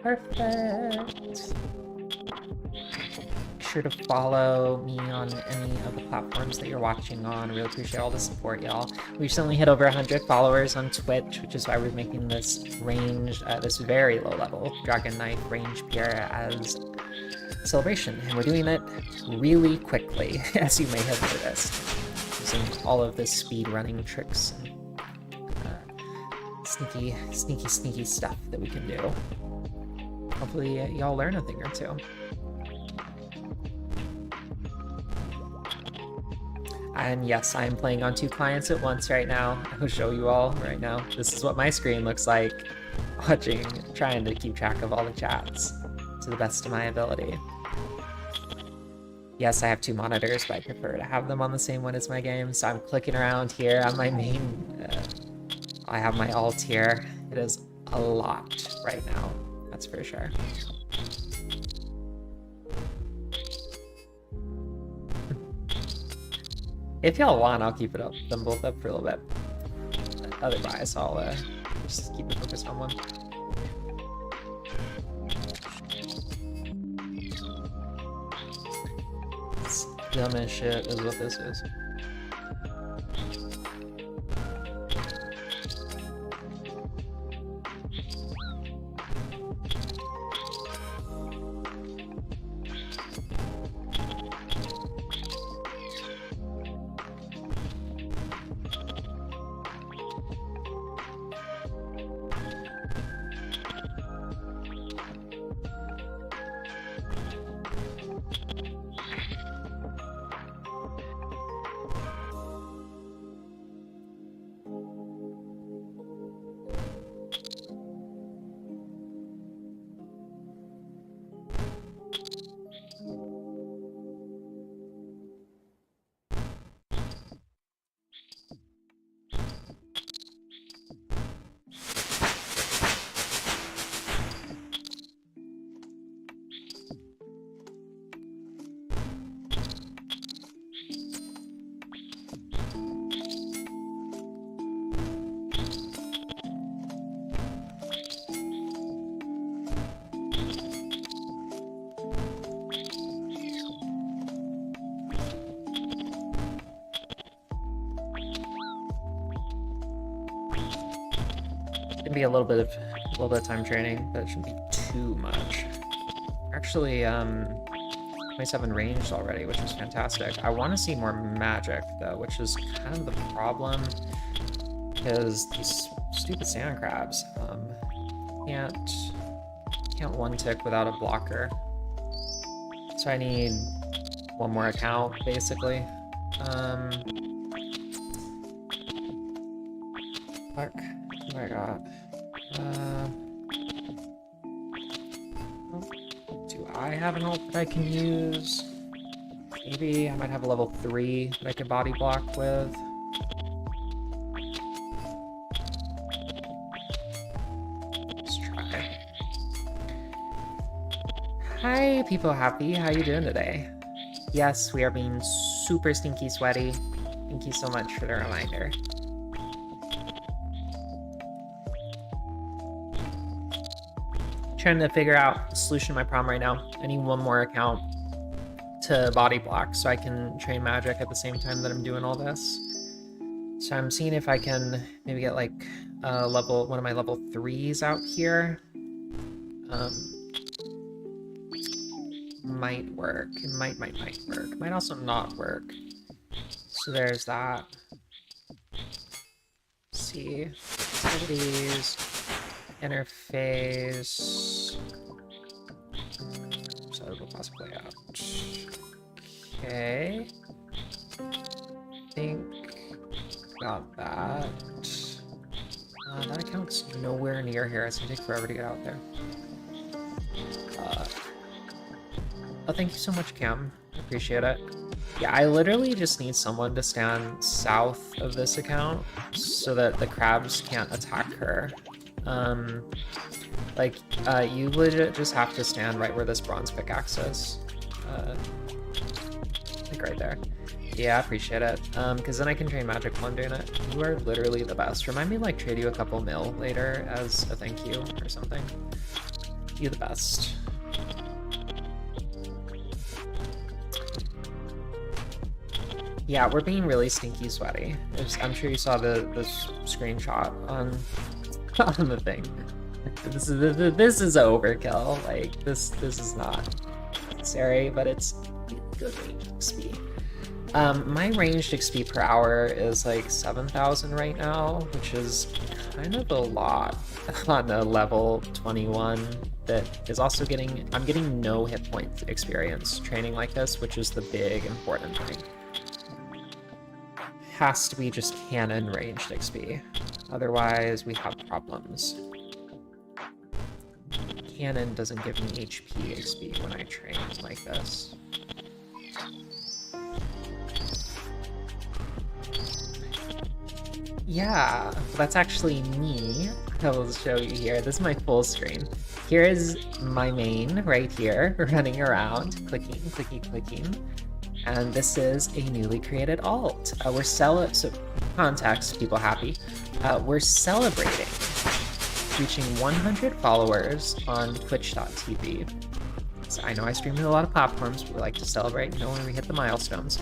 Perfect. Be sure to follow me on any of the platforms that you're watching on. I really appreciate all the support, y'all. We recently hit over 100 followers on Twitch, which is why we're making this range, this very low level Dragon Knife range pier as celebration, and we're doing it really quickly, as you may have noticed, using all of the speed running tricks and sneaky stuff that we can do. Hopefully y'all learn a thing or two. And yes, I am playing on 2 clients at once right now. I will show you all right now. This is what my screen looks like, trying to keep track of all the chats to the best of my ability. Yes, I have 2 monitors, but I prefer to have them on the same one as my game. So I'm clicking around here on my main, I have my alt here. It is a lot right now, that's for sure. If y'all want, I'll keep them both up for a little bit. Otherwise, I'll just keep it focused on one. It's dumb as shit is what this is. Be a little bit of time training, but it shouldn't be too much. Actually, 27 ranged already, which is fantastic. I want to see more magic though, which is kind of the problem, because these stupid sand crabs can't one tick without a blocker. So I need one more account basically. Fuck. What do I got? Do I have an ult that I can use? Maybe I might have a level 3 that I could body block with. Let's try. Hi, people happy. How you doing today? Yes, we are being super stinky sweaty. Thank you so much for the reminder. Trying to figure out the solution to my problem right now. I need one more account to body block so I can train magic at the same time that I'm doing all this. So I'm seeing if I can maybe get like one of my level 3s out here. Might work. It might work. Might also not work. So there's that. Let's see. Activities. Interface. So it'll possibly out. Okay. I think got that. That account's nowhere near here. It's gonna take forever to get out there. Oh, thank you so much, Cam. Appreciate it. Yeah, I literally just need someone to stand south of this account so that the crabs can't attack her. You legit just have to stand right where this bronze pickaxe is. Like right there. Yeah, I appreciate it. Because then I can train magic while I'm doing it. You are literally the best. Remind me to like trade you a couple mil later as a thank you or something. You're the best. Yeah, we're being really stinky sweaty. I'm sure you saw the screenshot on on the thing. This is overkill. Like this is not necessary, but it's good ranged XP. My ranged XP per hour is like 7,000 right now, which is kind of a lot on a level 21 that is also I'm getting no hit point experience training like this, which is the big important thing. Has to be just cannon ranged XP. Otherwise, we have problems. Cannon doesn't give me HP XP when I train like this. Yeah, that's actually me. I will show you here. This is my full screen. Here is my main right here, running around, clicking, clicking. And this is a newly created alt. So context, people happy. We're celebrating reaching 100 followers on twitch.tv. So I know I stream in a lot of platforms, but we like to celebrate, you know, when we hit the milestones.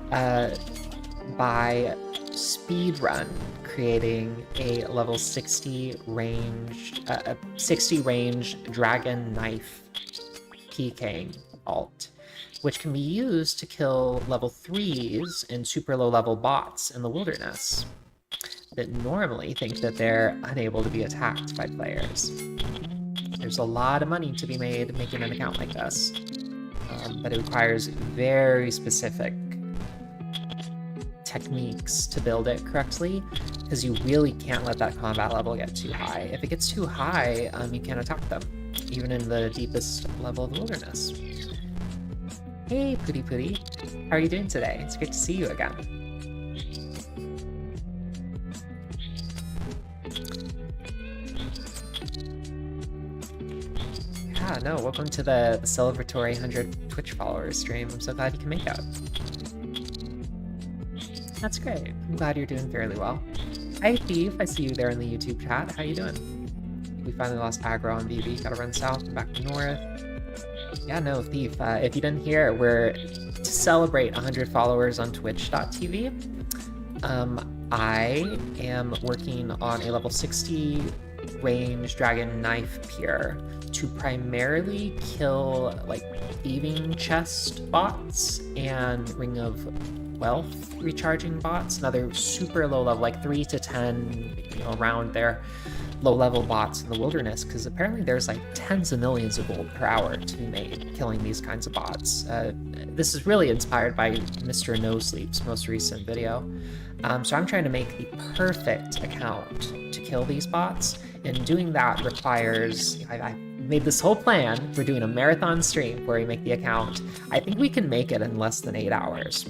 By speedrun creating a level 60 ranged, 60 ranged dragon knife PKing alt, which can be used to kill level 3s and super low level bots in the wilderness that normally think that they're unable to be attacked by players. There's a lot of money to be made making an account like this, but it requires very specific techniques to build it correctly, because you really can't let that combat level get too high. If it gets too high, you can't attack them, even in the deepest level of the wilderness. Hey, Pooty. How are you doing today? It's great to see you again. Yeah, no, welcome to the celebratory 100 Twitch followers stream. I'm so glad you can make it. That's great. I'm glad you're doing fairly well. Hi, Thief. I see you there in the YouTube chat. How you doing? We finally lost aggro on BB. Gotta run south and back to north. Yeah, no, Thief. If you didn't hear, we're to celebrate 100 followers on twitch.tv. I am working on a level 60 range dragon knife peer to primarily kill like thieving chest bots and ring of wealth recharging bots and other super low level, like 3 to 10, you know, around there, low level bots in the wilderness, because apparently there's like tens of millions of gold per hour to be made killing these kinds of bots. This is really inspired by Mr. No Sleep's most recent video. So I'm trying to make the perfect account to kill these bots, and doing that requires, I made this whole plan for doing a marathon stream where we make the account. I think we can make it in less than 8 hours,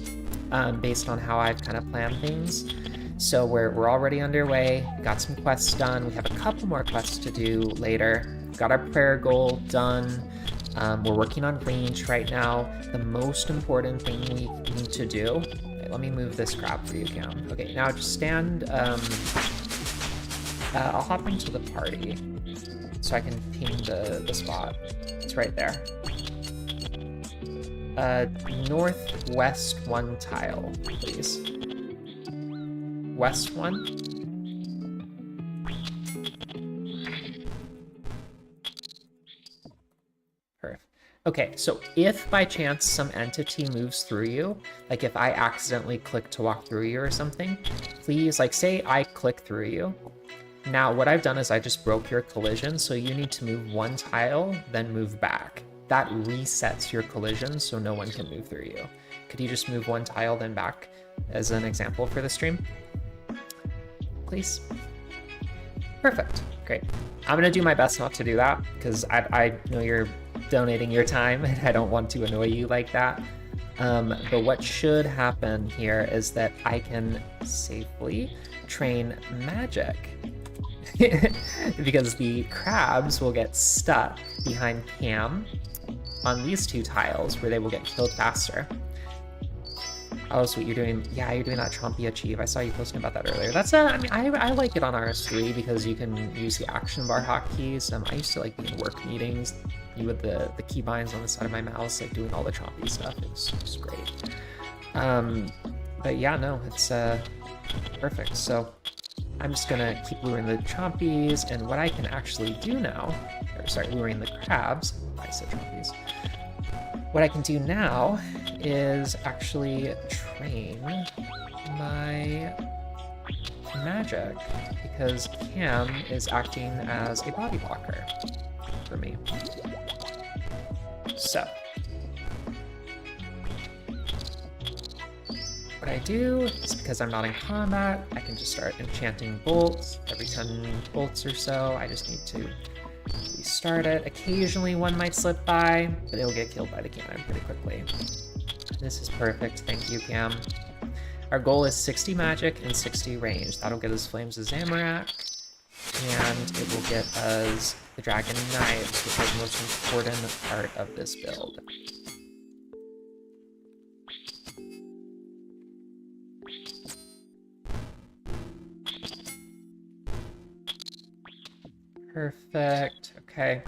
based on how I've kind of planned things. So we're already underway, got some quests done, we have a couple more quests to do later, got our prayer goal done, we're working on range right now. The most important thing we need to do, okay, let me move this crap for you, Cam. Okay, now just stand, I'll hop into the party so I can ping the spot. It's right there. Northwest 1 tile, please. West 1. Perfect. Okay, so if by chance some entity moves through you, like if I accidentally click to walk through you or something, please, like say I click through you. Now what I've done is I just broke your collision, so you need to move 1 tile, then move back. That resets your collision so no one can move through you. Could you just move 1 tile, then back as an example for the stream? Please. Perfect. Great. I'm gonna do my best not to do that because I know you're donating your time and I don't want to annoy you like that. But what should happen here is that I can safely train magic because the crabs will get stuck behind Cam on these 2 tiles where they will get killed faster. Oh, sweet, you're doing that Chompy Achieve. I saw you posting about that earlier. That's I mean, I like it on RS3 because you can use the action bar hotkeys. I used to like being in work meetings, you with the keybinds on the side of my mouse, like doing all the Chompy stuff. It's great. But yeah, no, it's perfect. So I'm just gonna keep luring the Chompies, and what I can actually do now, or sorry, luring the crabs. I said Chompies. What I can do now is actually train my magic, because Cam is acting as a body blocker for me. So what I do is, because I'm not in combat, I can just start enchanting bolts. Every 10 bolts or so, I just need to restart it. Occasionally one might slip by, but it'll get killed by the cannon pretty quickly. This is perfect, thank you, Cam. Our goal is 60 magic and 60 range. That'll get us Flames of Zamorak, and it will get us the Dragon Knife, which is the most important part of this build. Perfect. Okay.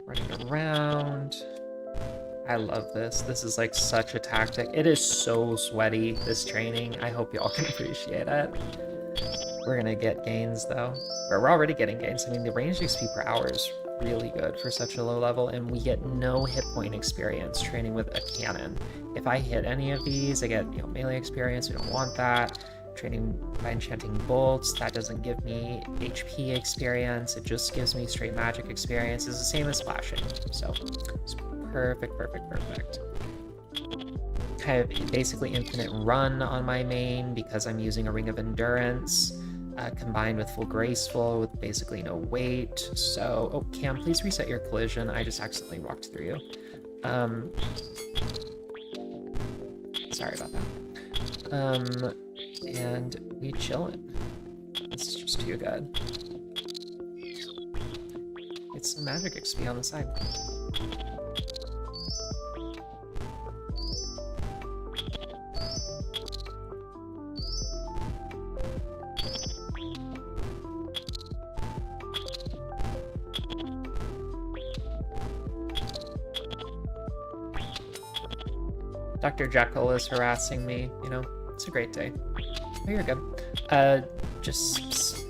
Running around. I love this. This is like such a tactic. It is so sweaty, this training. I hope y'all can appreciate it. We're gonna get gains though. We're already getting gains. I mean, the range XP per hour is really good for such a low level, and we get no hit point experience training with a cannon. If I hit any of these, I get, you know, melee experience. We don't want that. Training by enchanting bolts, that doesn't give me HP experience, it just gives me straight magic experience. It's the same as splashing, so it's perfect, perfect, perfect. I have basically infinite run on my main because I'm using a Ring of Endurance, combined with full graceful with basically no weight. So, oh, Cam, please reset your collision. I just accidentally walked through you. Sorry about that. And we chillin'. This is just too good. It's some magic XP on the side. Dr. Jekyll is harassing me, you know, it's a great day. Oh, you're good. Just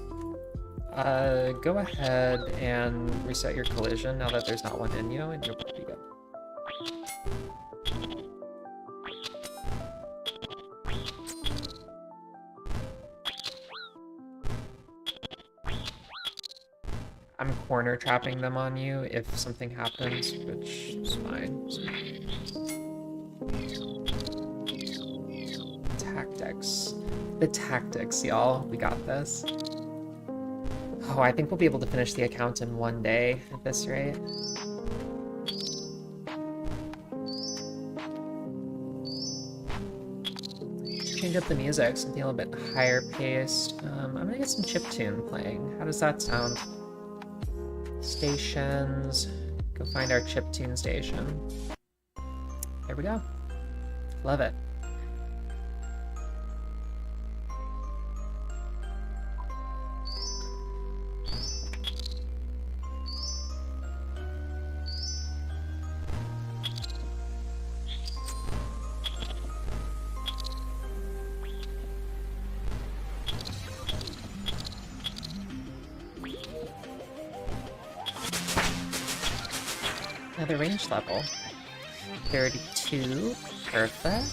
go ahead and reset your collision now that there's not one in you, and you'll be good. I'm corner trapping them on you if something happens, which is fine. Tactics. The tactics, y'all. We got this. Oh, I think we'll be able to finish the account in one day at this rate. Change up the music, something a little bit higher paced. I'm gonna get some chiptune playing. How does that sound? Stations. Go find our chiptune station. There we go. Love it. Another range level. 32. Perfect.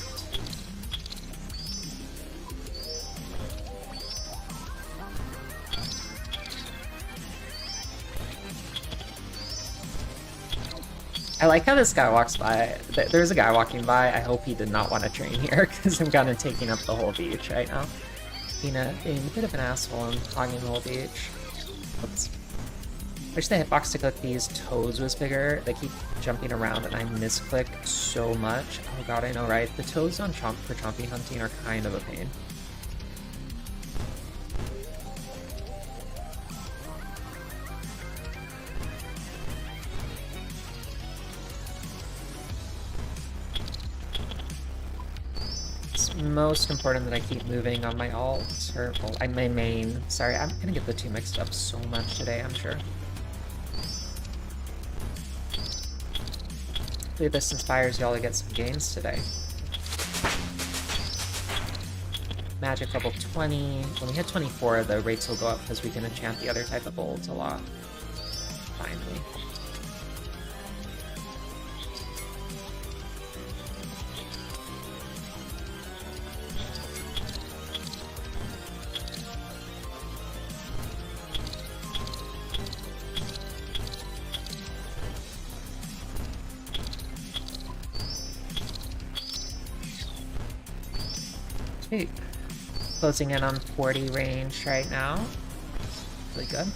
I like how this guy walks by. There's a guy walking by. I hope he did not want to train here, because I'm kind of taking up the whole beach right now. Being a bit of an asshole and hogging the whole beach. Oops. I wish the hitbox to click these toes was bigger. They keep jumping around and I misclick so much. Oh god, I know, right? The toes on Chomp for Chompy hunting are kind of a pain. most important that I keep moving on my alt, or well, my main. Sorry, I'm gonna get the two mixed up so much today, I'm sure. Hopefully this inspires y'all to get some gains today. Magic level 20. When we hit 24, the rates will go up because we can enchant the other type of bolts a lot. Finally. Sweet. Closing in on 40 range right now. Really good.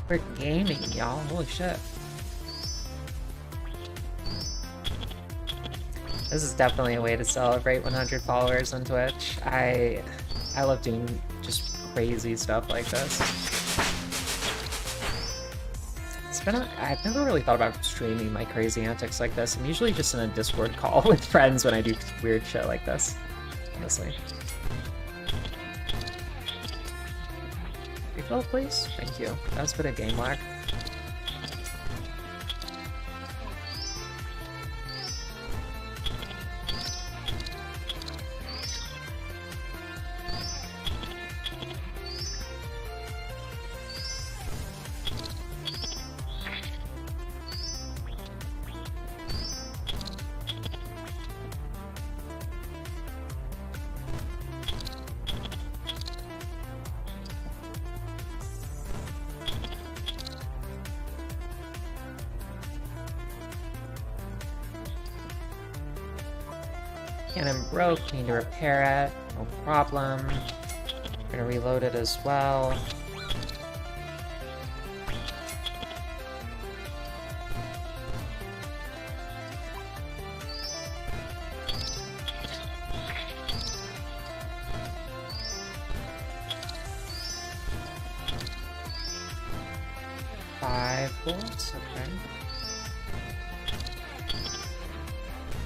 We're gaming, y'all. Holy shit. This is definitely a way to celebrate 100 followers on Twitch. I love doing just crazy stuff like this. I've never really thought about streaming my crazy antics like this. I'm usually just in a Discord call with friends when I do weird shit like this, honestly. Refill, please? Thank you. That was a bit of game lag. Cannon broke, need to repair it, no problem. We're gonna reload it as well. Five bolts, okay.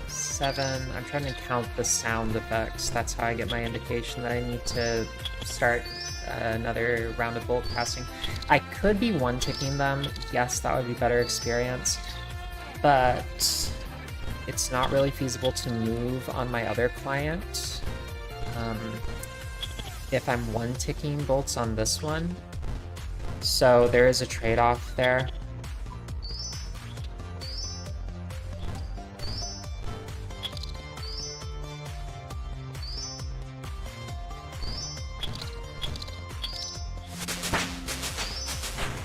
7. I'm trying to count the sound effects. That's how I get my indication that I need to start another round of bolt casting. I could be one-ticking them. Yes, that would be better experience. But it's not really feasible to move on my other client if I'm one-ticking bolts on this one. So there is a trade-off there.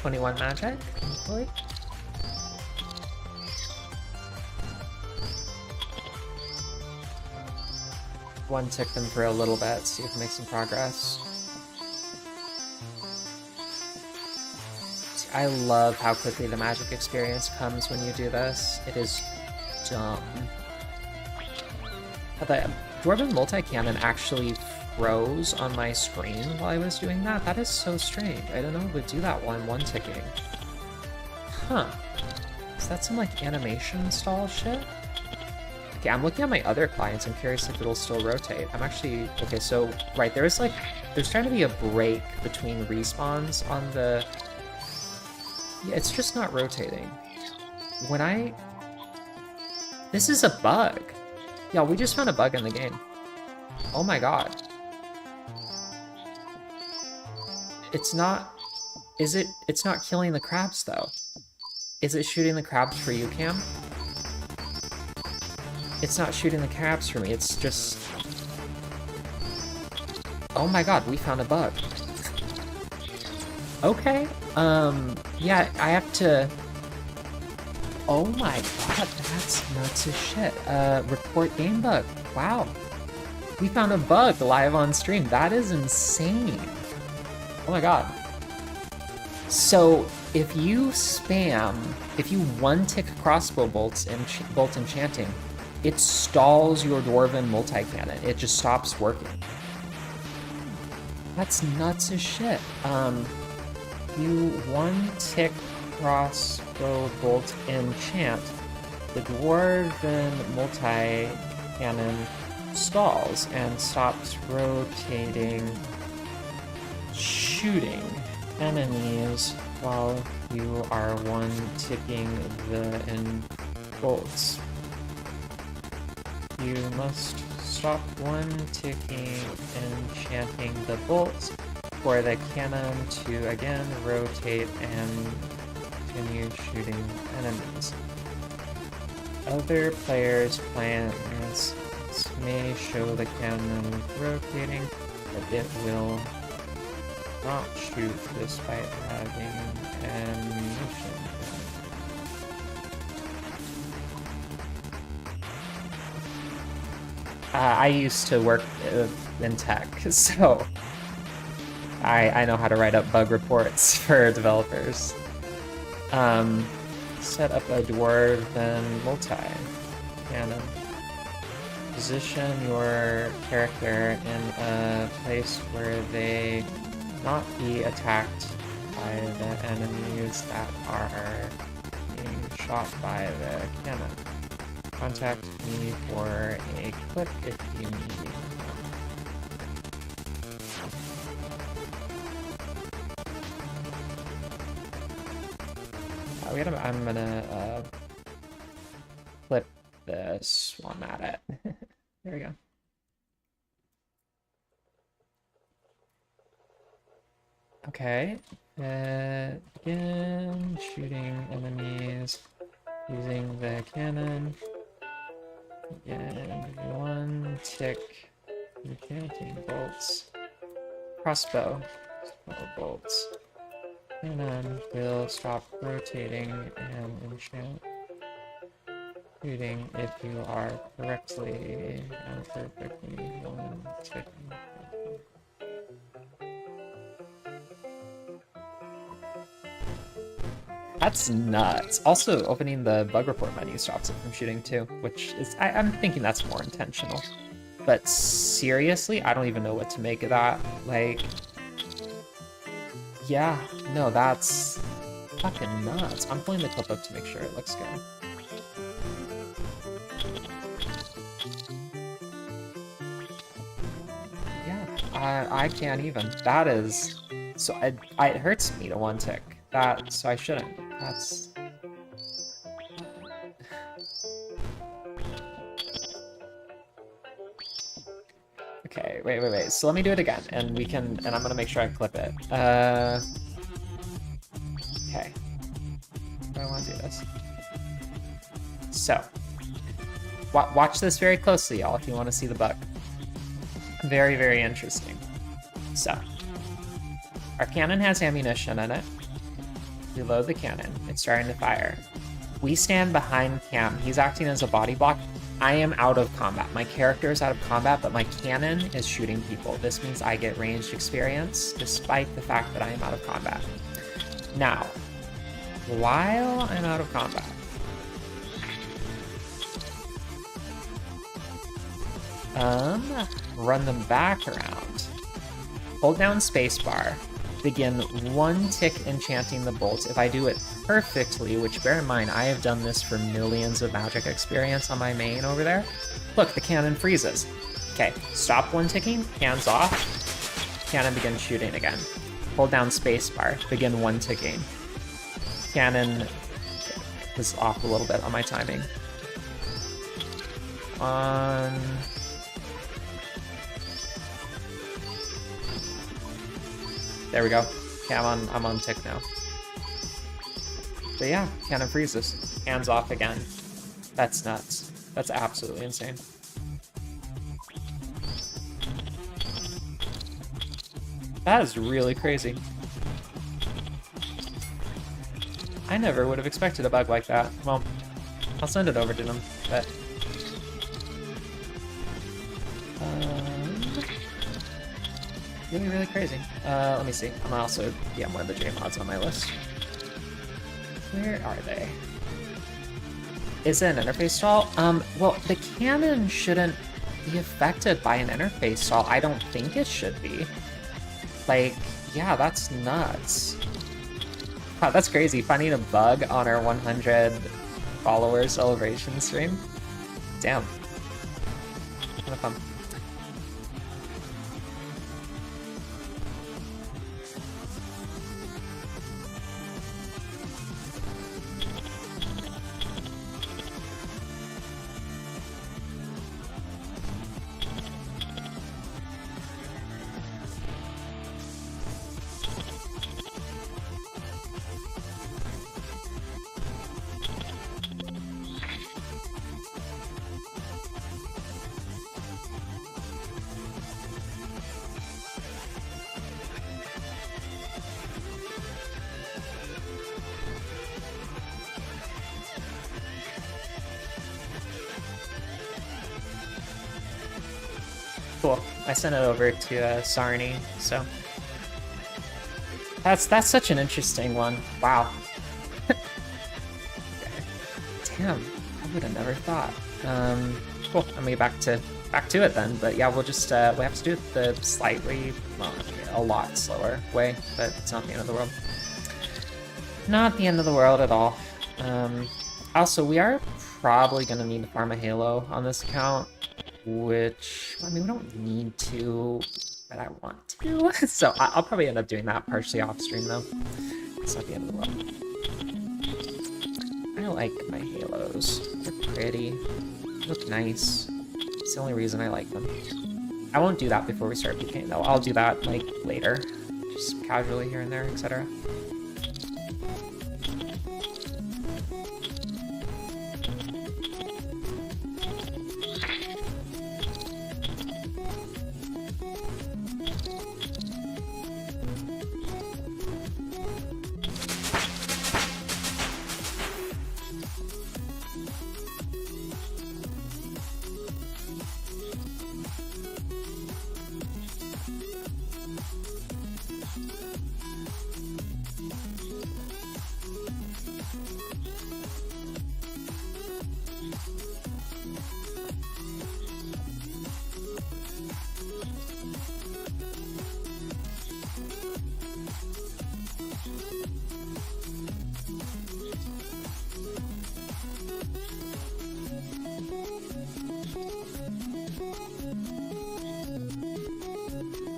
.21 magic, hopefully. One tick them for a little bit, see if we make some progress. See, I love how quickly the magic experience comes when you do this. It is dumb. The Dwarven multi-cannon actually froze on my screen while I was doing that. That is so strange. I don't know if it would do that while I'm one-ticking. Huh. Is that some, like, animation stall shit? Okay, I'm looking at my other clients. I'm curious if it'll still rotate. I'm actually... Okay, so, right, there's trying to be a break between respawns on the... Yeah, it's just not rotating. When I... This is a bug. Yeah, we just found a bug in the game. Oh my god. It's not... It's not killing the crabs, though. Is it shooting the crabs for you, Cam? It's not shooting the crabs for me, it's just... Oh my god, we found a bug. Okay, yeah, I have to... Oh my god, that's nuts as shit. Report game bug. Wow. We found a bug live on stream. That is insane. Oh my god. So if you one-tick crossbow bolts and bolt enchanting, it stalls your dwarven multi-cannon. It just stops working. That's nuts as shit. You one-tick crossbow bolt enchant, the dwarven multi-cannon stalls and stops rotating, shooting enemies while you are one-ticking the bolts. You must stop one-ticking enchanting the bolts for the cannon to again rotate and continue shooting enemies. Other players' plans may show the cannon rotating, but it will not shoot despite having ammunition. I used to work in tech, so I know how to write up bug reports for developers. Set up a dwarven multi-cannon. Position your character in a place where they not be attacked by the enemies that are being shot by the cannon. Contact me for a clip if you need. I'm gonna clip this while I'm at it. There we go. Okay. Begin shooting enemies using the cannon. Again, one tick enchanting bolts. Crossbow bolts. Cannon will stop rotating and enchant shooting if you are correctly and perfectly one tick. That's nuts. Also, opening the bug report menu stops it from shooting too, which is, I'm thinking that's more intentional. But seriously, I don't even know what to make of that. Like, yeah, no, that's fucking nuts. I'm pulling the clip up to make sure it looks good. Yeah, I can't even. That is, so it hurts me to one tick. That, so I shouldn't. That's... Okay, wait. So let me do it again, and we can, and I'm gonna make sure I clip it. Okay. I want to do this. So, watch this very closely, y'all, if you want to see the bug. Very, very interesting. So, our cannon has ammunition in it. We load the cannon. It's starting to fire. We stand behind Cam. He's acting as a body block. I am out of combat. My character is out of combat, but my cannon is shooting people. This means I get ranged experience, despite the fact that I am out of combat. Now, while I'm out of combat, run them back around. Hold down spacebar. Begin one tick enchanting the bolt. If I do it perfectly, which bear in mind, I have done this for millions of magic experience on my main over there. Look, the cannon freezes. Okay, stop one ticking, hands off. Cannon begins shooting again. Hold down spacebar, begin one ticking. Cannon was off a little bit on my timing. On... There we go. Okay, I'm on tick now. But yeah, cannon freezes. Hands off again. That's nuts. That's absolutely insane. That is really crazy. I never would have expected a bug like that. Well, I'll send it over to them, but... really, really crazy. Let me see. I'm also... yeah, one of the J-mods on my list. Where are they? Is it an interface stall? Well, the cannon shouldn't be affected by an interface stall. I don't think it should be. Like, yeah, that's nuts. Wow, that's crazy. Finding a bug on our 100 followers celebration stream. Damn. Kind of fun. Cool. I sent it over to Sarni, so that's such an interesting one. Wow. Damn, I would have never thought. Cool. I'm gonna get back to it then. But yeah, we'll just we have to do it the slightly, well, a lot slower way, but it's not the end of the world. Not the end of the world at all. Also, we are probably gonna need to farm a Halo on this account. Which, I mean, we don't need to, but I want to. So I'll probably end up doing that partially off stream, though. It's not the end of the world. I like my Halos. They're pretty. They look nice. It's the only reason I like them. I won't do that before we start PKing, though. I'll do that, like, later. Just casually here and there, etc.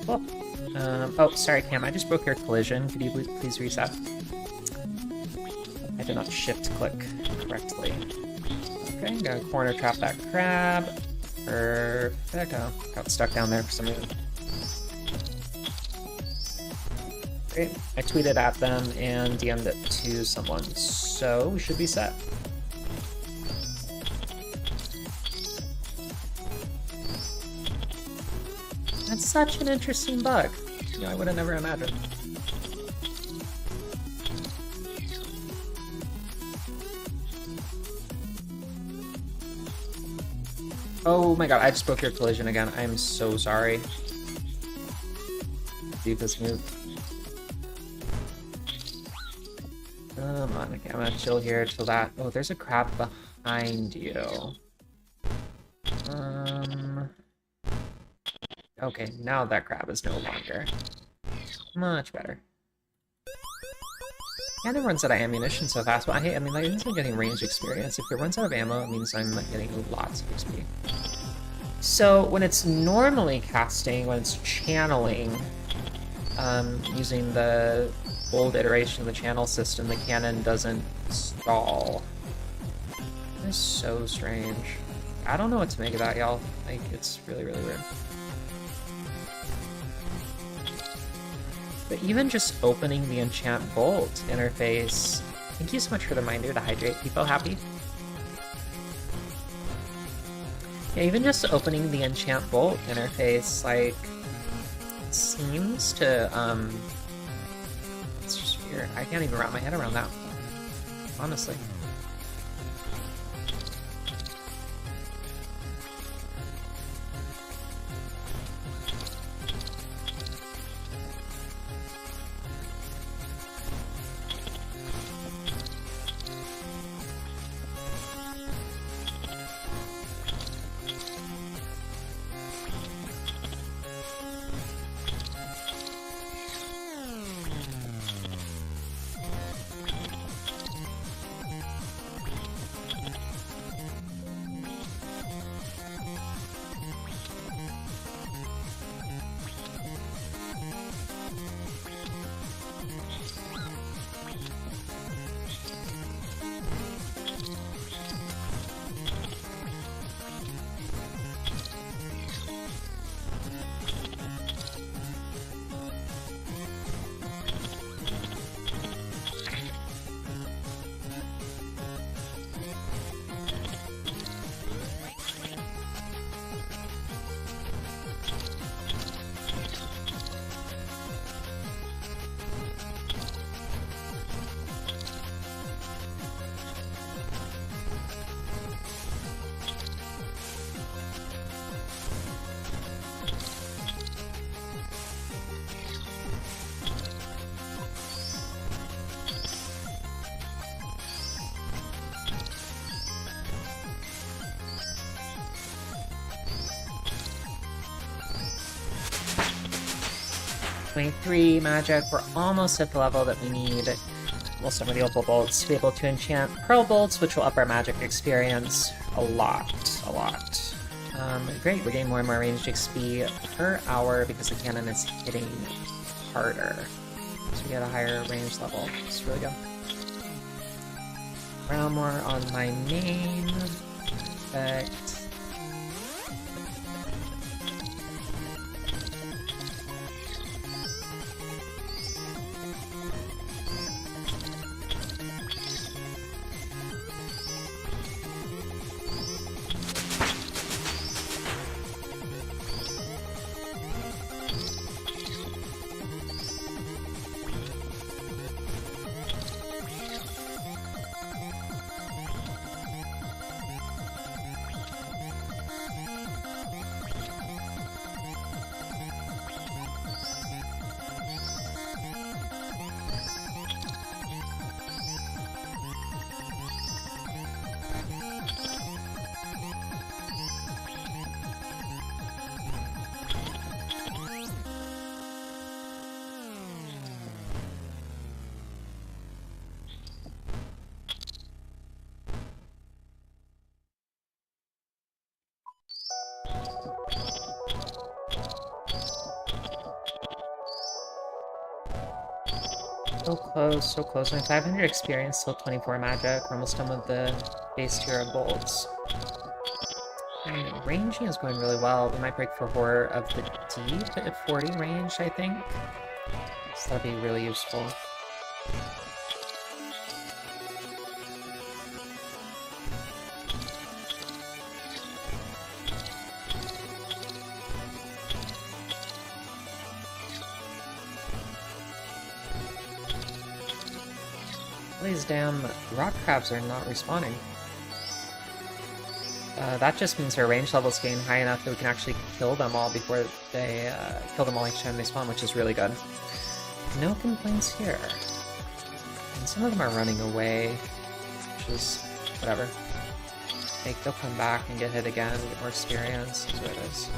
Cool. Oh, sorry, Cam, I just broke your collision. Could you please reset? I did not shift click correctly. Okay, gotta corner trap that crab. Perfect. Oh, got stuck down there for some reason. Great. I tweeted at them and DM'd it to someone, so we should be set. That's such an interesting bug. You know, I would have never imagined. Oh my god, I just broke your collision again. I'm so sorry. Deepest move. Come on, okay, I'm gonna chill here till that. Oh, there's a crab behind you. Okay, now that crab is no longer. Much better. Cannon runs out of ammunition so fast, but I mean, like, it means I'm getting range experience. If it runs out of ammo, it means I'm getting lots of XP. So, when it's normally casting, when it's channeling, using the old iteration of the channel system, the cannon doesn't stall. It's so strange. I don't know what to make of that, y'all. Like, it's really, really weird. But even just opening the Enchant Bolt interface... Thank you so much for the reminder to hydrate people. Happy? Yeah, even just opening the Enchant Bolt interface, like... seems to, it's just weird. I can't even wrap my head around that. honestly. .3 magic. We're almost at the level that we need. We'll start with the opal bolts to be able to enchant pearl bolts, which will up our magic experience a lot. Great, we're getting more and more ranged XP per hour because the cannon is hitting harder. So we get a higher range level. It's really good. Round more on my main. Perfect. So close, so close. Only 500 experience, still 24 magic. We're almost done with the base tier of bolts. And ranging is going really well. We might break for Horror of the Deep at 40 range, I think. So that'd be really useful. These damn rock crabs are not respawning. That just means our range level's getting high enough that we can actually kill them all before they kill them all each time they spawn, which is really good. No complaints here. And some of them are running away, which is whatever. Like, they'll come back and get hit again, get more experience, that's what it is.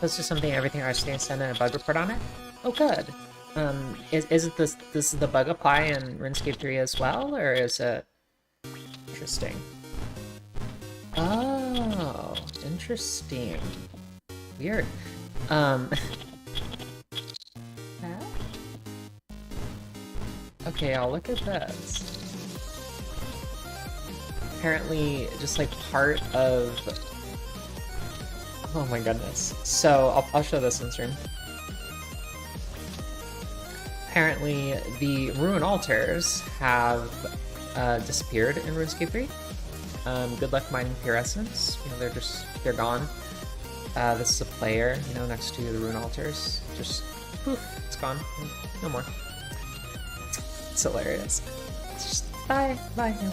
posted something, everything RSD, send a bug report on it. Oh, good. Is it this is the bug apply in RuneScape 3 as well, or is it interesting? Oh, interesting. Weird. Okay, I'll look at this. Apparently, just like part of... Oh my goodness. So, I'll show this in stream. Apparently, the Ruin Altars have disappeared in RuneScape 3. Good luck mining Pure Essence. You know, they're gone. This is a player, you know, next to the Ruin Altars. Just, poof, it's gone. No more. It's hilarious. It's just, bye, no.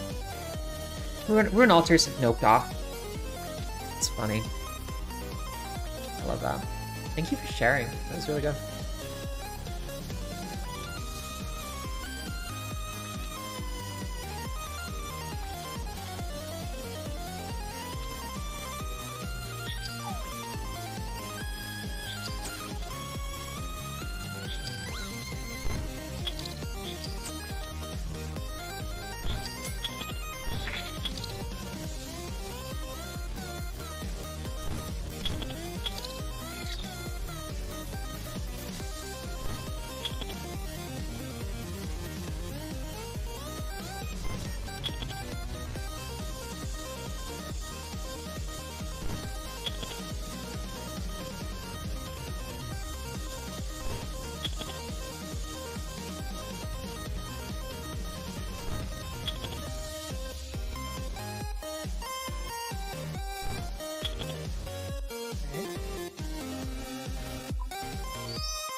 Ruin Altars have noped off. It's funny. I love that. Thank you for sharing. That was really good.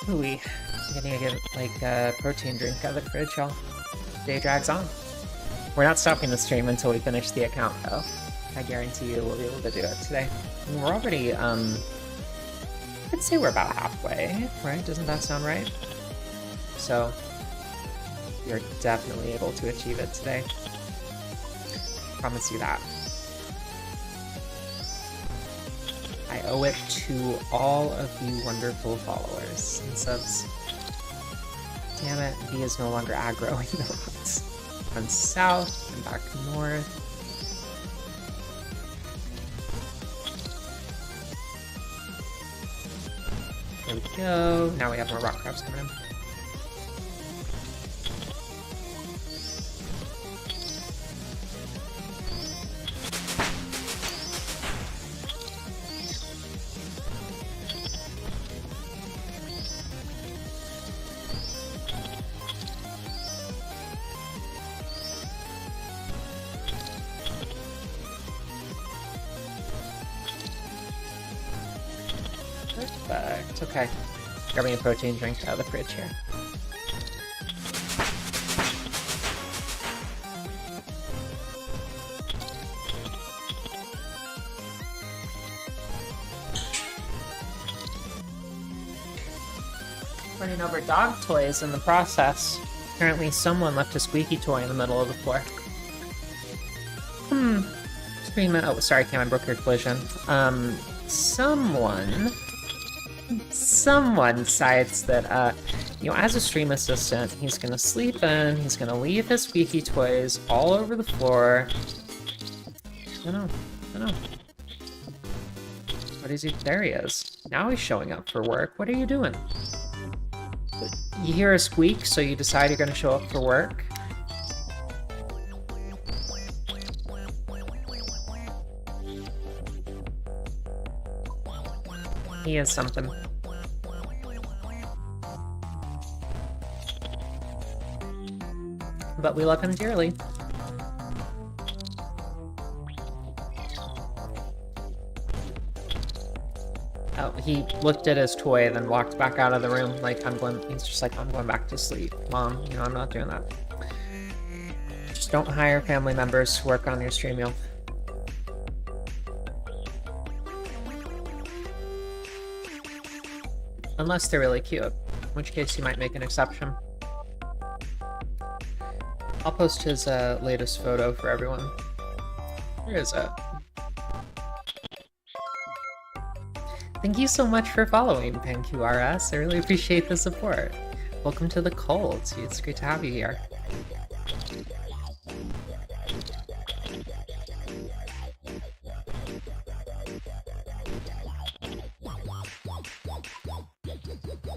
Ooh, I'm gonna get like a protein drink out of the fridge, y'all. Day drags on. We're not stopping the stream until we finish the account, though. I guarantee you we'll be able to do it today. And we're already, I'd say we're about halfway, right? Doesn't that sound right? So, you're definitely able to achieve it today. Promise you that. I owe it to all of you wonderful followers and subs. Damn it, V is no longer aggroing the rocks. Run south and back north. There we go. Now we have more rock crabs coming in. Perfect. Okay. Grabbing a protein drink out of the fridge here. Running over dog toys in the process. Apparently someone left a squeaky toy in the middle of the floor. Scream it. Oh, sorry, Cam, I broke your collision. Someone decides that, you know, as a stream assistant, he's gonna sleep in, he's gonna leave his squeaky toys all over the floor. I don't know. What is he? There he is. Now he's showing up for work. What are you doing? You hear a squeak, so you decide you're gonna show up for work. He is something. But we love him dearly. Oh, he looked at his toy, then walked back out of the room. Like, he's just like, I'm going back to sleep. Mom, you know, I'm not doing that. Just don't hire family members to work on your stream, y'all. Unless they're really cute, in which case you might make an exception. I'll post his latest photo for everyone. Where is it? Thank you so much for following, PanQRS. I really appreciate the support. Welcome to the cult. It's great to have you here.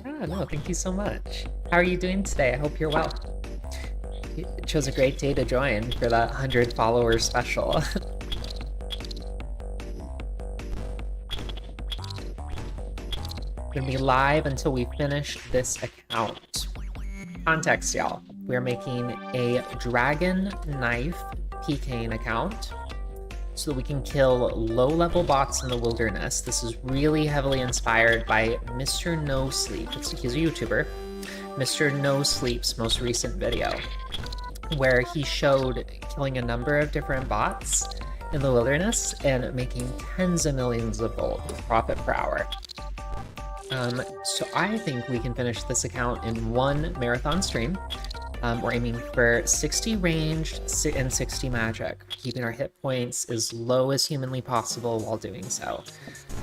Ah, no, thank you so much. How are you doing today? I hope you're well. You chose a great day to join for that 100 follower special. We're gonna be live until we finish this account. Context, y'all. We're making a dragon knife PKing account so that we can kill low-level bots in the wilderness. This is really heavily inspired by Mr. No Sleep. He's a YouTuber. Mr. No Sleep's most recent video, where he showed killing a number of different bots in the wilderness and making tens of millions of gold profit per hour. So I think we can finish this account in one marathon stream. We're aiming for 60 ranged and 60 magic, keeping our hit points as low as humanly possible while doing so.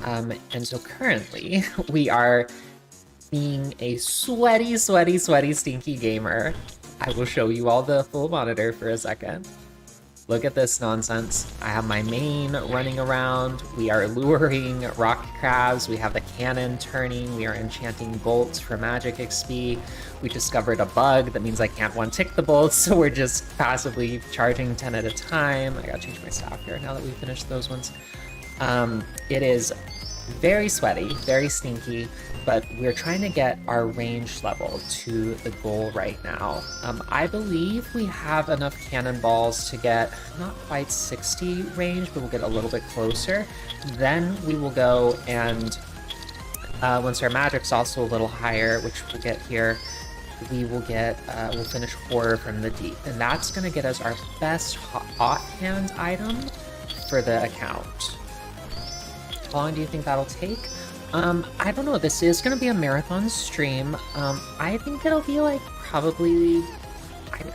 And so currently, we are being a sweaty, stinky gamer. I will show you all the full monitor for a second. Look at this nonsense. I have my main running around. We are luring rock crabs. We have the cannon turning. We are enchanting bolts for magic XP. We discovered a bug that means I can't one-tick the bolts, so we're just passively charging 10 at a time. I gotta change my staff here now that we finished those ones. It is very sweaty, very stinky, but we're trying to get our range level to the goal right now. I believe we have enough cannonballs to get not quite 60 range, but we'll get a little bit closer. Then we will go and once our magic's also a little higher, which we'll get here, we will get, we'll finish Horror from the Deep. And that's gonna get us our best offhand item for the account. How long do you think that'll take? I don't know. This is going to be a marathon stream. I think it'll be like probably...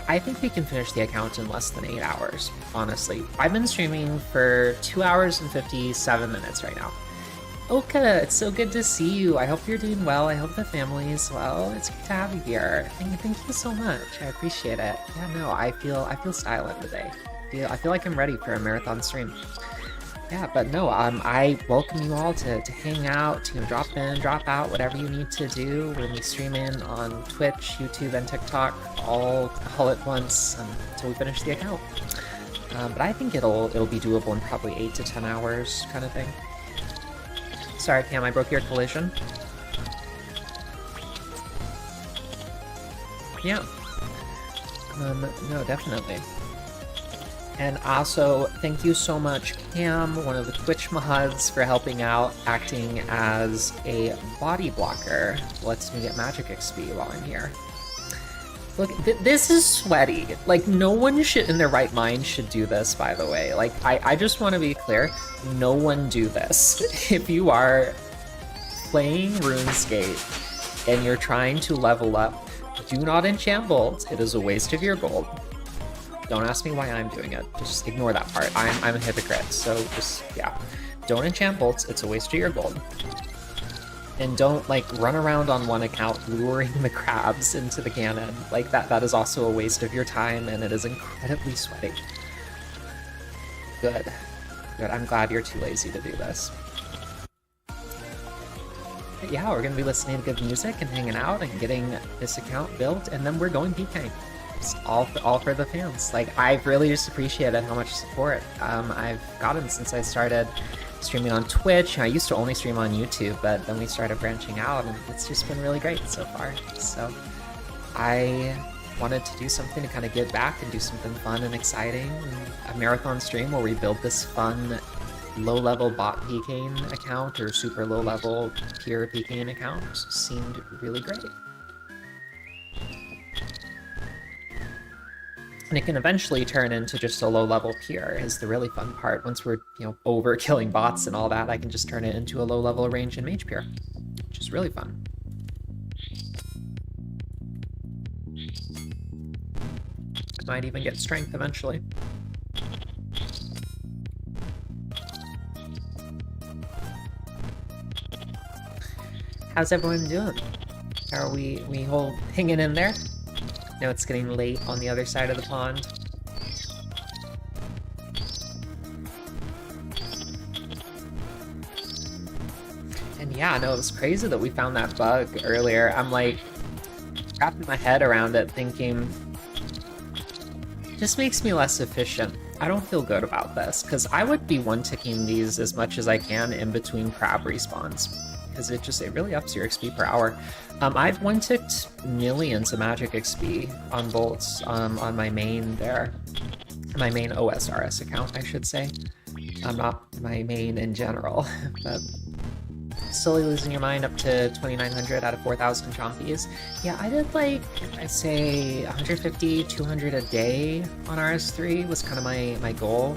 I think we can finish the account in less than 8 hours, honestly. I've been streaming for 2 hours and 57 minutes right now. Oka, it's so good to see you. I hope you're doing well. I hope the family is well. It's good to have you here. Thank you so much. I appreciate it. Yeah, no, I feel silent today. I feel like I'm ready for a marathon stream. Yeah, but no, I welcome you all to hang out, to drop in, drop out, whatever you need to do. We're gonna be streaming on Twitch, YouTube, and TikTok all at once until we finish the account. But I think it'll be doable in probably 8 to 10 hours, kind of thing. Sorry, Cam, I broke your collision. Yeah. No, definitely. And also, thank you so much, Cam, one of the Twitch mods, for helping out, acting as a body blocker. Lets me get magic XP while I'm here. Look, this is sweaty. Like, no one in their right mind should do this, by the way. Like, I just want to be clear, no one do this. If you are playing RuneScape and you're trying to level up, do not enchant bolts. It is a waste of your gold. Don't ask me why I'm doing it. Just ignore that part. I'm a hypocrite, so just, yeah. Don't enchant bolts, it's a waste of your gold. And don't, like, run around on one account luring the crabs into the cannon. Like, that is also a waste of your time, and it is incredibly sweaty. Good. Good, I'm glad you're too lazy to do this. But yeah, we're gonna be listening to good music and hanging out and getting this account built, and then we're going PK. All for the fans. Like, I've really just appreciated how much support I've gotten since I started streaming on Twitch. I used to only stream on YouTube, but then we started branching out, and it's just been really great so far. So I wanted to do something to kind of give back and do something fun and exciting. A marathon stream where we build this fun low-level bot PKing account or super low-level pure PKing account seemed really great. And it can eventually turn into just a low-level pure is the really fun part. Once we're, over killing bots and all that, I can just turn it into a low-level range and mage pure, which is really fun. Might even get strength eventually. How's everyone doing? Are we whole hanging in there? No, it's getting late on the other side of the pond. And yeah, no, it was crazy that we found that bug earlier. I'm like wrapping my head around it thinking, just makes me less efficient. I don't feel good about this, because I would be one-ticking these as much as I can in between crab respawns, because it really ups your XP per hour. I've one-ticked millions of magic XP on bolts on my main there. My main OSRS account, I should say. Not my main in general, but slowly losing your mind up to 2,900 out of 4,000 chompies. Yeah, I did like, I'd say 150, 200 a day on RS3 was kind of my goal.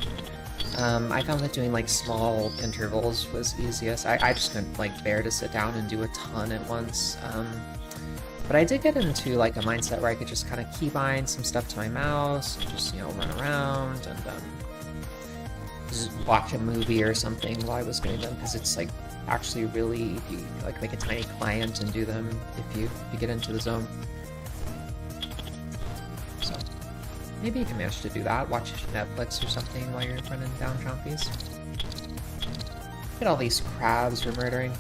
I found that doing like small intervals was easiest. I just couldn't like bear to sit down and do a ton at once. But I did get into like a mindset where I could just kind of keybind some stuff to my mouse and just, you know, run around and just watch a movie or something while I was doing them, because it's like actually really, you like make a tiny client and do them if you get into the zone. So maybe you can manage to do that, watch Netflix or something while you're running down chompies. Look at all these crabs we're murdering.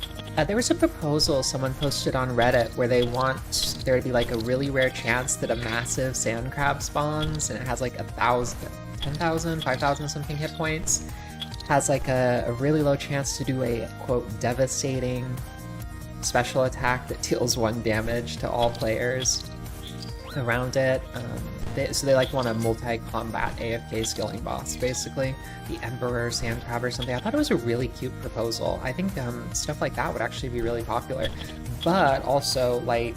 There was a proposal someone posted on Reddit where they want there to be like a really rare chance that a massive sand crab spawns, and it has like 1,000, 10,000, 5,000 something hit points. Has like a really low chance to do a, quote, devastating special attack that deals 1 damage to all players around it. So they like want a multi-combat AFK skilling boss, basically. The Emperor Sand Crab or something. I thought it was a really cute proposal. I think stuff like that would actually be really popular. But also, like,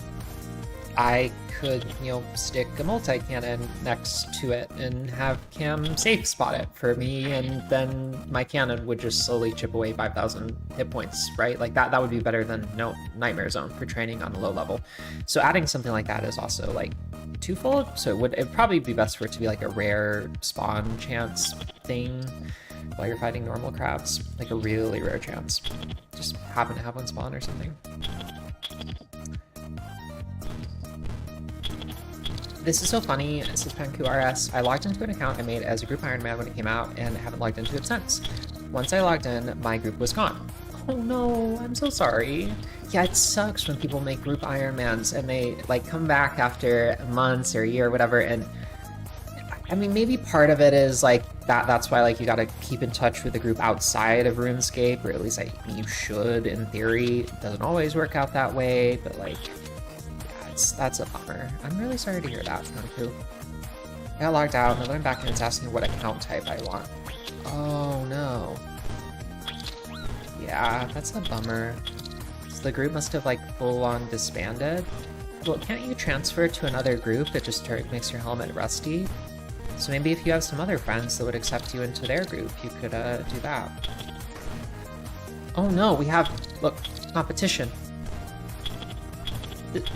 I could, you know, stick a multi-cannon next to it and have Cam safe spot it for me, and then my cannon would just slowly chip away 5,000 hit points, right? Like that would be better than no Nightmare Zone for training on a low level. So adding something like that is also like twofold. So it'd probably be best for it to be like a rare spawn chance thing while you're fighting normal crabs, like a really rare chance. Just happen to have one spawn or something. This is so funny, this is PanQRS. I logged into an account I made as a group Iron Man when it came out and haven't logged into it since. Once I logged in, my group was gone. Oh no, I'm so sorry. Yeah, it sucks when people make group Ironmans and they like come back after months or a year or whatever, and I mean, maybe part of it is like that's why like you gotta keep in touch with the group outside of RuneScape, or at least like you should in theory. It doesn't always work out that way, but like that's a bummer. I'm really sorry to hear that, Panku. I got logged out, and then I'm back and it's asking what account type I want. Oh no. Yeah, that's a bummer. So the group must have like full-on disbanded. Well, can't you transfer to another group that just makes your helmet rusty? So maybe if you have some other friends that would accept you into their group, you could do that. Oh no, we have, look, competition.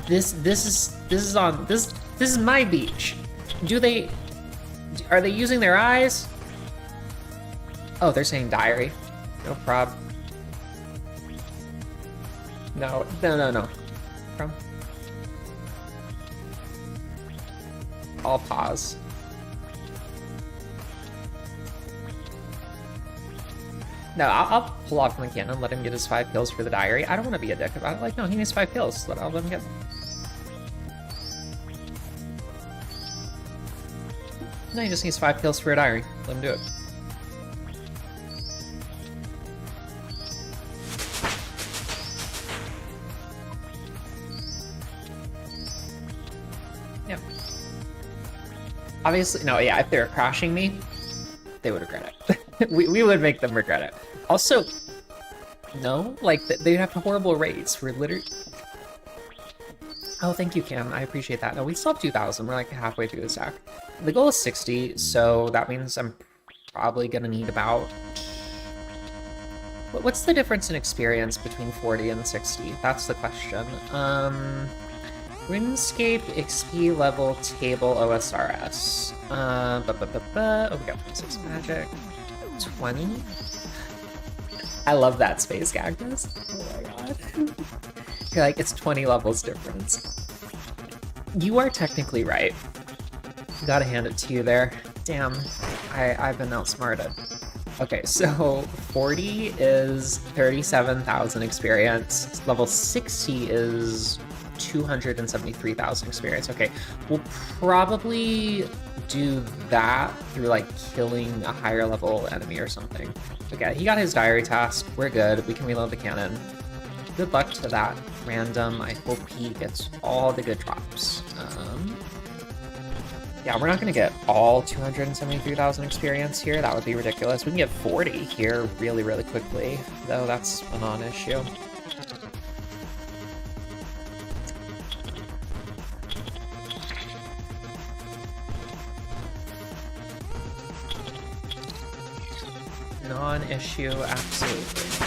This is my beach. Are they using their eyes? Oh, they're saying diary. No prob. No. From. I'll pause. No, I'll pull off my cannon, let him get his 5 kills for the diary. I don't want to be a dick about it. Like, no, he needs 5 kills. I'll let him get. No, he just needs 5 kills for a diary. Let him do it. Yeah. Obviously, no, yeah, if they were crashing me, they would regret it. we would make them regret it. Also, no, like, they'd have horrible rates. We're literally... Oh, thank you, Cam. I appreciate that. No, we still have 2,000. We're like halfway through the stack. The goal is 60, so that means I'm probably gonna need about... What's the difference in experience between 40 and 60? That's the question. RuneScape XP level table OSRS. Oh, we got 6 magic. 20? I love that space cactus. Oh my god. You're like, it's 20 levels difference. You are technically right. Gotta hand it to you there. Damn, I've been outsmarted. Okay, so 40 is 37,000 experience. Level 60 is 273,000 experience. Okay, we'll probably do that through like killing a higher level enemy or something. Okay, he got his diary task. We're good. We can reload the cannon. Good luck to that random. I hope he gets all the good drops. Yeah, we're not going to get all 273,000 experience here. That would be ridiculous. We can get 40 here really, really quickly, though that's a non-issue. Non-issue, absolutely.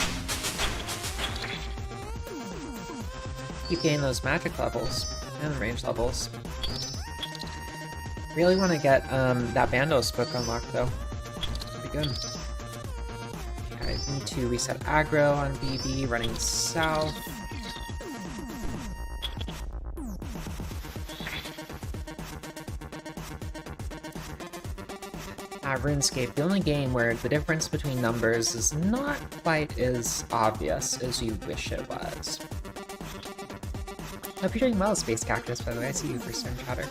Keep getting those magic levels and range levels. Really want to get that Bandos book unlocked though. That'd be good. Okay, I need to reset aggro on BB, running south. RuneScape, the only game where the difference between numbers is not quite as obvious as you wish it was. Hope you're doing well, Space Cactus, by the way. I see you for Stern Chatter.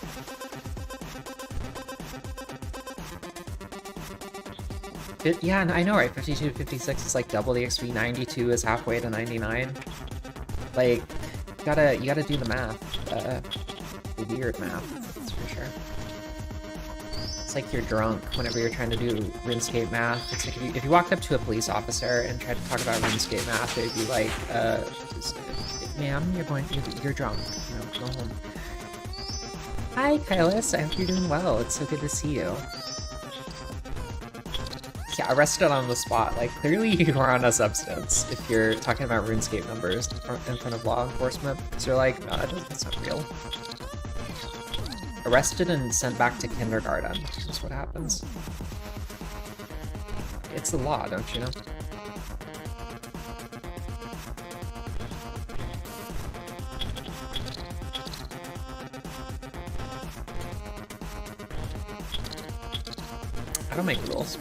Yeah, I know, right? 52 to 56 is like double the XP, 92 is halfway to 99. Like, you gotta do the math. The weird math, that's for sure. It's like you're drunk whenever you're trying to do RuneScape math. It's like if you walked up to a police officer and tried to talk about RuneScape math, they'd be like, ma'am, you're drunk, you know, go home. Hi, Kylus, I hope you're doing well. It's so good to see you. Yeah, arrested on the spot. Like, clearly you are on a substance if you're talking about RuneScape numbers in front of law enforcement. So you're like, no, that's not real. Arrested and sent back to kindergarten. That's what happens. It's the law, don't you know? I don't make rules.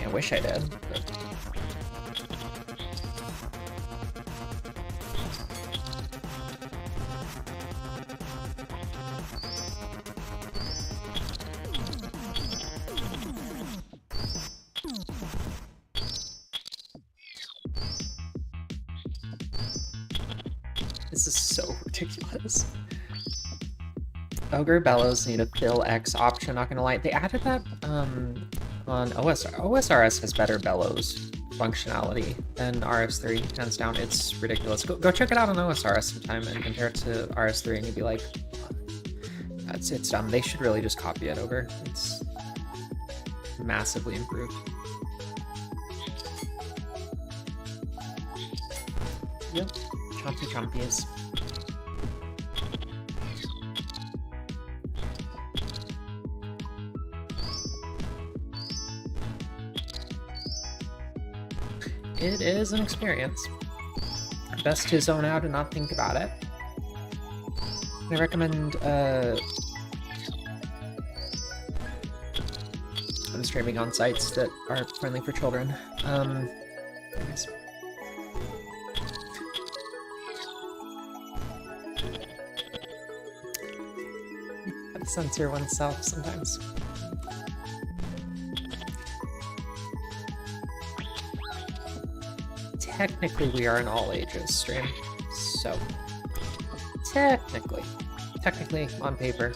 I wish I did, but... This is so ridiculous. Ogre Bellows need a fill X option, not gonna lie. They added that, on OSRS has better bellows functionality than RS3, hands down. It's ridiculous. Go check it out on OSRS sometime and compare it to RS3 and you'd be like, it's dumb. They should really just copy it over. It's massively improved. Yep, chompy chompies. It is an experience. Best to zone out and not think about it. I recommend I'm streaming on sites that are friendly for children. Anyways. Gotta censor oneself sometimes. Technically, we are an all ages stream, so technically on paper.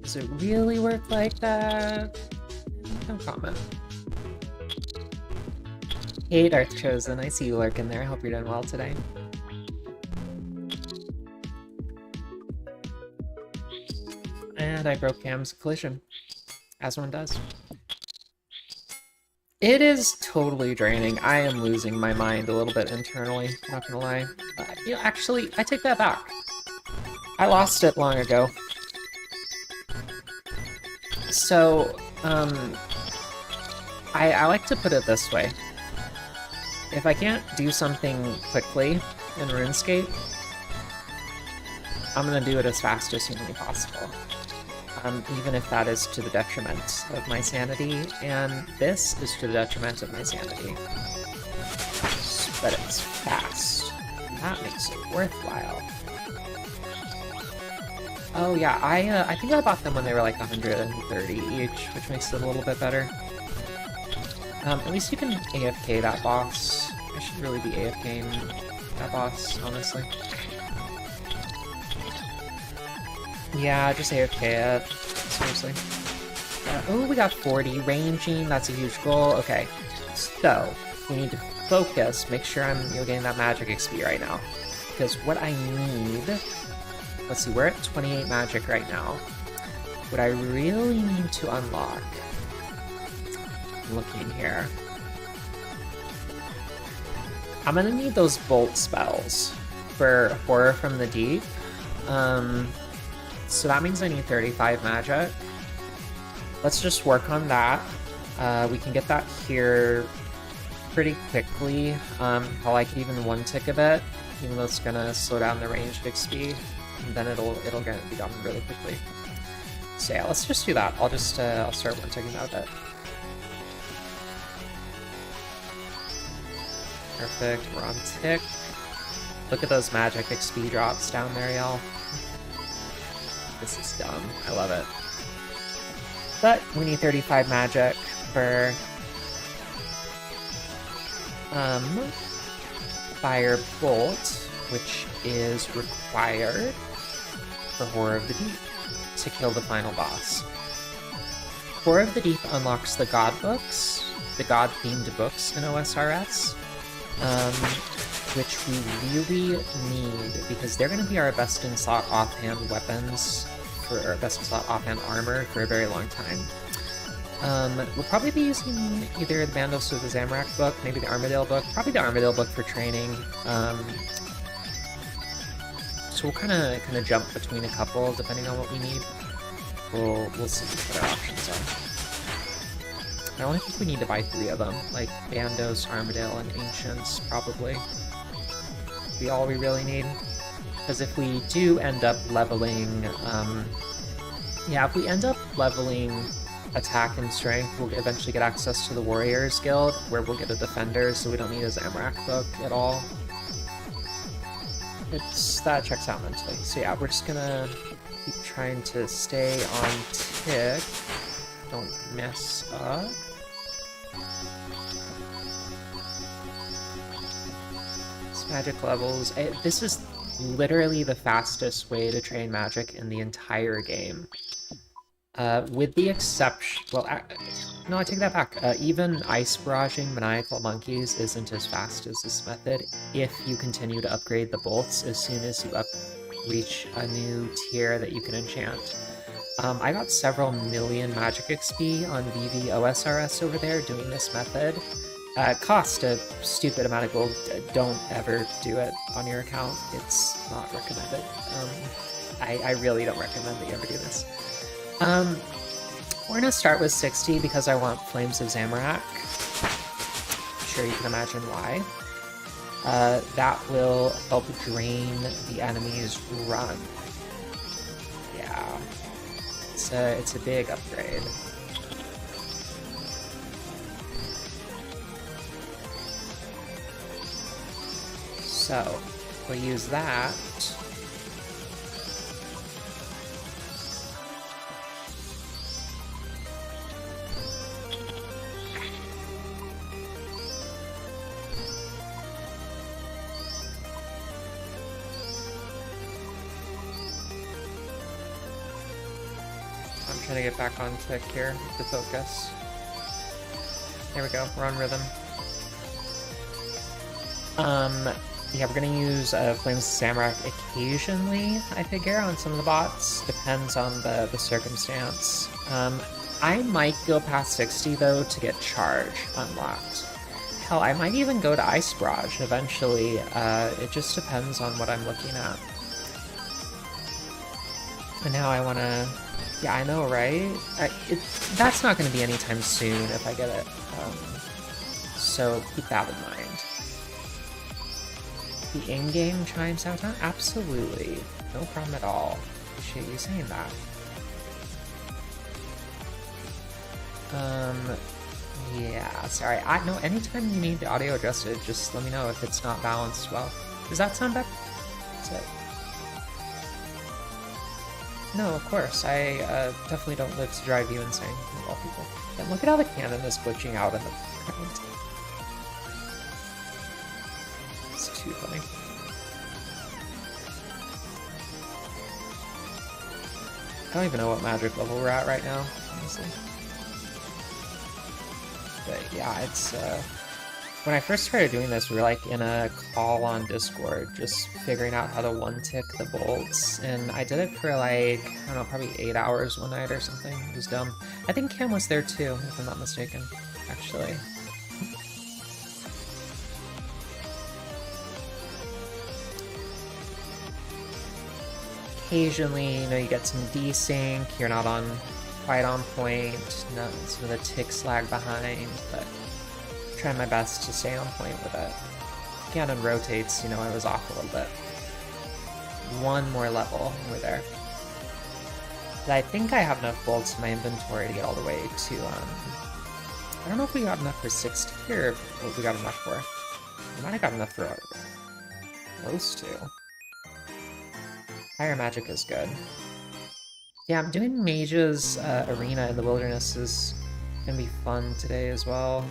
Does it really work like that? No comment. Hey, Darth Chosen, I see you lurking there. I hope you're doing well today. And I broke Cam's collision, as one does. It is totally draining. I am losing my mind a little bit internally, not gonna lie. You know, actually, I take that back. I lost it long ago. So, I like to put it this way. If I can't do something quickly in RuneScape, I'm gonna do it as fast as humanly possible. Even if that is to the detriment of my sanity, and this is to the detriment of my sanity. But it's fast. That makes it worthwhile. Oh yeah, I think I bought them when they were like 130 each, which makes it a little bit better. At least you can AFK that boss. I should really be AFKing that boss, honestly. Yeah, just AFK it. Seriously. Oh, we got 40. Ranging, that's a huge goal. Okay, so we need to focus, make sure I'm getting that magic XP right now. Because what I need... Let's see, we're at 28 magic right now. What I really need to unlock... I'm looking here. I'm gonna need those bolt spells for Horror from the Deep. So that means I need 35 magic. Let's just work on that. We can get that here pretty quickly. Hell, I could even one-tick a bit, even though it's gonna slow down the ranged XP. And then it'll get be done really quickly. So yeah, let's just do that. I'll just I'll start one-ticking that a bit. Perfect, we're on tick. Look at those magic XP drops down there, y'all. This is dumb. I love it. But we need 35 magic for Fire Bolt, which is required for Horror of the Deep to kill the final boss. Horror of the Deep unlocks the God books, the God-themed books in OSRS, which we really need because they're going to be our best in slot offhand weapons for our best in slot offhand armor for a very long time. We'll probably be using either the Bandos or the Zamorak book, maybe the Armadale book, probably the Armadale book for training. So we'll kind of jump between a couple depending on what we need. We'll see what our options are. I only think we need to buy 3 of them, like Bandos, Armadale, and Ancients, probably. Be all we really need. Because if we do end up leveling, yeah, if we end up leveling attack and strength, we'll eventually get access to the Warriors Guild, where we'll get a Defender, so we don't need a Zamorak book at all. That checks out mentally. So yeah, we're just gonna keep trying to stay on tick. Don't mess up. Magic levels. This is literally the fastest way to train magic in the entire game. With the exception... Well, no, I take that back. Even ice barraging maniacal monkeys isn't as fast as this method if you continue to upgrade the bolts as soon as you reach a new tier that you can enchant. I got several million magic XP on VV OSRS over there doing this method. Cost a stupid amount of gold. Don't ever do it on your account. It's not recommended. I really don't recommend that you ever do this. We're gonna start with 60 because I want Flames of Zamorak. I'm sure you can imagine why. That will help drain the enemy's run. Yeah. It's a big upgrade. So, we'll use that. I'm trying to get back on tick here to focus. There we go, we're on rhythm. Yeah, we're gonna use Flames of Samurai occasionally, I figure, on some of the bots. Depends on the circumstance. I might go past 60, though, to get Charge unlocked. Hell, I might even go to Ice Barrage eventually. It just depends on what I'm looking at. And now I want to... Yeah, I know, right? That's not going to be anytime soon if I get it. So keep that in mind. The in-game chime sound? Absolutely. No problem at all. Appreciate you saying that. Yeah, sorry. No, anytime you need the audio adjusted, just let me know if it's not balanced well. Does that sound better? That's it. No, of course. I definitely don't live to drive you insane, of all people. And look at how the cannon is glitching out in the background. It's too funny. I don't even know what magic level we're at right now, honestly. But yeah, it's when I first started doing this, we were like in a call on Discord, just figuring out how to one-tick the bolts, and I did it for like, I don't know, probably 8 hours one night or something. It was dumb. I think Cam was there too, if I'm not mistaken, actually. Occasionally, you know, you get some desync, you're not quite on point, no, some of the ticks lag behind, but I'm trying my best to stay on point with it. Cannon rotates, you know, I was off a little bit. One more level, and we're there. But I think I have enough bolts in my inventory to get all the way to, I don't know if we got enough for 60 or what we got enough for. We might have got enough for close to. Fire magic is good. Yeah, I'm doing Mage's Arena in the Wilderness is gonna be fun today as well.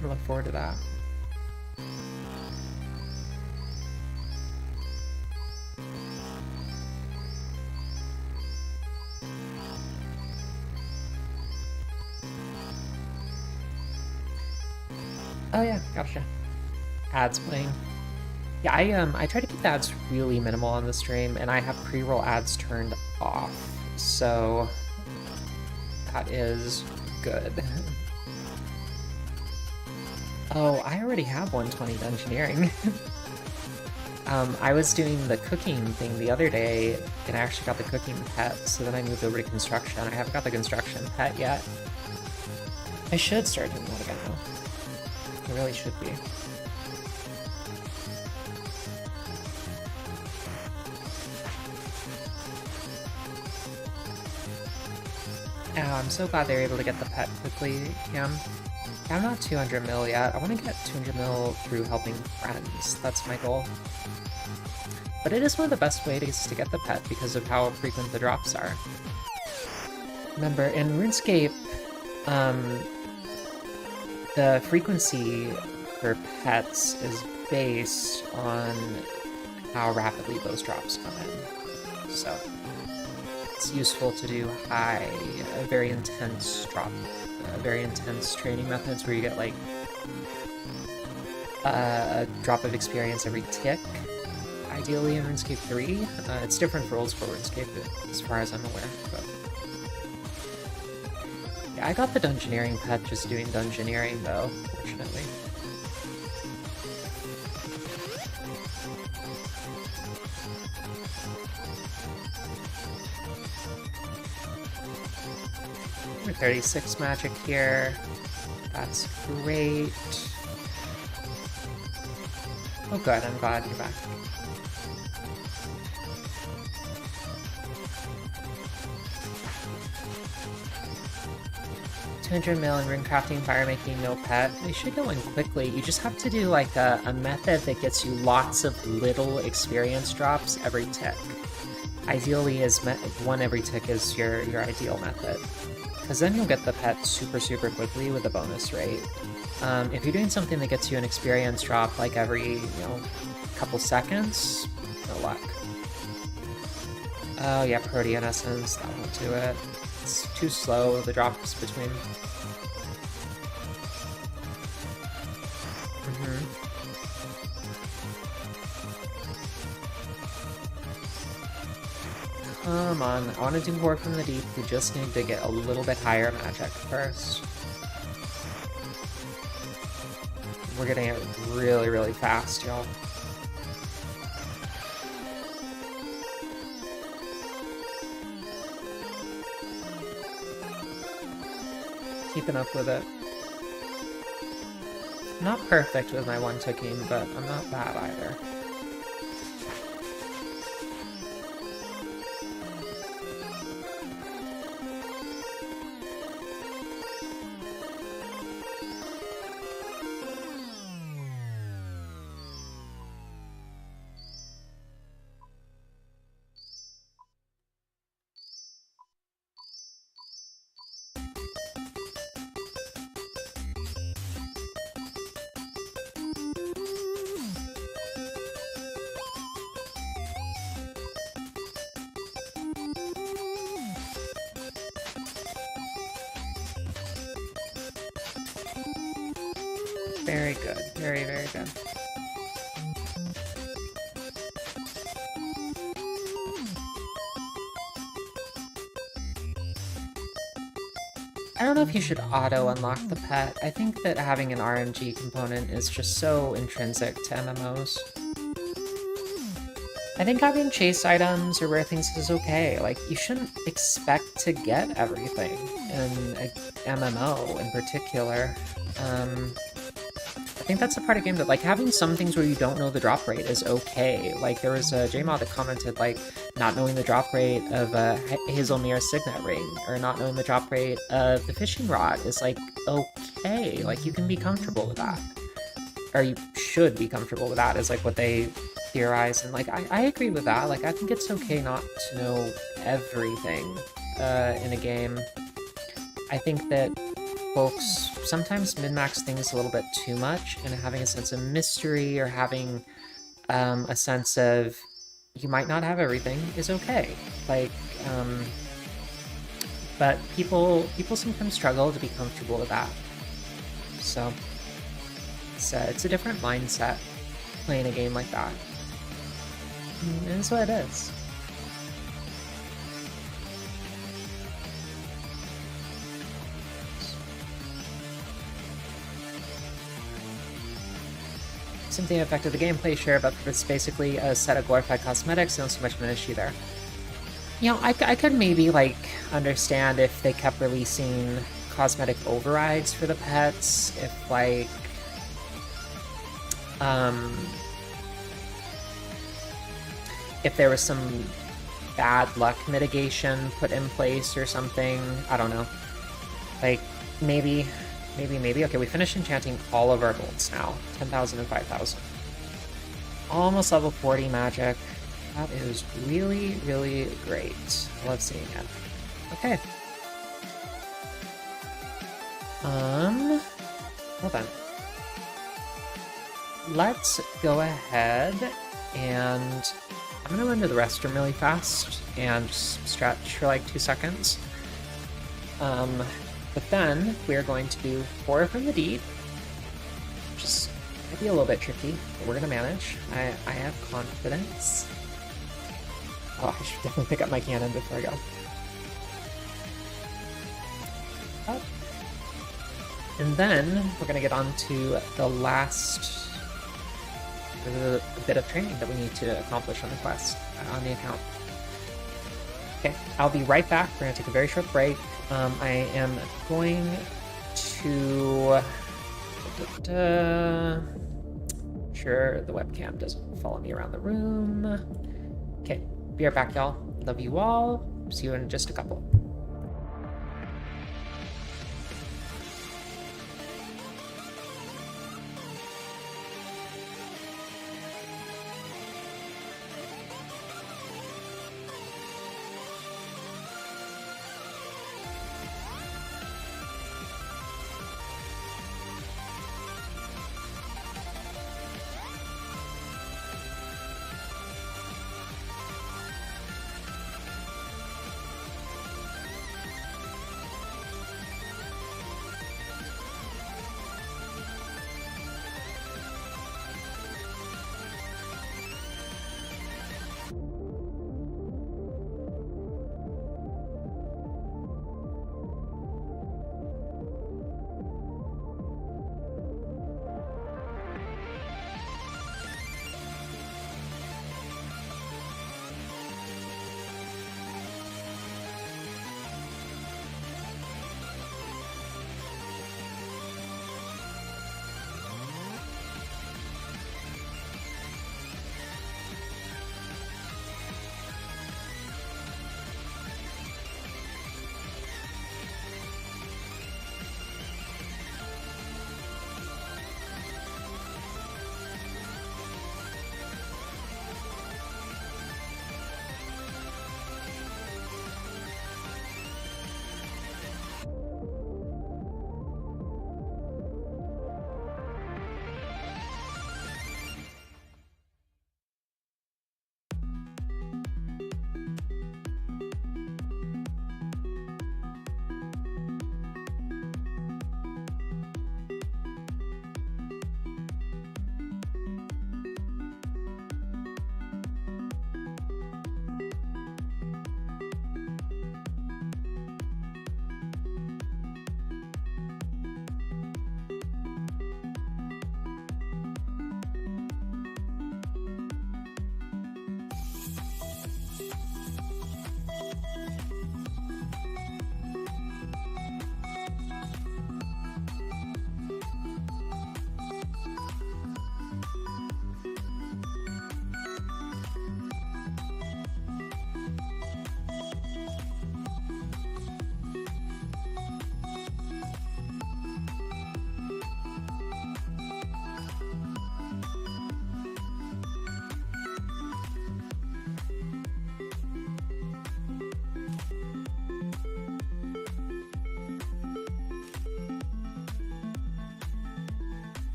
I look forward to that. Oh yeah, gotcha. Ads playing. Yeah, I try to keep the ads really minimal on the stream, and I have pre-roll ads turned off, so that is good. Oh, I already have 120 Dungeoneering. I was doing the cooking thing the other day, and I actually got the cooking pet, so then I moved over to construction. I haven't got the construction pet yet. I should start doing that again, though. I really should be. Oh, I'm so glad they were able to get the pet quickly, Cam. I'm not 200 mil yet. I want to get 200 mil through helping friends. That's my goal. But it is one of the best ways to get the pet because of how frequent the drops are. Remember, in RuneScape, the frequency for pets is based on how rapidly those drops come in. So it's useful to do very intense very intense training methods where you get like a drop of experience every tick, ideally in RuneScape 3. It's different for old school RuneScape as far as I'm aware. But yeah, I got the Dungeoneering pet just doing Dungeoneering though, fortunately. We're 36 magic here. That's great. Oh good, I'm glad you're back. $200 mil in runecrafting, firemaking, no pet. They should go in quickly. You just have to do like a method that gets you lots of little experience drops every tick. Ideally, one every tick is your ideal method. Because then you'll get the pet super quickly with a bonus rate. If you're doing something that gets you an experience drop like every, couple seconds, no luck. Oh yeah, Protean Essence, that won't do it. It's too slow, the drops between. Come on, I want to do more from the deep. We just need to get a little bit higher magic first. We're getting it really, really fast, y'all. Keeping up with it. Not perfect with my one ticking, but I'm not bad either. Very good. Very, very good. I don't know if you should auto-unlock the pet. I think that having an RNG component is just so intrinsic to MMOs. I think having chase items or rare things is okay. Like, you shouldn't expect to get everything in a MMO in particular. I think that's a part of the game that, like, having some things where you don't know the drop rate is okay. Like, there was a JMod that commented, like, not knowing the drop rate of Hazelmere Signet Ring, or not knowing the drop rate of the fishing rod is, like, okay. Like, you can be comfortable with that. Or you should be comfortable with that, is, like, what they theorize. And, like, I agree with that. Like, I think it's okay not to know everything in a game. I think that folks sometimes min-max things a little bit too much, and having a sense of mystery or having a sense of you might not have everything is okay. Like, but people sometimes struggle to be comfortable with that. So it's a different mindset playing a game like that. And that's what it is. Something affected the gameplay, sure, but it's basically a set of glorified cosmetics, not so much of an issue there. You know, I could maybe, like, understand if they kept releasing cosmetic overrides for the pets, if, like, if there was some bad luck mitigation put in place or something. I don't know. Like, maybe. Okay, we finished enchanting all of our bolts now. 10,000 and 5,000. Almost level 40 magic. That is really, really great. I love seeing it. Okay. Hold on. Let's go ahead and I'm gonna run to the restroom really fast and just stretch for like 2 seconds. But then we're going to do 4 from the deep, which is might be a little bit tricky, but we're gonna manage. I have confidence. Oh, I should definitely pick up my cannon before I go. Up. And then we're gonna get on to the last bit of training that we need to accomplish on the quest, on the account. Okay, I'll be right back. We're gonna take a very short break. I am going to... Sure, the webcam doesn't follow me around the room. Okay, be right back, y'all. Love you all. See you in just a couple.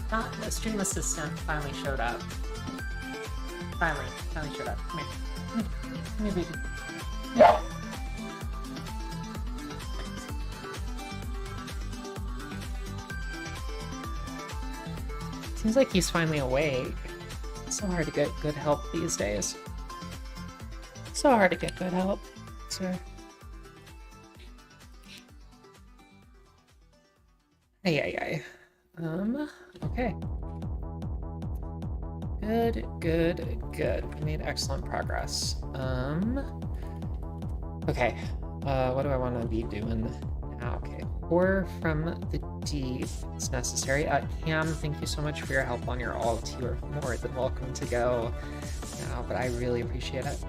Ah, the stream assistant finally showed up. Finally showed up. Come here. Come here, baby. Yeah. Seems like he's finally awake. It's so hard to get good help these days. So hard to get good help, sir. Ay. Okay. Good. We made excellent progress. Okay. What do I want to be doing now? Okay. Horror from the deep is necessary. Cam, thank you so much for your help on your alt. You are more than welcome to go now, but I really appreciate it.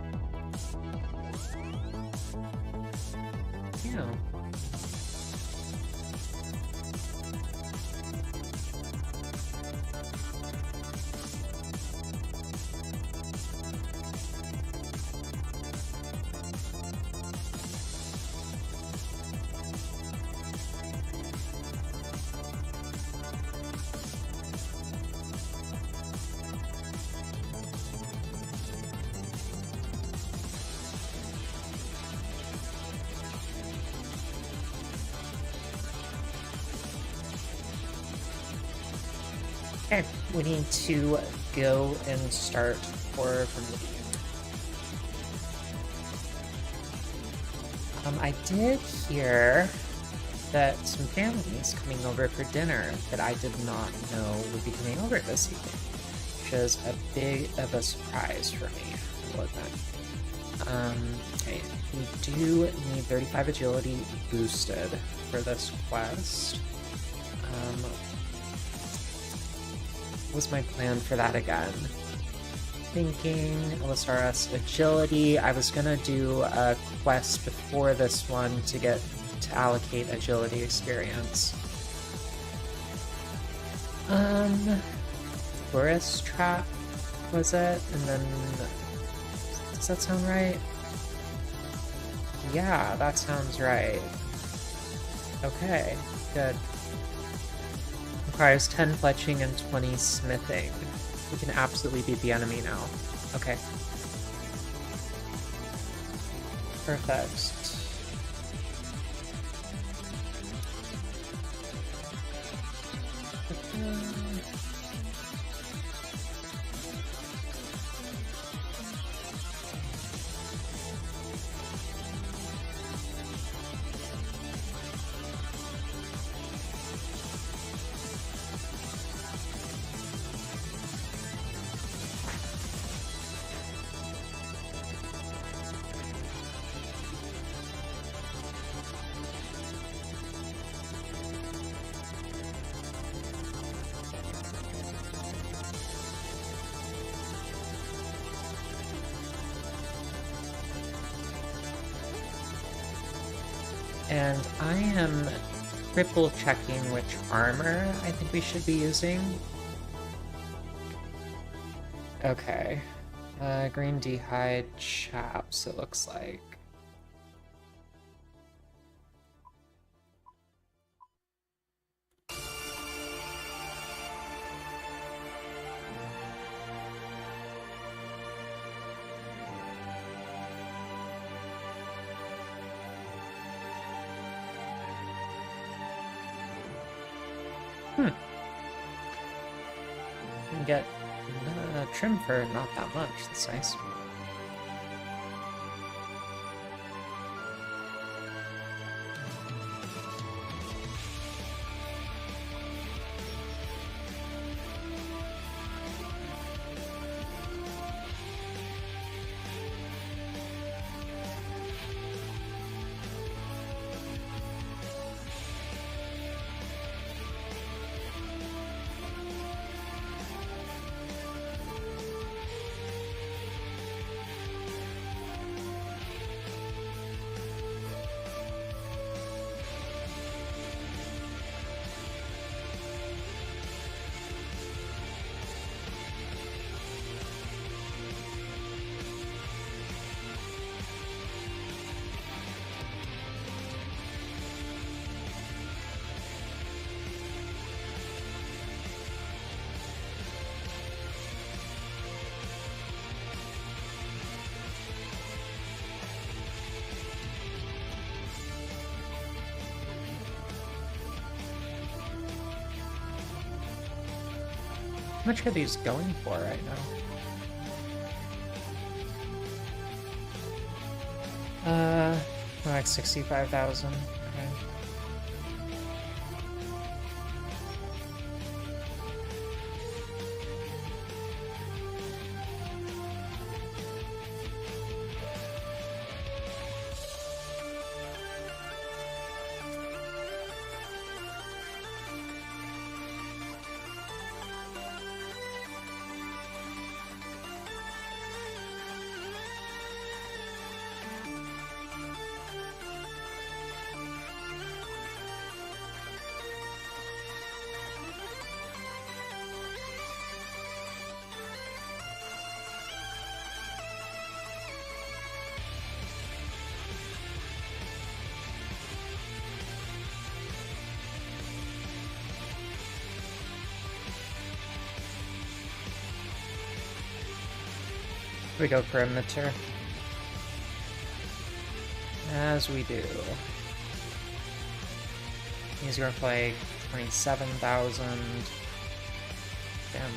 Yeah. Okay, we need to go and start horror from the beginning. I did hear that some families coming over for dinner that I did not know would be coming over this evening, which is a big of a surprise for me. Okay, we do need 35 agility boosted for this quest. What's my plan for that again? Thinking OSRS agility. I was gonna do a quest before this one to allocate agility experience. Tourist trap was it? And then does that sound right? Yeah, that sounds right. Okay, good. Requires 10 fletching and 20 smithing. We can absolutely beat the enemy now. Okay. Perfect. And I am triple checking which armor I think we should be using. Okay. Green D'hide chaps, it looks like. Can get trim for not that much. That's nice. much are these going for right now? Like 65,000. Okay. We go perimeter. As we do. He's going for like 27,000. Damn.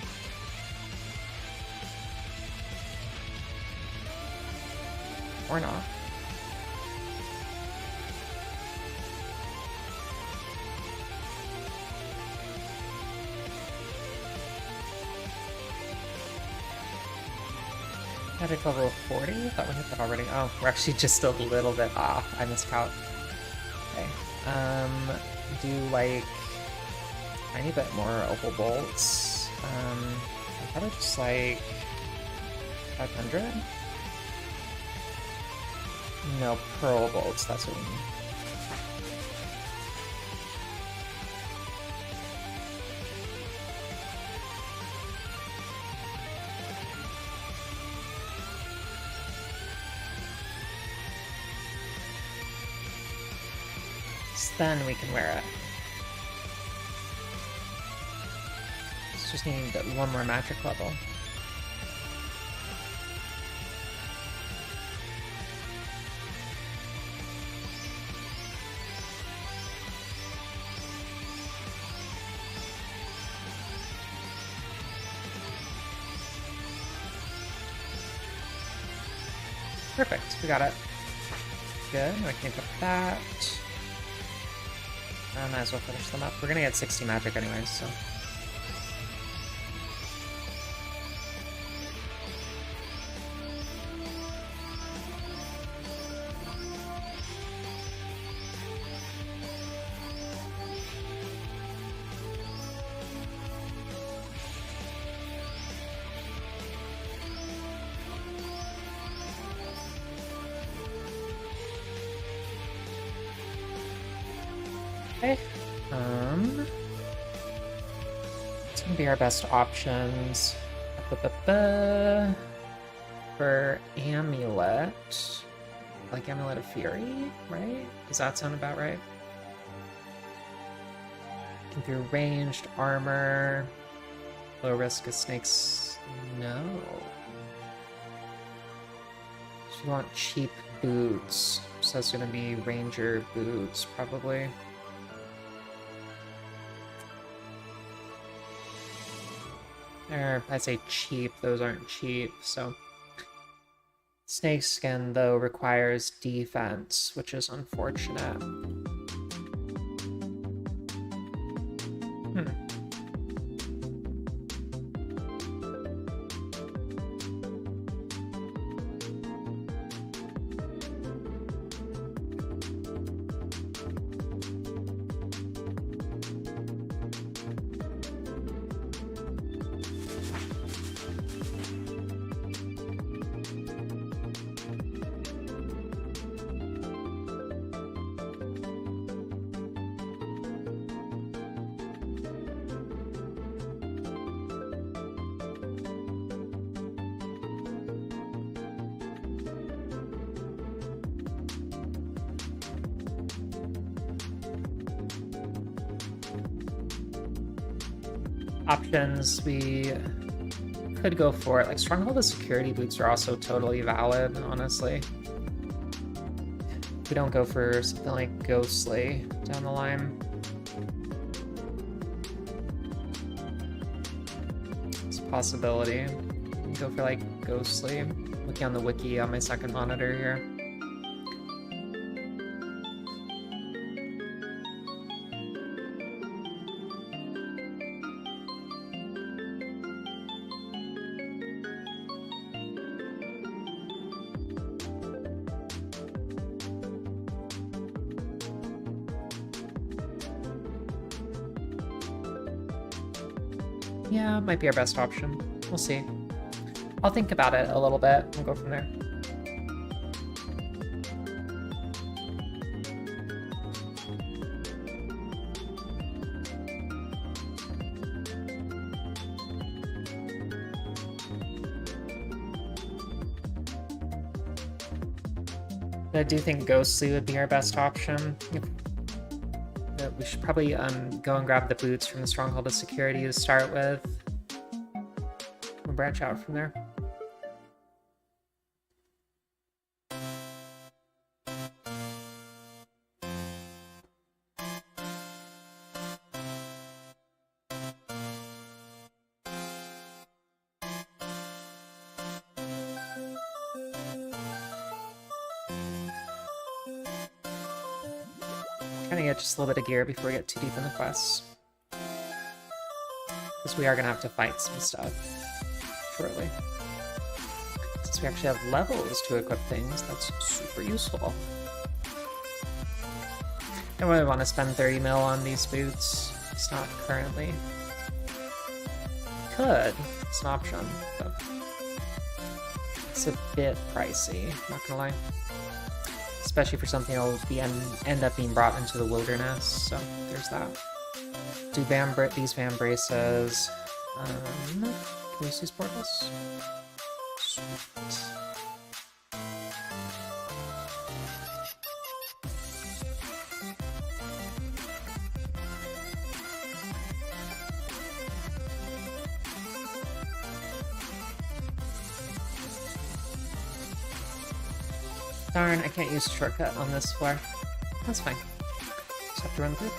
Or not. Magic level 40? I thought we hit that already. Oh, we're actually just a little bit off. I miscount. Okay. Do like a tiny bit more opal bolts. I thought it just like 500? No, pearl bolts, that's what we need. Then we can wear it. Just need one more magic level. Perfect, we got it. Good, I can put that. I might as well finish them up. We're gonna get 60 magic anyways, so. Okay. It's gonna be our best options. For Amulet. Like Amulet of Fury, right? Does that sound about right? Can do ranged armor. Low risk of snakes. No. So you want cheap boots. So that's gonna be ranger boots, probably. Or I say cheap, those aren't cheap, so. Snake skin, though, requires defense, which is unfortunate. Options, we could go for it. Like Stronghold of Security boots are also totally valid, honestly. We don't go for something like Ghostly down the line. possibility. Go for like Ghostly. Looking on the wiki on my second monitor here. Yeah, might be our best option. We'll see. I'll think about it a little bit and go from there. I do think Ghostly would be our best option. We should probably go and grab the boots from the Stronghold of Security to start with. We'll branch out from there. Trying to get just a little bit of gear before we get too deep in the quests. Because we are going to have to fight some stuff shortly. Since we actually have levels to equip things, that's super useful. Don't really want to spend 30 mil on these boots. It's not currently. Could. It's an option, but it's a bit pricey, not gonna lie. Especially for something that'll be end up being brought into the wilderness, so there's that. Do these van braces. Can we use these portals? Sweet. Darn, I can't use a shortcut on this floor. That's fine. Just have to run through.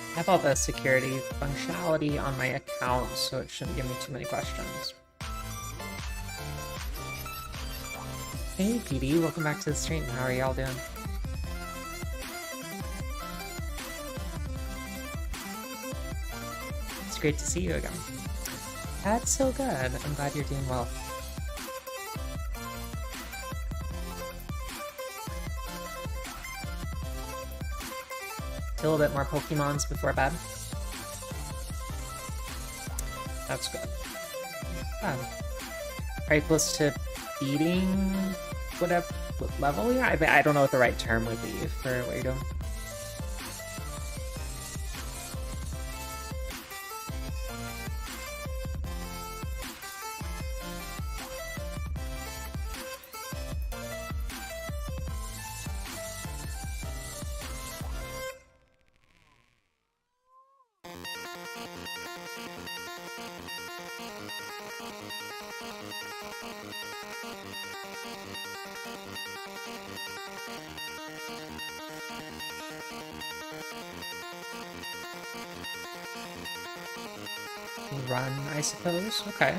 I have all the security functionality on my account, so it shouldn't give me too many questions. Hey PD, welcome back to the stream. How are y'all doing? It's great to see you again. That's so good. I'm glad you're doing well. A little bit more Pokemons before bed. That's good. Are you close to beating what level you're at? I don't know what the right term would be for what you're doing. Run, I suppose. Okay.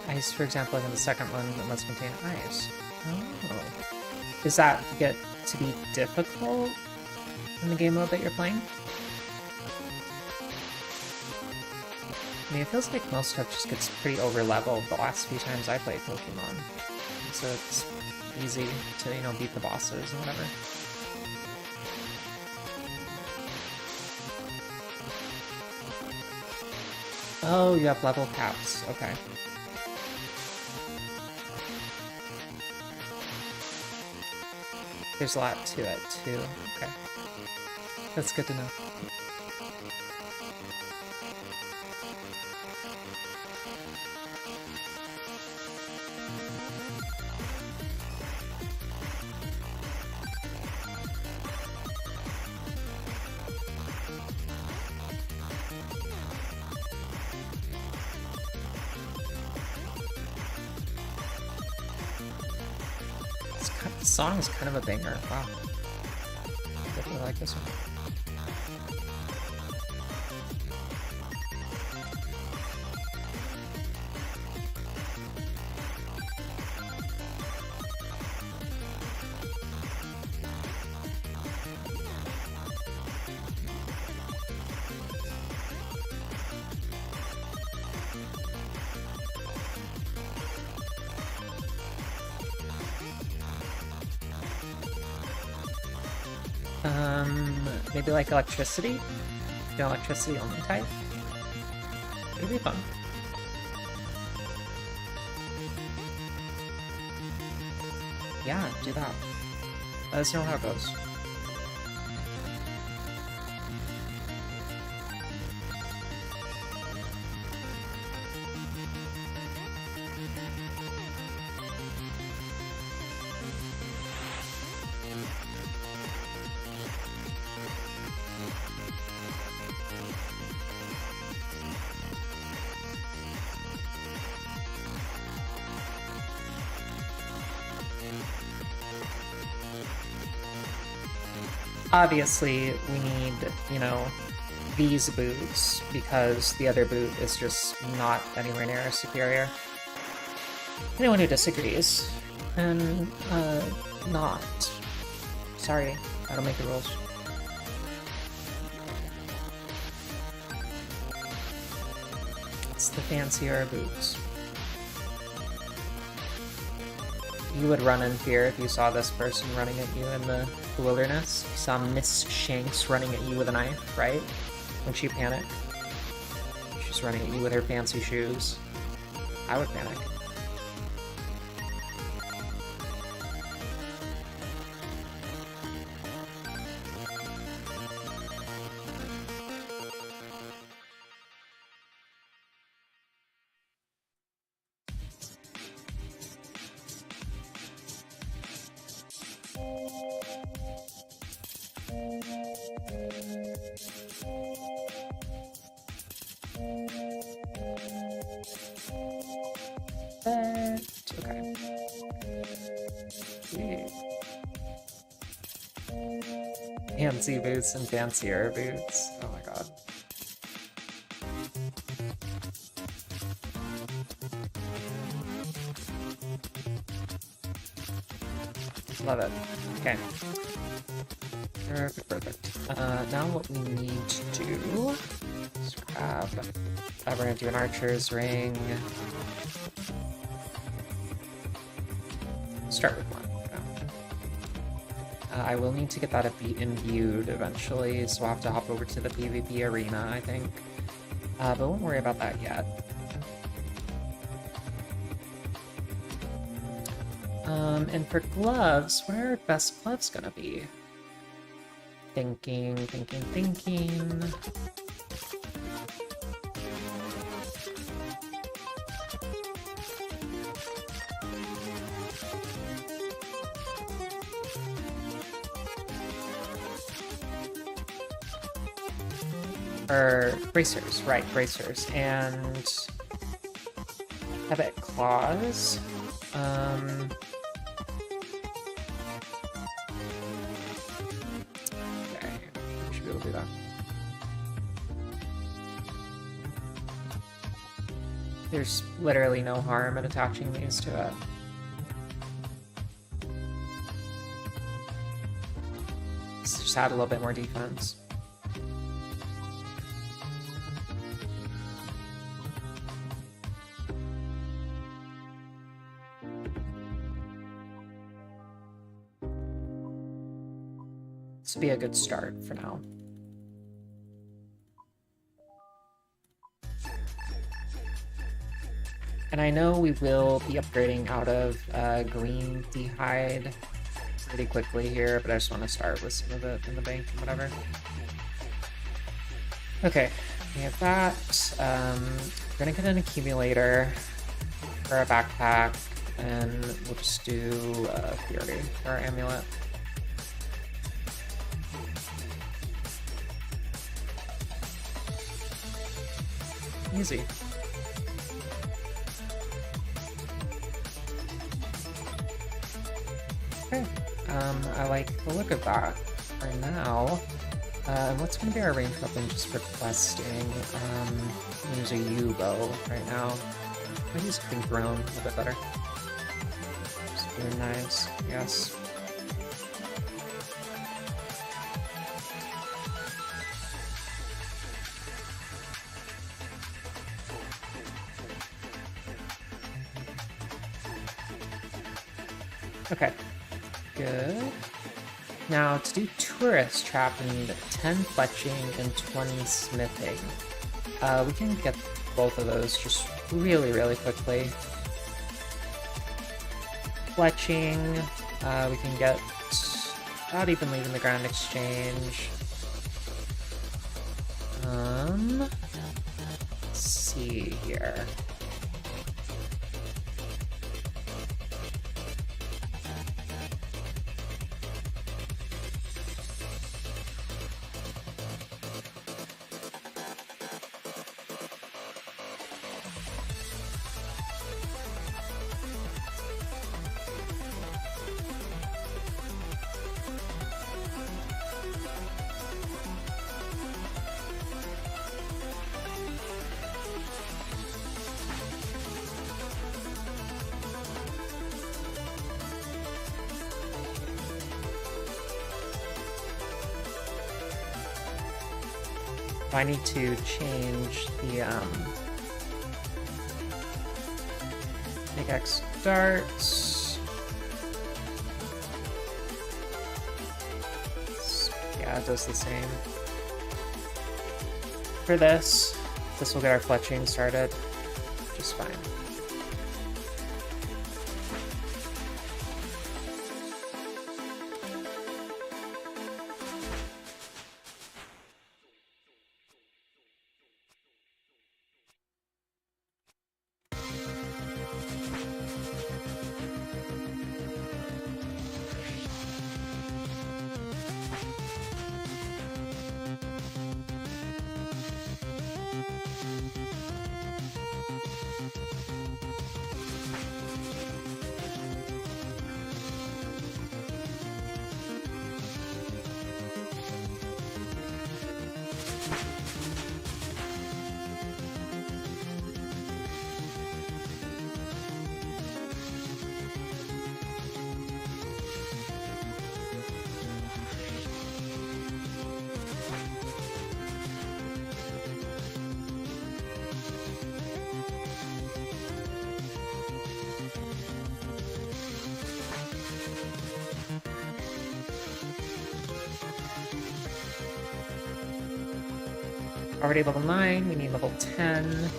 Ice, for example, like in the second one, that must contain ice. Oh. Does that get to be difficult in the game mode that you're playing? I mean, it feels like most stuff just gets pretty over-leveled the last few times I played Pokemon. So it's easy to, you know, beat the bosses and whatever. Oh, you have level caps. Okay. There's a lot to it, too. Okay. That's good to know. The song is kind of a banger. Wow. Definitely like this one. Maybe like electricity? The electricity only type? It'd be fun. Yeah, do that. Let us know how it goes. Obviously, we need, you know, these boots, because the other boot is just not anywhere near as superior. Anyone who disagrees, and, not. Sorry, I don't make the rules. It's the fancier boots. You would run in fear if you saw this person running at you in the wilderness. You saw Miss Shanks running at you with a knife, right? When she panicked. She's running at you with her fancy shoes. I would panic. Okay. Fancy boots and fancier boots. Oh my god. Love it. Okay. Perfect. Now what we need to do is grab... we're gonna do an archer's ring. Start with one. I will need to get that imbued eventually, so I'll have to hop over to the PvP arena, I think. But won't worry about that yet. And for gloves, what are our best gloves gonna be? Thinking. Or bracers, right, bracers. And I bet claws. Okay, we should be able to do that. There's literally no harm in attaching these to it. Let's just add a little bit more defense. This would be a good start for now. And I know we will be upgrading out of green dehyde pretty quickly here, but I just want to start with some of it in the bank and whatever. Okay, we have that. We're gonna get an accumulator for our backpack, and we'll just do Fury for our amulet. Easy. Okay, I like the look of that for now. What's going to be our range weapon just for questing? There's a U-bow right now. Maybe something thrown a little bit better. Spoon knives, yes. Okay, good. Now, to do tourist trap, we need 10 fletching and 20 smithing. We can get both of those just really, really quickly. Fletching, we can get without even leaving the Grand Exchange. Let's see here. I need to change the pickaxe darts. Yeah, it does the same. For this will get our fletching started just fine. Already level 9, we need level 10.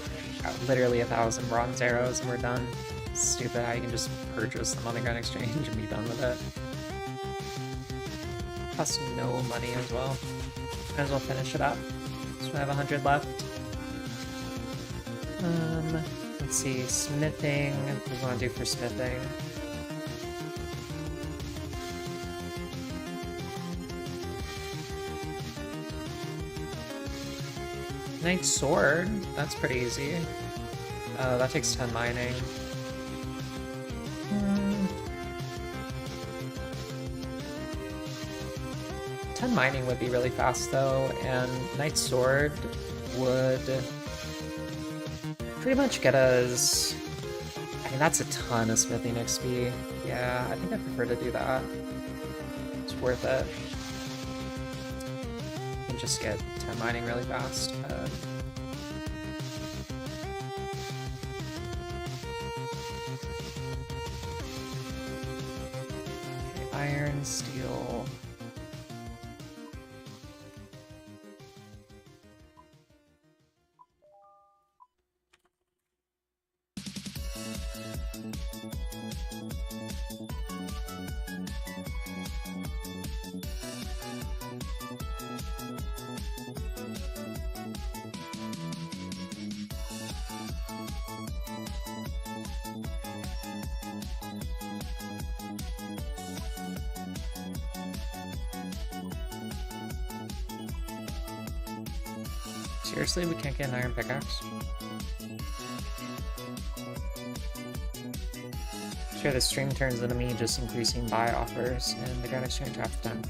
Got literally 1,000 bronze arrows and we're done. Stupid how you can just purchase them on the Grand Exchange and be done with it. Costs no money as well. Might as well finish it up. So we have 100 left. Let's see, smithing. What do we want to do for smithing? Knight's sword, that's pretty easy. That takes 10 mining. 10 mining would be really fast though, and Knight's sword would pretty much get us... I mean, that's a ton of smithing XP. Yeah, I think I prefer to do that. It's worth it. And just get 10 mining really fast. Okay, iron, steel. Seriously, we can't get an iron pickaxe? sure the stream turns into me just increasing buy offers and the Grand Exchange half the time.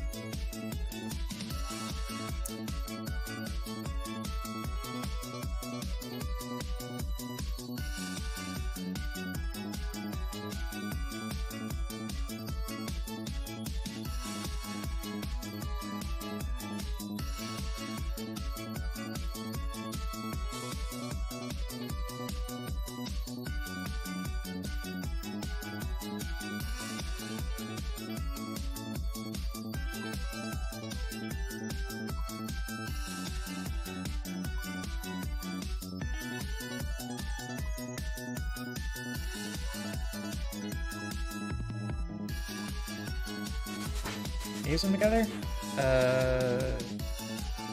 Use them together?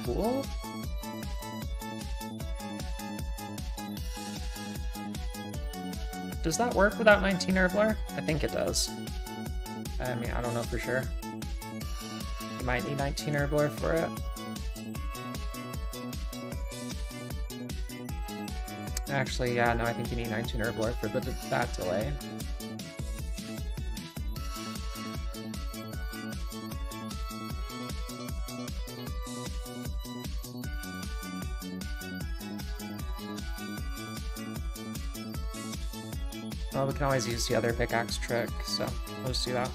Cool. Does that work without 19 Herbler? I think it does. I mean, I don't know for sure. You might need 19 Herbler for it. Actually, yeah, no, I think you need 19 Herbler for that delay. Well, we can always use the other pickaxe trick, so we'll just do that.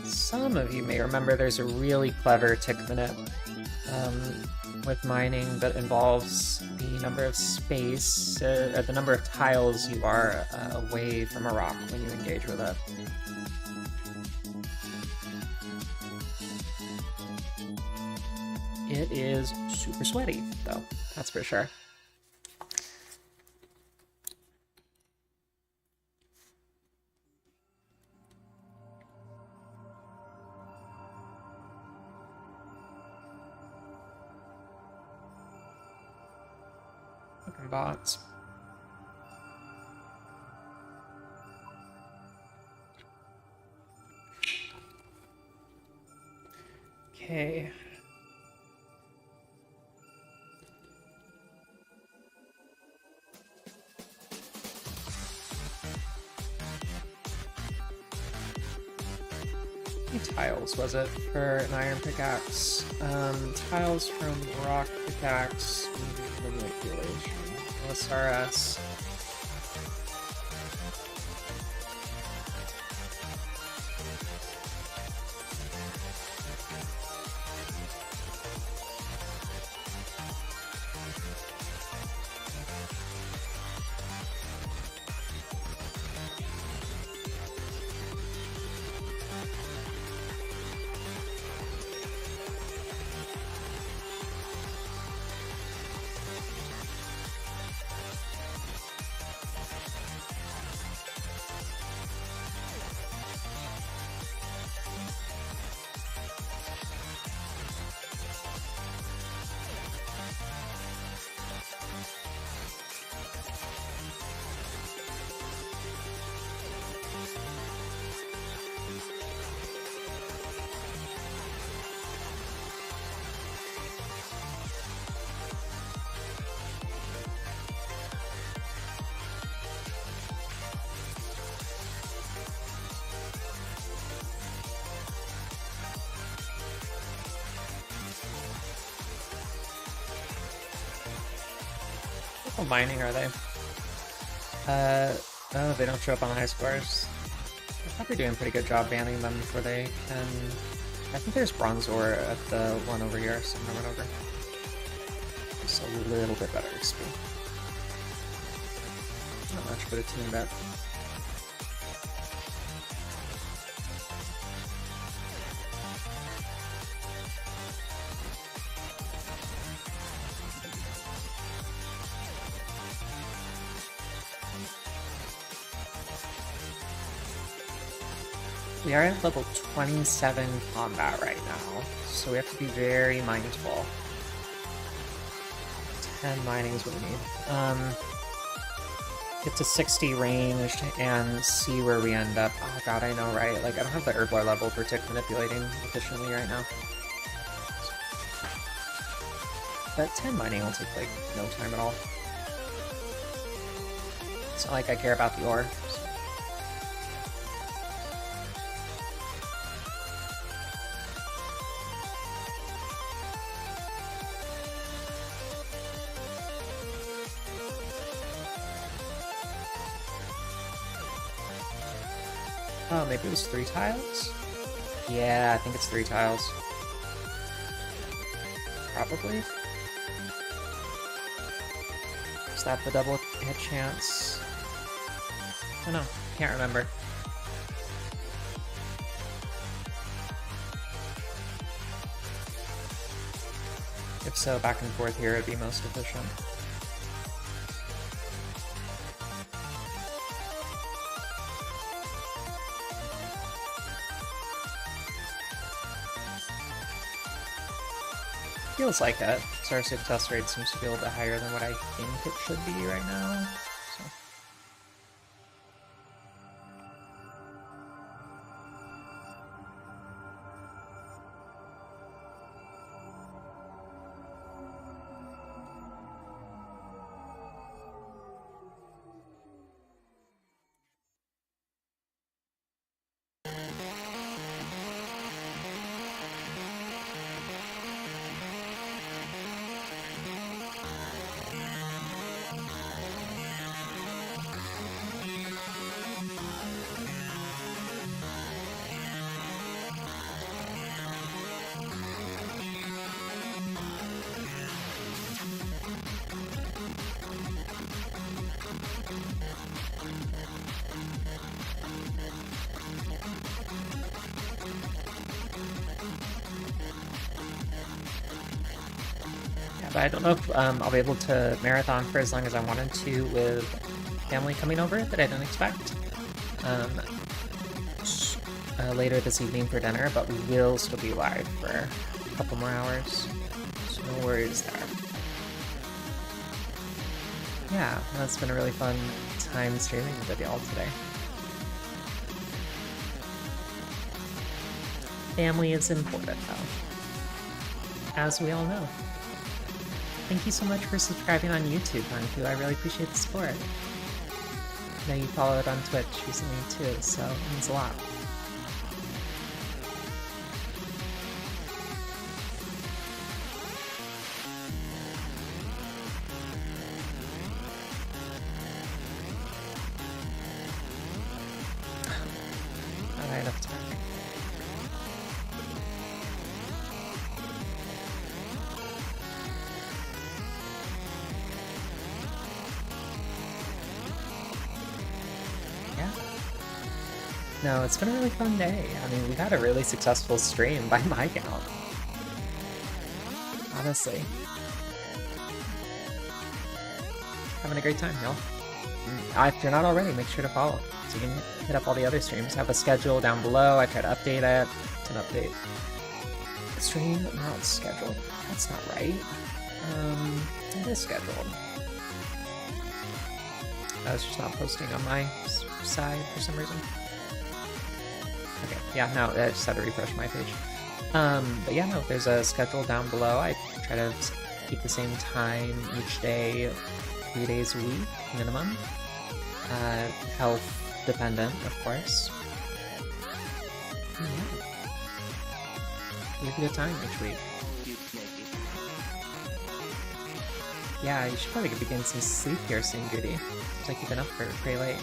Some of you may remember there's a really clever tick minute with mining that involves the number of space, or the number of tiles you are away from a rock when you engage with it. It is super sweaty, though, that's for sure. Fucking bots. Okay. Tiles was it for an iron pickaxe? Tiles from rock pickaxe manipulation. OSRS. How mining are they? Oh, they don't show up on the high scores. They're probably doing a pretty good job banning them before they can... I think there's bronze ore at the one over here, so I'm gonna run over. Just a little bit better XP. Not much, but a team bet. We are at level 27 combat right now, so we have to be very mindful. 10 mining is what we need. Get to 60 ranged and see where we end up. Oh god, I know, right? Like, I don't have the herbler level for tick manipulating efficiently right now. But 10 mining will take like no time at all. It's not like I care about the ore. Oh, maybe it was 3 tiles? Yeah, I think it's 3 tiles. Probably. Is that the double hit chance? I don't know. Can't remember. If so, back and forth here would be most efficient. Feels like it. Star success rate seems to be a little bit higher than what I think it should be right now. So. But I don't know if I'll be able to marathon for as long as I wanted to with family coming over that I didn't expect later this evening for dinner, but we will still be live for a couple more hours, so no worries there. Yeah, that's been a really fun time streaming with y'all today. Family is important, though, as we all know. Thank you so much for subscribing on YouTube, Hanku. I really appreciate the support. I know you followed on Twitch recently too, so it means a lot. Not right enough time. No, it's been a really fun day. I mean, we've had a really successful stream by my count. Honestly. Having a great time, y'all. If you're not already, make sure to follow, so you can hit up all the other streams. I have a schedule down below. I try to update it. It's an update. Stream not scheduled. That's not right. It is scheduled. I was just not posting on my side for some reason. Okay, yeah, no, I just had to refresh my page. But yeah, no, there's a schedule down below. I try to keep the same time each day, 3 days a week, minimum. Health dependent, of course. Yeah. We have a good time each week. Yeah, you should probably be getting some sleep here soon, Goody. Looks like you've been up for pretty late.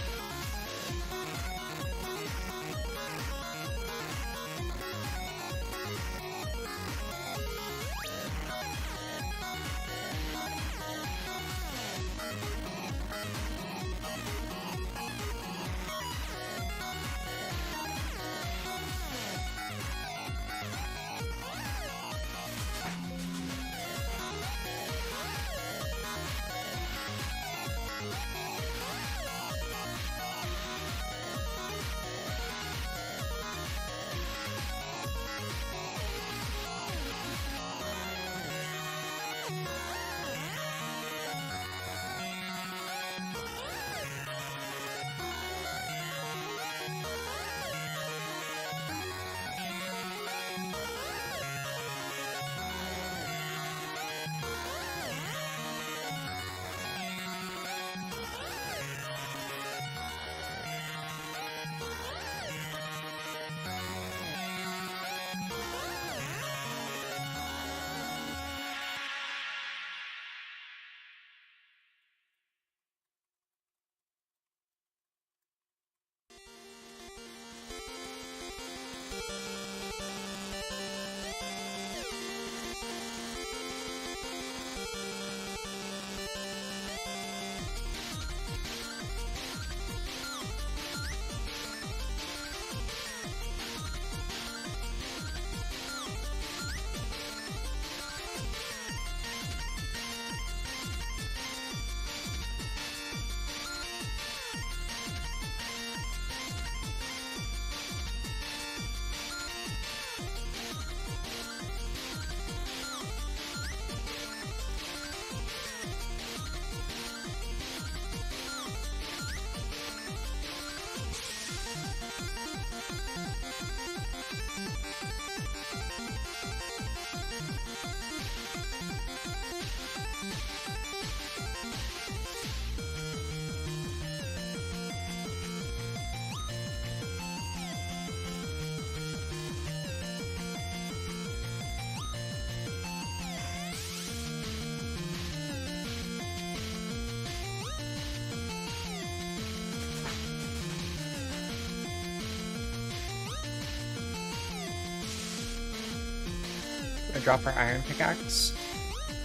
gonna drop our iron pickaxe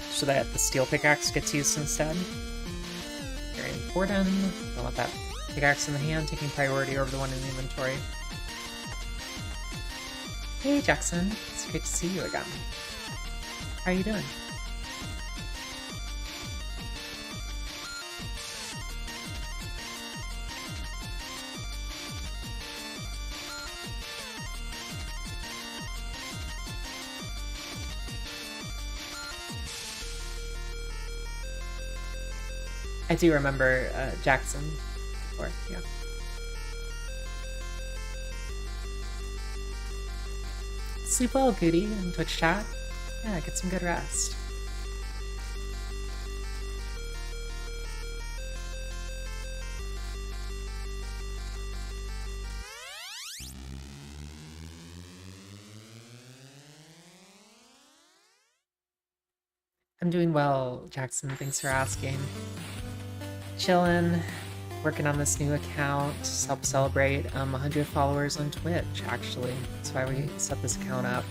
so that the steel pickaxe gets used instead. Very important. Don't want that pickaxe in the hand taking priority over the one in the inventory. Hey Jackson, it's great to see you again. How are you doing? I do remember Jackson before, yeah. Sleep well, Goody, in Twitch chat. Yeah, get some good rest. I'm doing well, Jackson. Thanks for asking. Chillin', working on this new account to help celebrate 100 followers on Twitch, actually. That's why we set this account up.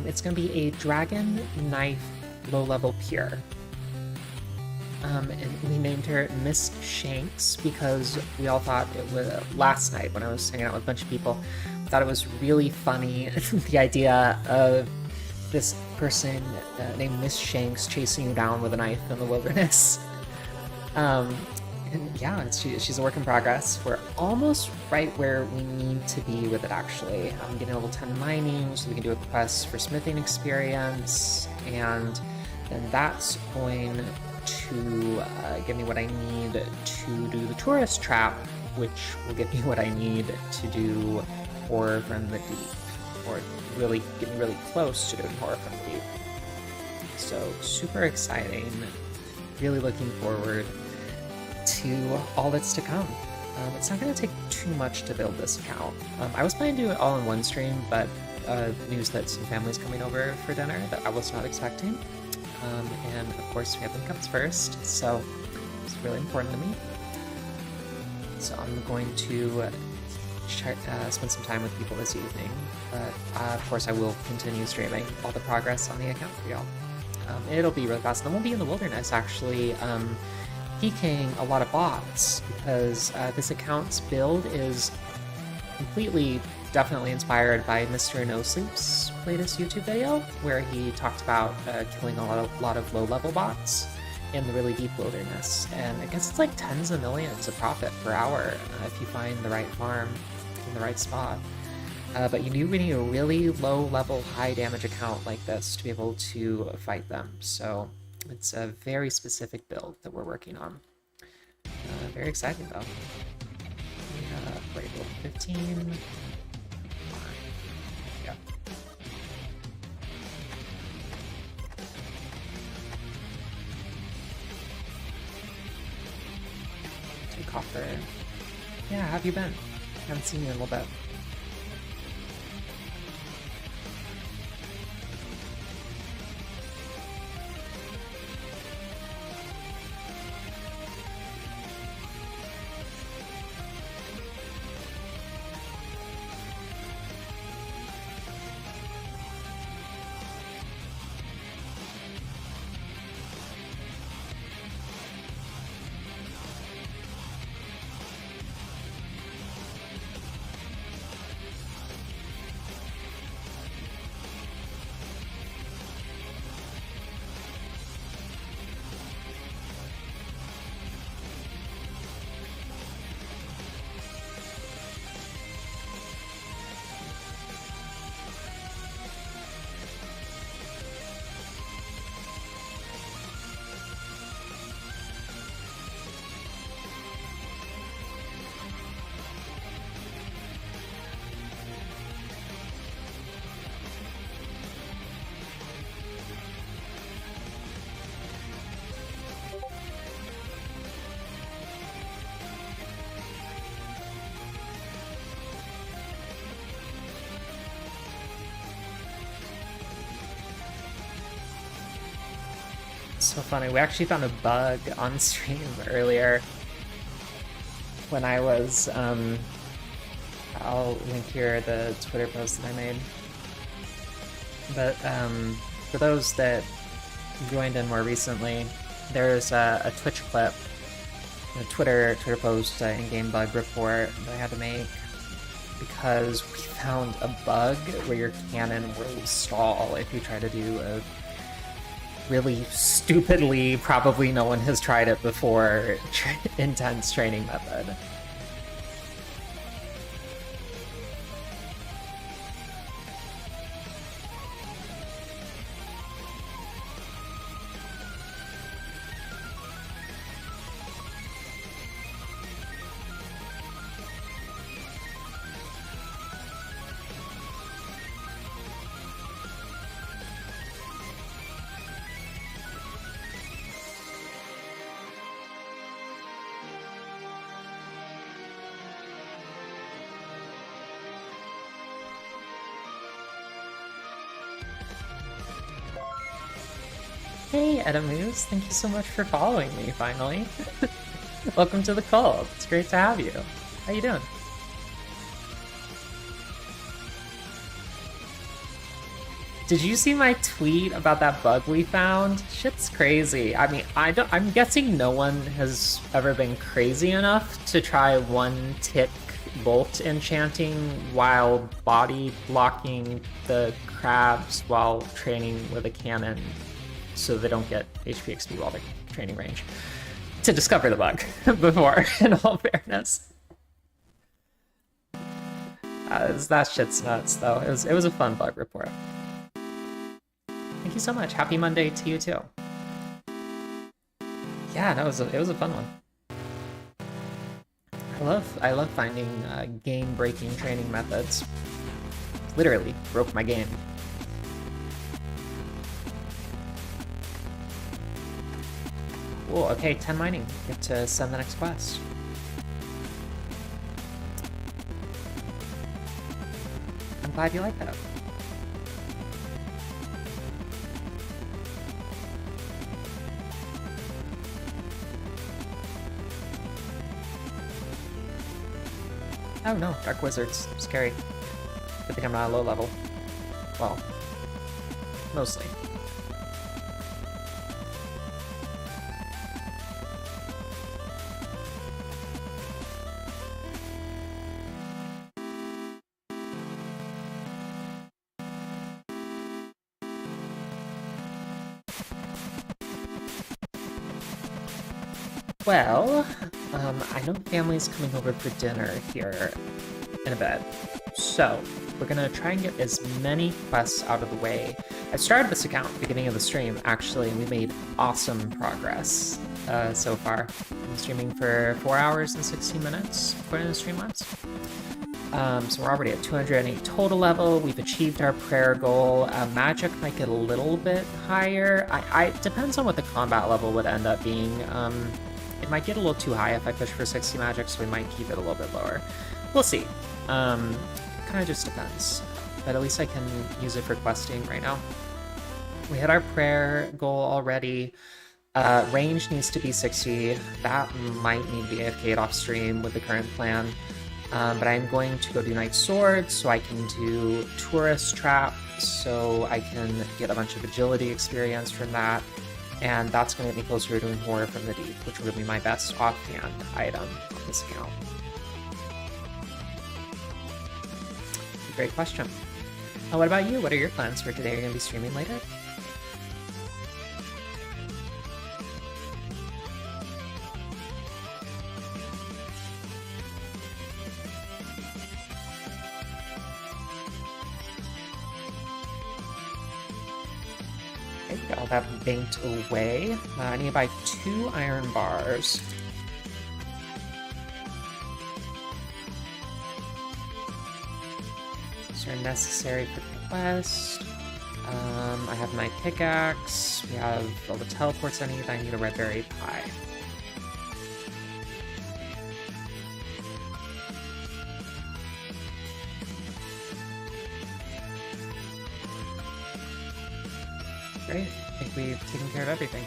It's going to be a dragon knife low-level pure. And we named her Miss Shanks because we all thought it was, last night when I was hanging out with a bunch of people, I thought it was really funny, the idea of this person named Miss Shanks chasing you down with a knife in the wilderness. And yeah, she's a work in progress. We're almost right where we need to be with it, actually. I'm getting level 10 mining, so we can do a quest for smithing experience, and then that's going to give me what I need to do the tourist trap, which will give me what I need to do Horror from the Deep, or really getting really close to doing Horror from the Deep. So super exciting, really looking forward to all that's to come. It's not going to take too much to build this account. I was planning to do it all in one stream, but news that some family's coming over for dinner that I was not expecting. And of course family comes first, so it's really important to me. So I'm going to spend some time with people this evening, but of course I will continue streaming all the progress on the account for y'all. It'll be really fast. Then we'll be in the wilderness, actually, peeking a lot of bots, because this account's build is completely, definitely inspired by Mr. No Sleep's latest YouTube video, where he talked about killing a lot of low-level bots in the really deep wilderness. And I guess it's like tens of millions of profit per hour if you find the right farm in the right spot. But you do need a really low-level, high-damage account like this to be able to fight them. So it's a very specific build that we're working on. Very exciting, though. Level 15. Yeah. 2 copper. Yeah, how have you been? Haven't seen you in a little bit. So funny. We actually found a bug on stream earlier when I was, I'll link here the Twitter post that I made. But for those that joined in more recently, there's a Twitch clip, a Twitter post, in-game bug report that I had to make because we found a bug where your cannon will stall if you try to do a really stupidly, probably no one has tried it before, intense training method. Hey, Edamoose, thank you so much for following me, finally. Welcome to the cult. It's great to have you. How you doing? Did you see my tweet about that bug we found? Shit's crazy. I mean, I'm guessing no one has ever been crazy enough to try one tick bolt enchanting while body blocking the crabs while training with a cannon, so they don't get HP XP while they're training range, to discover the bug before, in all fairness. That shit's nuts, though. It was a fun bug report. Thank you so much. Happy Monday to you, too. Yeah, no, it was a fun one. I love finding game-breaking training methods. Literally broke my game. Cool, okay, 10 mining. Get to send the next quest. I'm glad you like that. Oh no, Dark Wizards. Scary. Good thing I'm not a low level. Well, mostly. Well, I know family's coming over for dinner here in a bit, so we're gonna try and get as many quests out of the way. I started this account at the beginning of the stream, actually, and we made awesome progress so far. I'm streaming for 4 hours and 16 minutes according to the Streamlabs. So we're already at 208 total level. We've achieved our prayer goal. Magic might get a little bit higher. It depends on what the combat level would end up being. It might get a little too high if I push for 60 magic, so we might keep it a little bit lower. We'll see. Kind of just depends. But at least I can use it for questing right now. We hit our prayer goal already. Range needs to be 60. That might need to be AFK'd off stream with the current plan. But I'm going to go do Night Sword so I can do Tourist Trap, so I can get a bunch of agility experience from that. And that's going to get me closer to doing Horror from the Deep, which will be my best offhand item on this account. Great question. What about you? What are your plans for today? Are you going to be streaming later? Okay, got all that banked away. I need to buy 2 iron bars. These are necessary for the quest. I have my pickaxe. We have all the teleports I need. I need a red berry pie. Great. I think we've taken care of everything.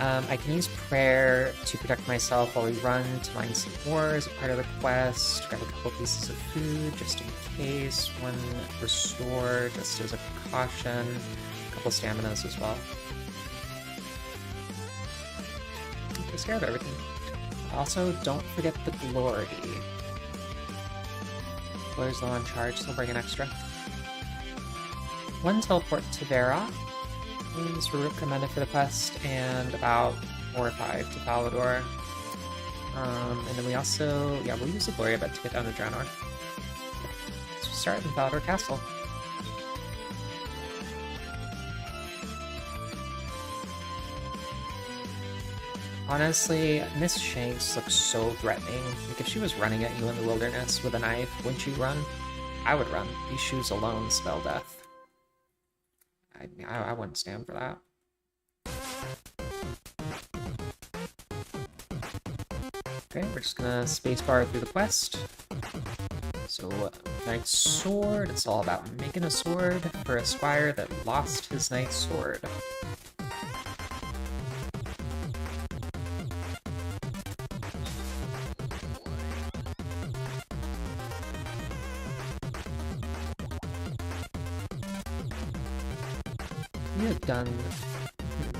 I can use prayer to protect myself while we run to mine some ore as a part of the quest. Grab a couple pieces of food just in case. One restore just as a precaution. A couple staminas as well. Take care of everything. Also, don't forget the glory. Glory's low on charge, so we'll bring an extra. One teleport to Vera. Is recommended for the quest, and about 4 or 5 to Falador. And then we also, yeah, we'll use the Glory a bit to get down to Draenor. So start in Falador Castle. Honestly, Miss Shanks looks so threatening. Like, if she was running at you in the wilderness with a knife, wouldn't you run? I would run. These shoes alone spell death. I wouldn't stand for that. Okay, we're just gonna spacebar through the quest. So, Knight's Sword. It's all about making a sword for a squire that lost his Knight's Sword. We have done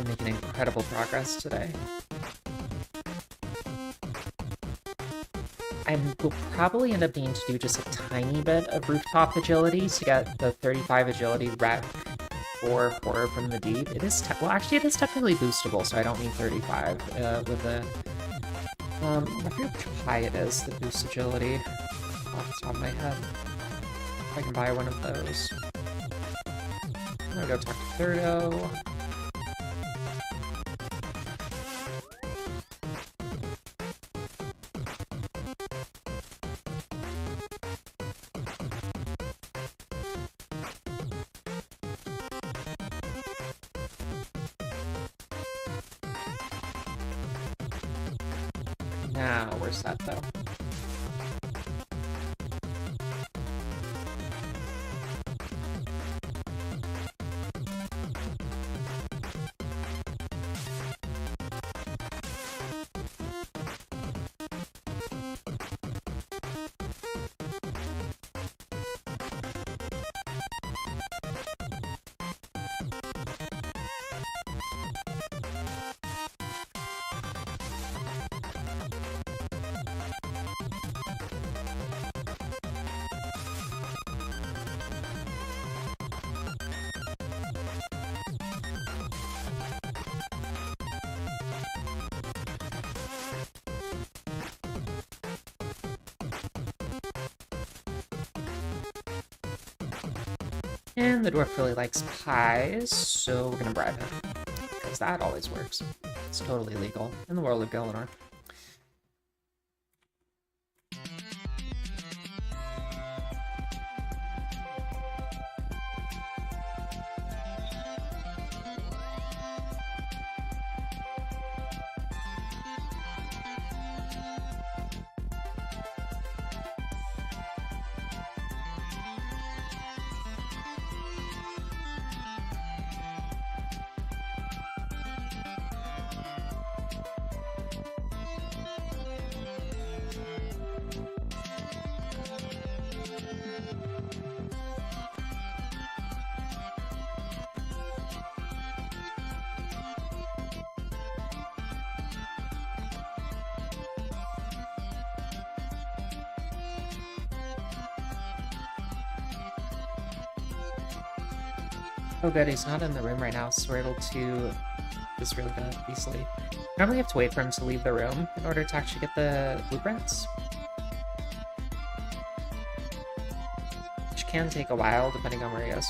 making incredible progress today. I will probably end up needing to do just a tiny bit of rooftop agility to get the 35 agility rec for Horror from the Deep. It is well, actually, it is technically boostable, so I don't need 35 with the. I forget which high it is that boosts agility off the top of my head. If I can buy one of those. I'm gonna go talk to Thurdo. Now, where's that though? And the dwarf really likes pies, so we're gonna bribe him. Because that always works. It's totally legal in the world of Gielinor. Oh good, he's not in the room right now, so we're able to... This is really gonna be silly. Normally we have to wait for him to leave the room in order to actually get the blueprints. Which can take a while, depending on where he is.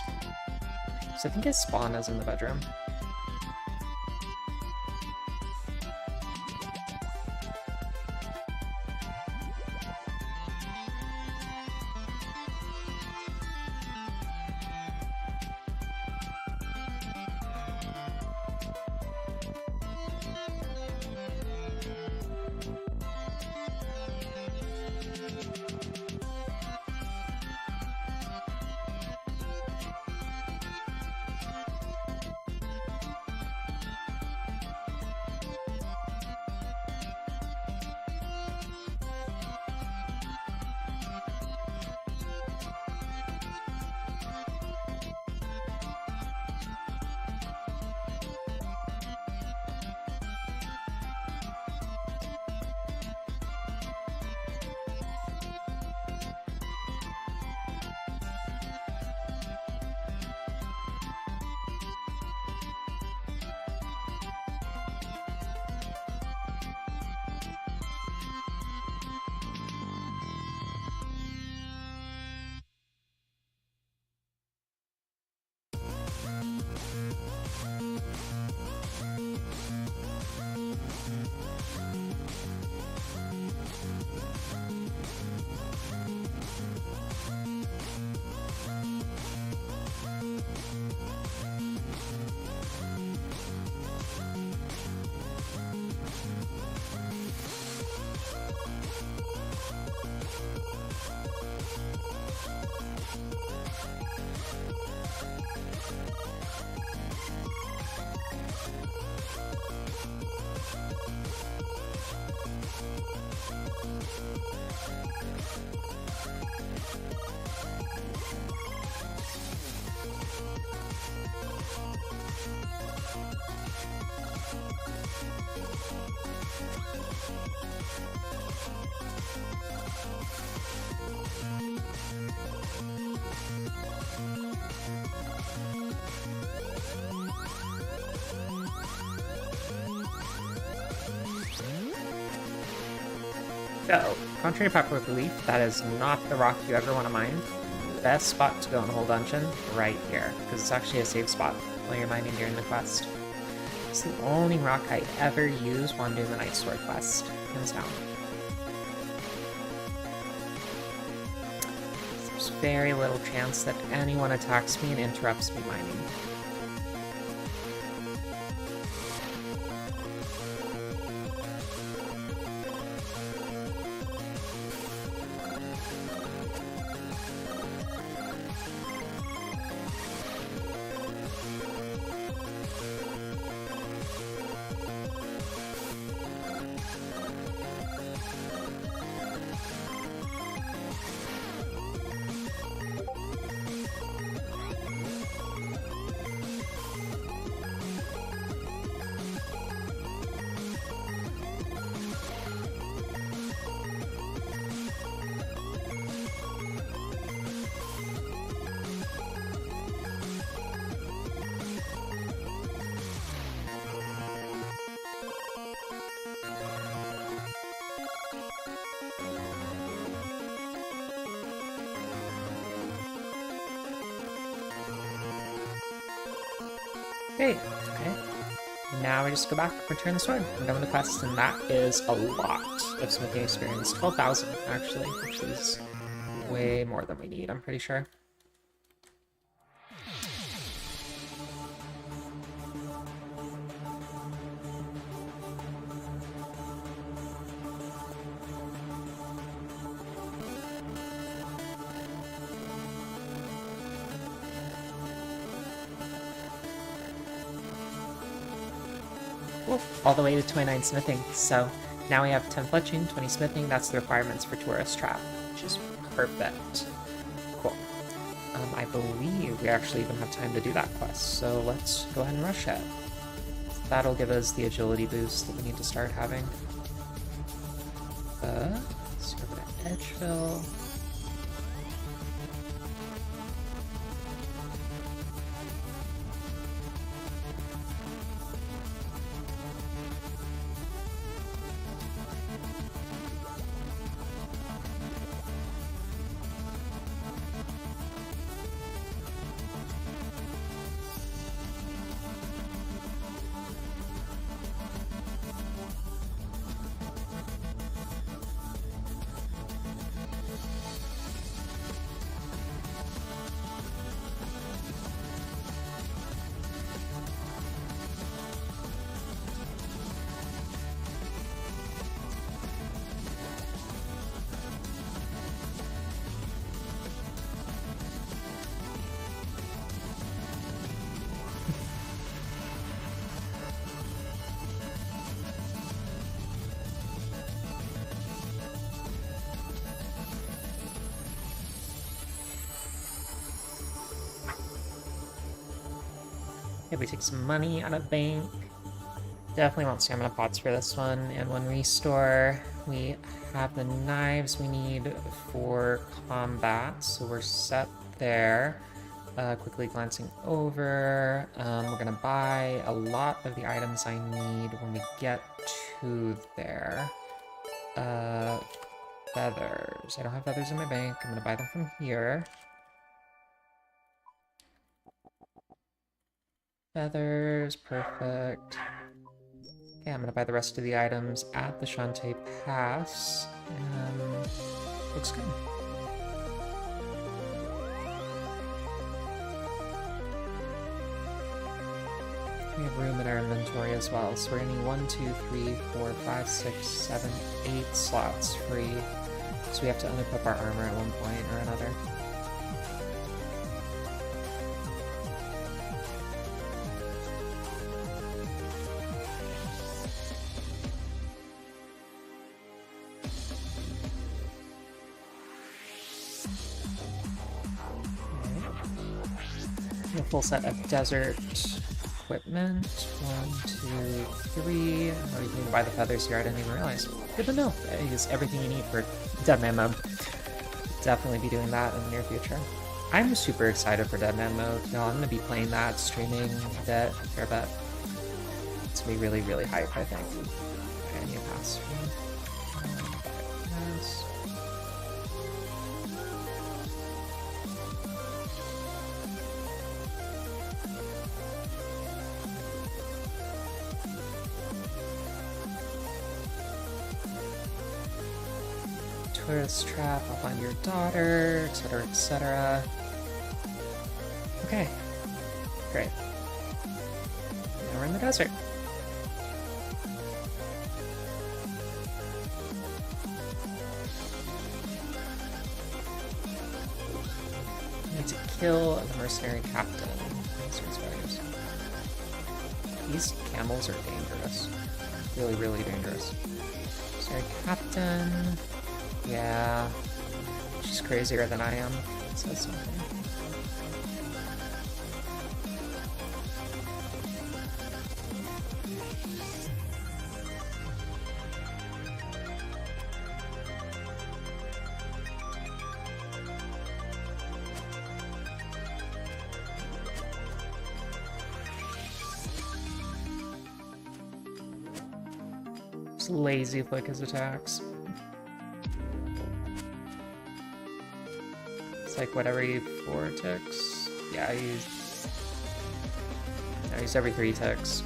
So I think his spawn is in the bedroom. So, contrary to popular belief, that is not the rock you ever want to mine. Best spot to go in the whole dungeon, right here, because it's actually a safe spot while you're mining during the quest. It's the only rock I ever use when doing the Night Sword quest, hands down. There's very little chance that anyone attacks me and interrupts me mining. Great, okay. Now we just go back, return the sword, and go on the quest, and that is a lot of smithing experience. 12,000, actually, which is way more than we need, I'm pretty sure. All the way to 29 smithing. So now we have 10 fletching, 20 smithing. That's the requirements for Tourist Trap, which is perfect. Cool. I believe we actually even have time to do that quest, so let's go ahead and rush it. That'll give us the agility boost that we need to start having. Let's go to Edgeville. If we take some money out of the bank, definitely want stamina pots for this one, and one restore. We have the knives we need for combat, so we're set there. Quickly glancing over, we're gonna buy a lot of the items I need when we get to there. Feathers. I don't have feathers in my bank. I'm gonna buy them from here. Feathers, perfect. Okay, I'm gonna buy the rest of the items at the Shantae Pass, and looks good. We have room in our inventory as well, so we're gonna need 1, 2, 3, 4, 5, 6, 7, 8 slots free. So we have to unequip our armor at one point or another. A full set of desert equipment. 1, 2, 3. Oh, you can buy the feathers here. I didn't even realize. Good to know. I use everything you need for Deadman mode. Definitely be doing that in the near future. I'm super excited for Deadman mode. No, I'm gonna be playing that, streaming a bit, a fair bit. It's gonna be really, really hype, I think. Okay, I need a pass. this. Tourist trap, I'll find your daughter, etc., etc. Okay, great. Now we're in the desert. We need to kill the mercenary captain. These camels are dangerous. Really, really dangerous. Mercenary captain. Yeah, she's crazier than I am. It says something. Just lazy flick his attacks. Like whatever you 4 ticks. Yeah, he's every 3 ticks.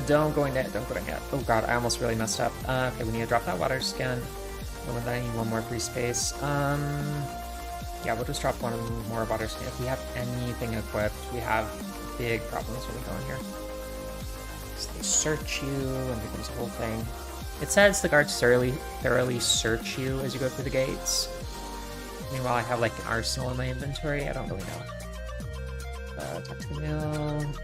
Don't go in yet, don't go in yet. Oh god, I almost really messed up. Okay, we need to drop that water skin. And then I need one more free space. Yeah, we'll just drop one more water skin. If we have anything equipped, we have big problems when we go in here. So they search you, and it becomes a whole thing. It says the guards thoroughly search you as you go through the gates. Meanwhile, I have like an arsenal in my inventory. I don't really know. Talk to the mill.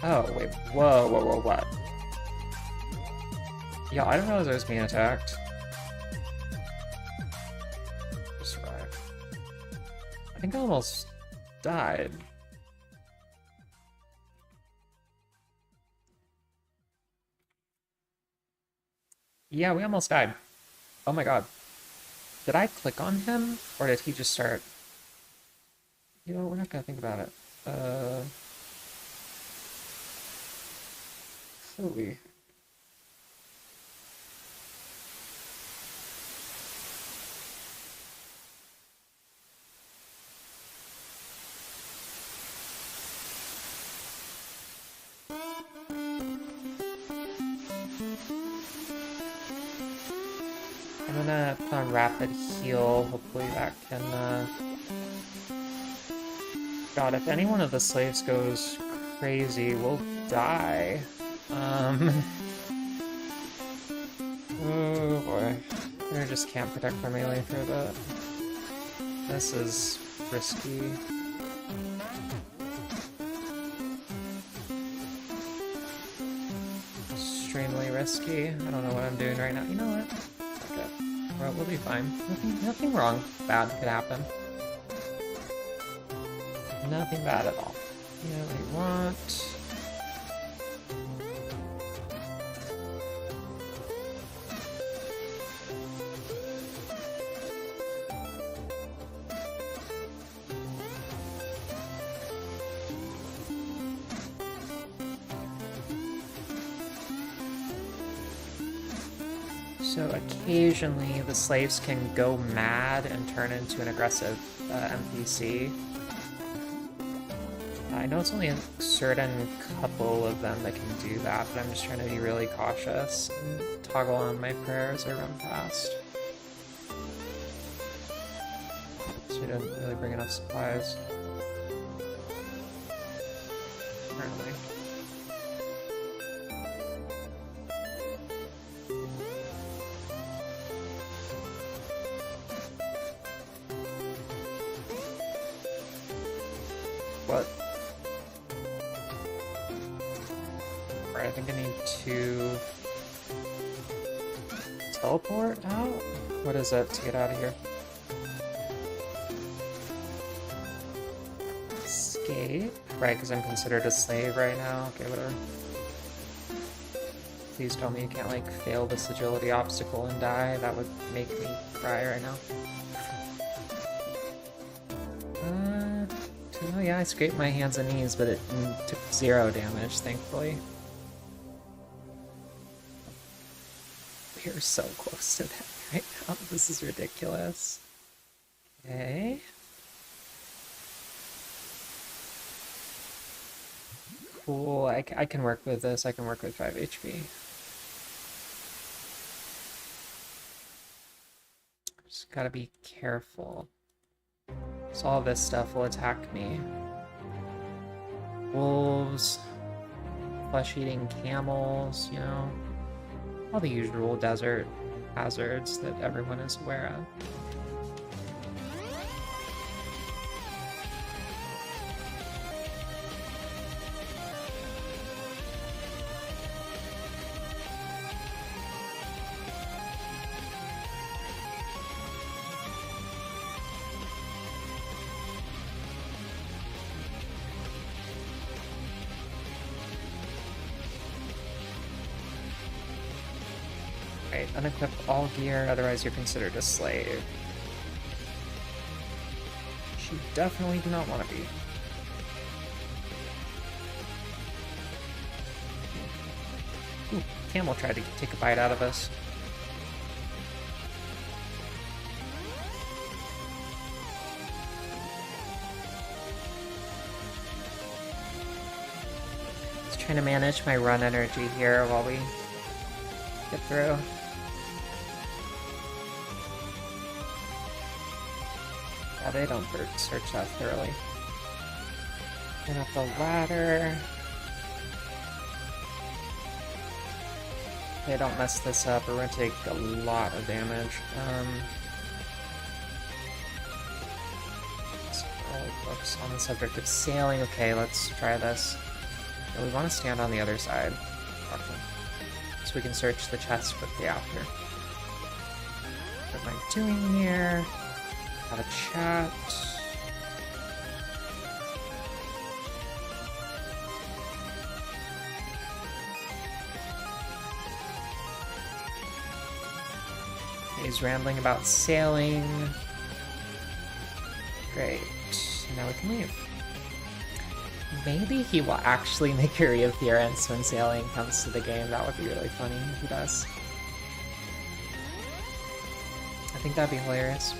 Oh, wait, whoa, what? Yeah, I don't realize I was being attacked. Survive. I think I almost died. Yeah, we almost died. Oh my god. Did I click on him? Or did he just start? You know, we're not gonna think about it. Holy. I'm gonna put on rapid heal. Hopefully that can, God, if any one of the slaves goes crazy, we'll die. Oh boy. I just can't protect our melee for a bit. This is risky. Extremely risky. I don't know what I'm doing right now. You know what? Okay. Well, we'll be fine. Nothing wrong. Bad could happen. Nothing bad at all. Yeah, we want... So occasionally the slaves can go mad and turn into an aggressive NPC. I know it's only a certain couple of them that can do that, but I'm just trying to be really cautious and toggle on my prayers or run fast. So we didn't really bring enough supplies. Apparently. What? Alright, I think I need to teleport out? What is it to get out of here? Escape? Right, because I'm considered a slave right now. Okay, whatever. Please tell me you can't, like, fail this agility obstacle and die. That would make me cry right now. Oh yeah, I scraped my hands and knees, but it took 0 damage, thankfully. We are so close to that right now. This is ridiculous. Okay. Cool, I can work with this. I can work with 5 HP. Just gotta be careful. So all this stuff will attack me. Wolves, flesh-eating camels, you know, all the usual desert hazards that everyone is aware of. Unequip all gear, otherwise you're considered a slave. Which you definitely do not want to be. Ooh, camel tried to take a bite out of us. Just trying to manage my run energy here while we get through. Yeah, they don't search that thoroughly. Get up the ladder. They don't mess this up, or we're gonna take a lot of damage. So books on the subject of sailing. Okay, let's try this. And we want to stand on the other side. Okay. So we can search the chest quickly after. What am I doing here? Have a chat. He's rambling about sailing. Great. Now we can leave. Maybe he will actually make a reappearance when sailing comes to the game. That would be really funny if he does. I think that'd be hilarious.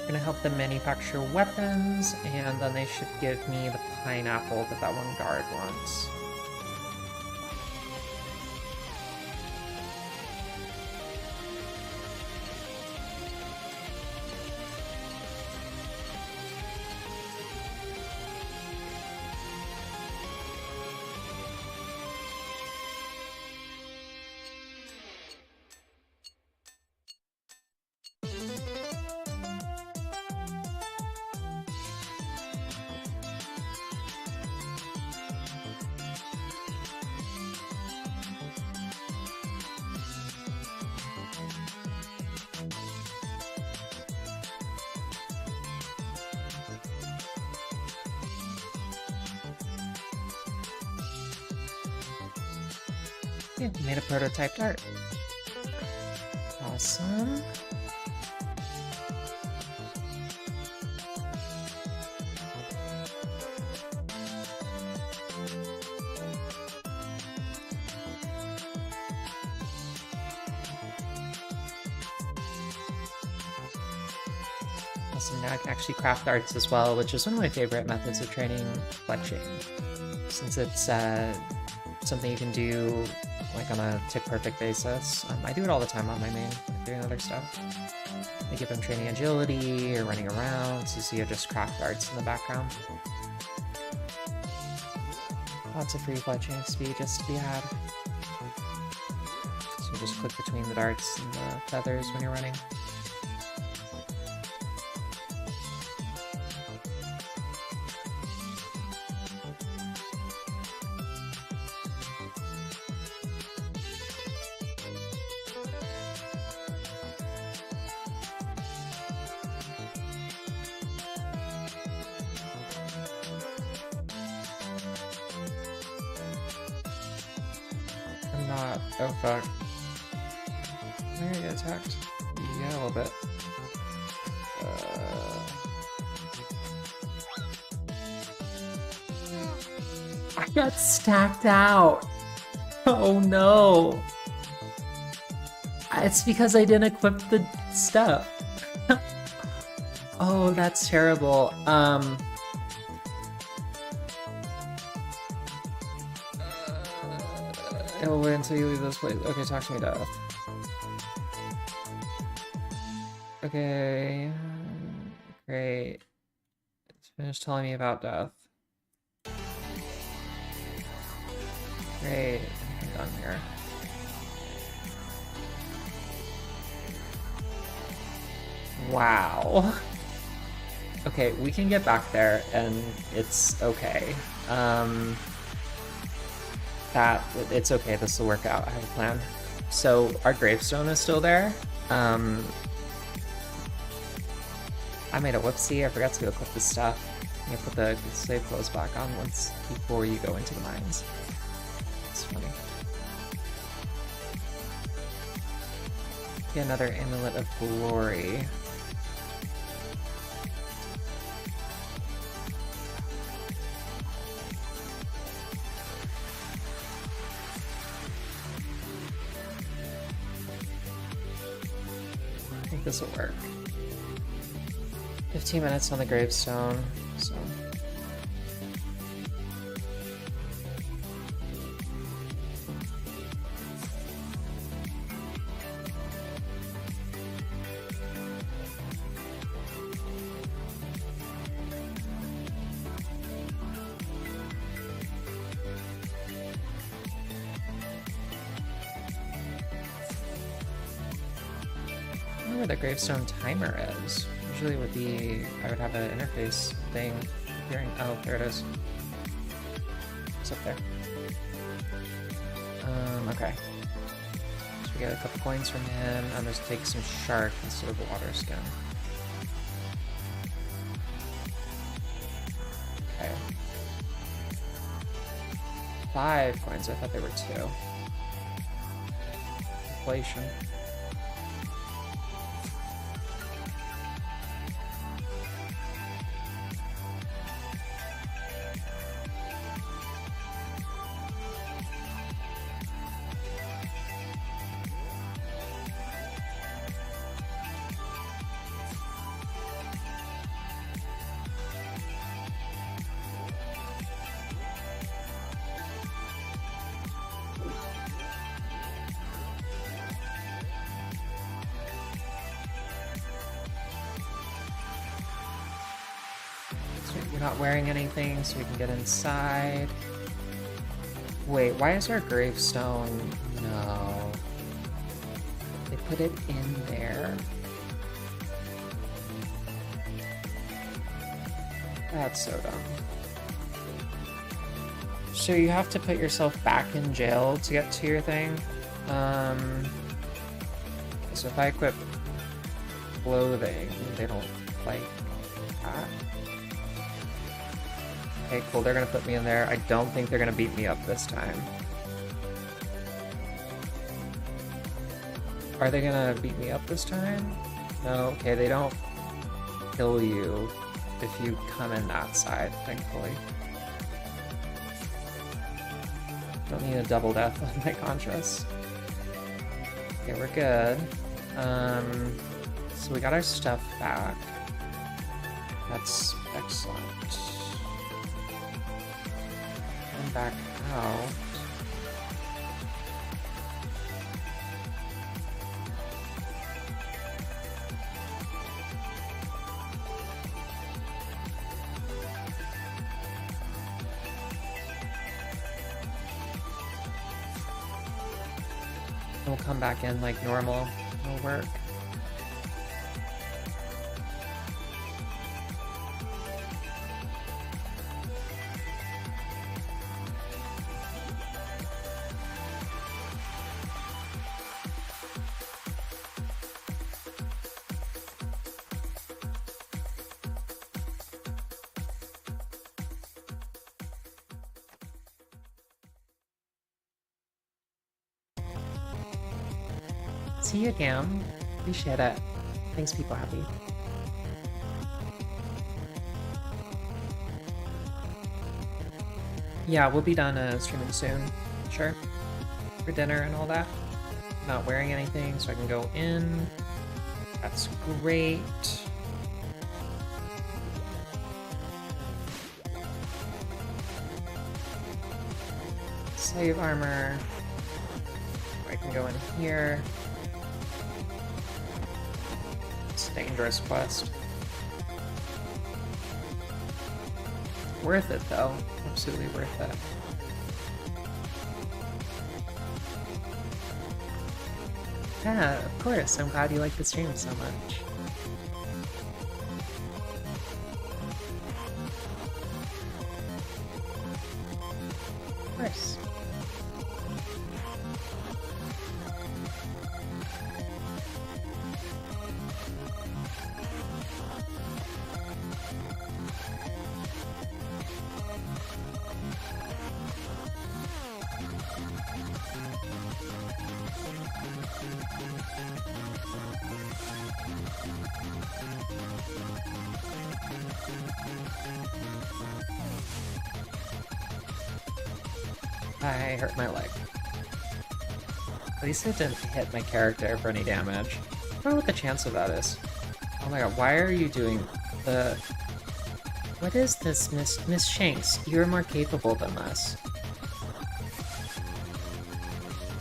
Gonna help them manufacture weapons, and then they should give me the pineapple that that one guard wants. Yeah, made a prototype art. Awesome. Awesome, now I can actually craft arts as well, which is one of my favorite methods of training fletching, since it's something you can do like on a tick-perfect basis. I do it all the time on my main, like doing other stuff. Like if I'm training agility or running around, so you see I just craft arts in the background. Lots of free fletching speed just to be had. So just click between the darts and the feathers when you're running. Oh fuck. Am I gonna get attacked? Yeah, a little bit. I got stacked out! Oh no! It's because I didn't equip the stuff. Oh, that's terrible. It'll wait until you leave this place. Okay, talk to me, Death. Okay. Great. It's finished telling me about Death. Great. I'm done here. Wow. Okay, we can get back there, and it's okay. It's okay, this will work out. I have a plan. So our gravestone is still there. I made a whoopsie. I forgot to equip the stuff. You put the slave clothes back on once before you go into the mines. It's funny. Get another amulet of glory. This will work. 15 minutes on the gravestone, so. Where the gravestone timer is. Usually it would be, I would have an interface thing appearing. Oh, there it is. It's up there. Okay. So we get a couple coins from him. I'm just take some shark instead of the water skin. Okay. 5 coins, I thought they were 2. Inflation. You're not wearing anything, so we can get inside. Wait, why is our gravestone? No. They put it in there. That's so dumb. So you have to put yourself back in jail to get to your thing. So if I equip clothing, they don't like that. Okay, cool, they're gonna put me in there. I don't think they're gonna beat me up this time. Are they gonna beat me up this time? No, okay, they don't kill you if you come in that side, thankfully. Don't need a double death on my Contras. Okay, we're good. So we got our stuff back. That's excellent. And back out. We'll come back in like normal. It'll work. See you again. Appreciate it. Thanks, people happy. Yeah, we'll be done streaming soon. Sure. For dinner and all that. Not wearing anything, so I can go in. That's great. Save armor. I can go in here. Dangerous quest. Worth it though. Absolutely worth it. Yeah, of course. I'm glad you like the stream so much. Of course. I hurt my leg. At least it didn't hit my character for any damage. I don't know what the chance of that is. Oh my god, why are you doing the... What is this, Miss Shanks? You're more capable than this.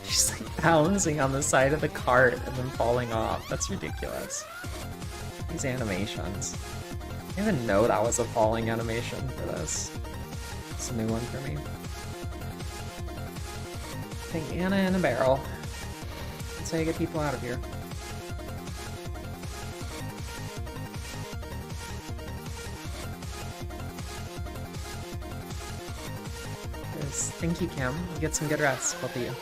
She's like balancing on the side of the cart and then falling off. That's ridiculous. These animations. I didn't even know that was a falling animation for this. It's a new one for me. I think Anna in a barrel. That's how you get people out of here. Thank you, Kim. You get some good rest, both of you.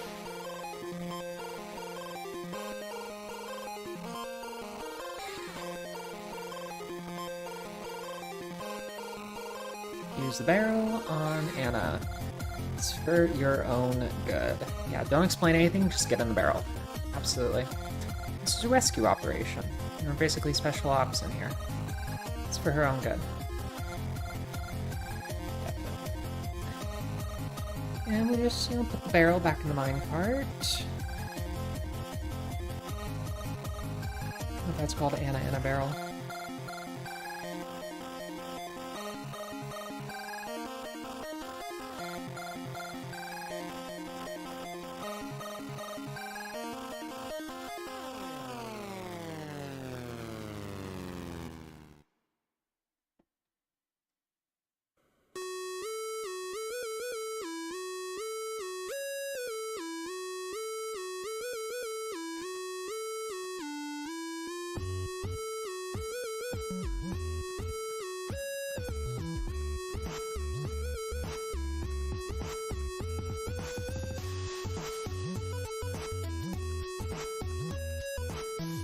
Use the barrel on Anna. It's for your own good. Yeah, don't explain anything, just get in the barrel. Absolutely. This is a rescue operation. We're basically special ops in here. It's for her own good. And we just, put the barrel back in the minecart. That's called Anna in a barrel.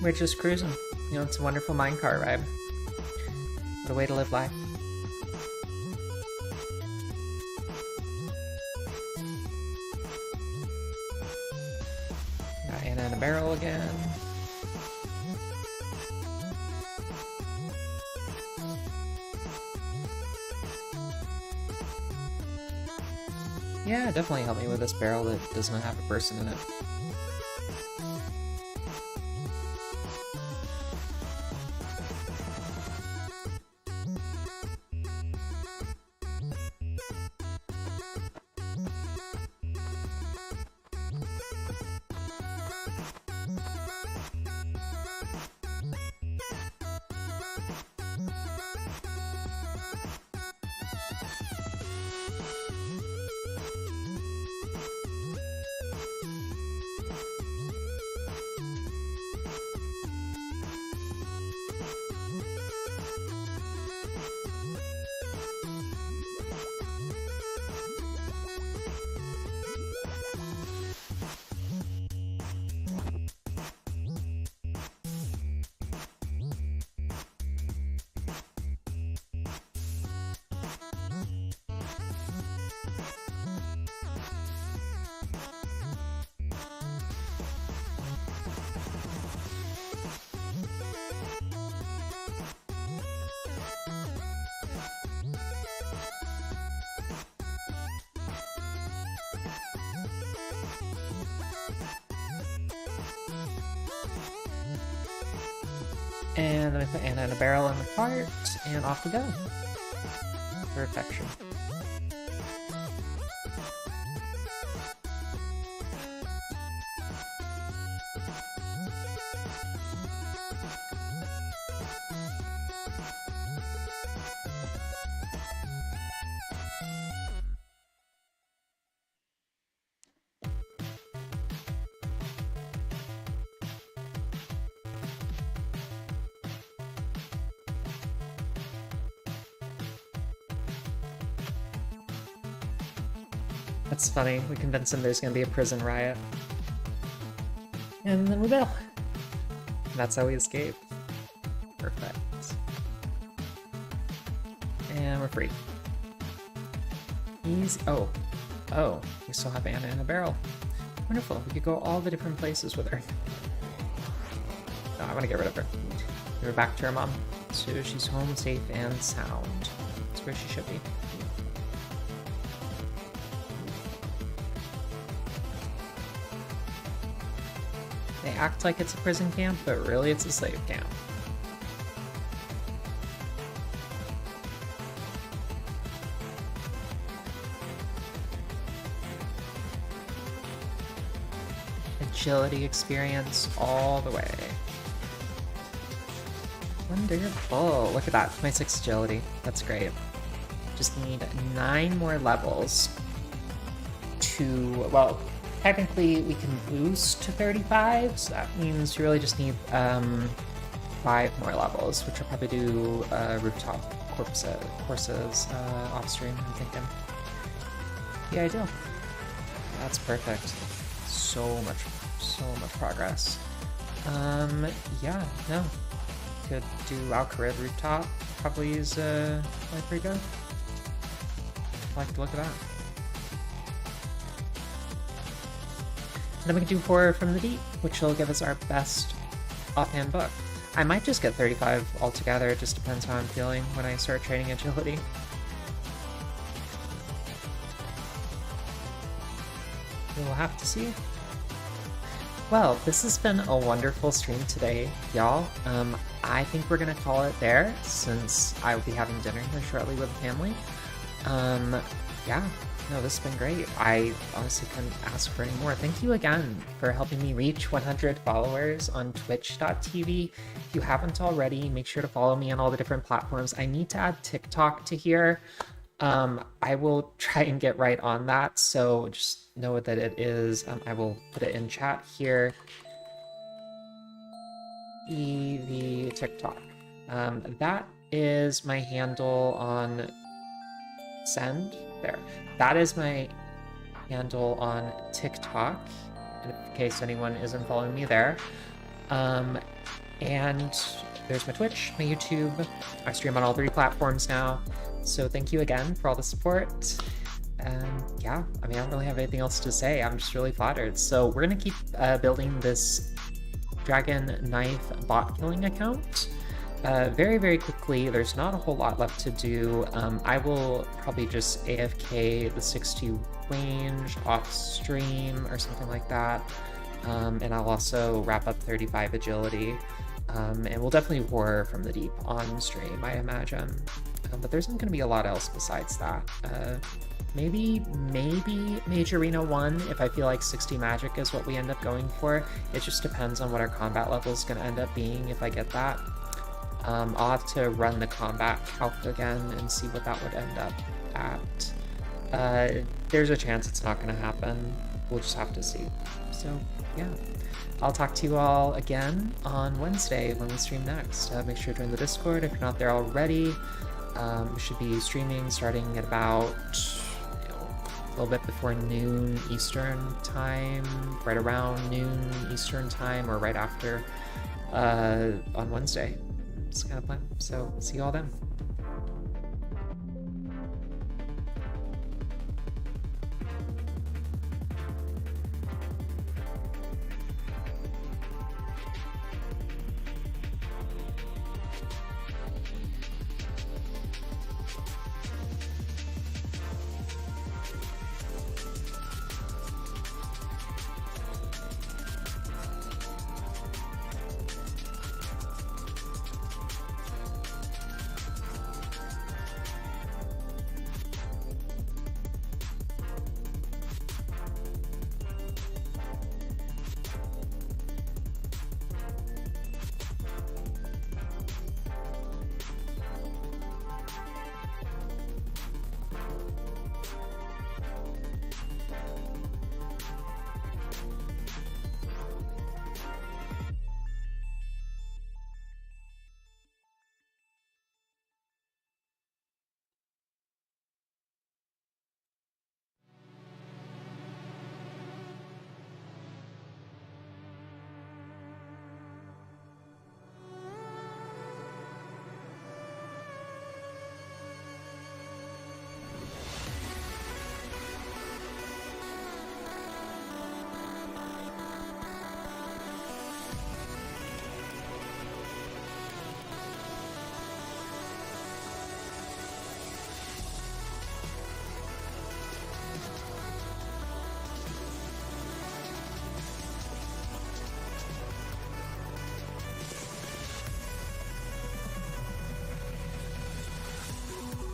We're just cruising. It's a wonderful minecart ride. What a way to live life. Got Anna in a barrel again. Yeah, definitely help me with this barrel that doesn't have a person in it. And then I put Anna in a barrel in the cart, and off we go. Perfection. That's funny. We convince him there's gonna be a prison riot. And then we bail. And that's how we escape. Perfect. And we're free. Easy. Oh. Oh. We still have Anna in a barrel. Wonderful. We could go all the different places with her. No, I want to get rid of her. Give her back to her mom. So she's home safe and sound. That's where she should be. They act like it's a prison camp, but really it's a slave camp. Agility experience all the way. Wonderful. Look at that. My 6 agility. That's great. Just need 9 more levels to, well, technically we can boost to 35, so that means you really just need 5 more levels, which will probably do rooftop courses off stream, I'm thinking. Yeah, I do. That's perfect. So much progress. Yeah, no. Could do Alcarid rooftop. Probably use like pretty good. I like the look of that. And then we can do Horror from the Deep, which will give us our best offhand book. I might just get 35 altogether, it just depends how I'm feeling when I start training agility. We'll have to see. Well, this has been a wonderful stream today, y'all. I think we're gonna call it there, since I will be having dinner here shortly with the family. Yeah. No, this has been great. I honestly couldn't ask for any more. Thank you again for helping me reach 100 followers on twitch.tv. If you haven't already, make sure to follow me on all the different platforms. I need to add TikTok to here. I will try and get right on that, so just know that it is, I will put it in chat here. EV TikTok. That is my handle on Send. There. That is my handle on TikTok, in case anyone isn't following me there. And there's my Twitch, my YouTube. I stream on all 3 platforms now. So thank you again for all the support. And yeah, I mean, I don't really have anything else to say. I'm just really flattered. So we're gonna keep building this Dragon Knife bot killing account. Very, very quickly. There's not a whole lot left to do. I will probably just AFK the 60 range off stream or something like that. And I'll also wrap up 35 agility. And we'll definitely Horror from the Deep on stream, I imagine. But there's not going to be a lot else besides that. Maybe Mage Arena 1 if I feel like 60 magic is what we end up going for. It just depends on what our combat level is going to end up being if I get that. I'll have to run the combat calc again and see what that would end up at. There's a chance it's not going to happen. We'll just have to see. So, yeah. I'll talk to you all again on Wednesday when we stream next. Make sure to join the Discord if you're not there already. We should be streaming starting at about a little bit before noon Eastern time, right around noon Eastern time, or right after on Wednesday. It's kind of fun. So see you all then.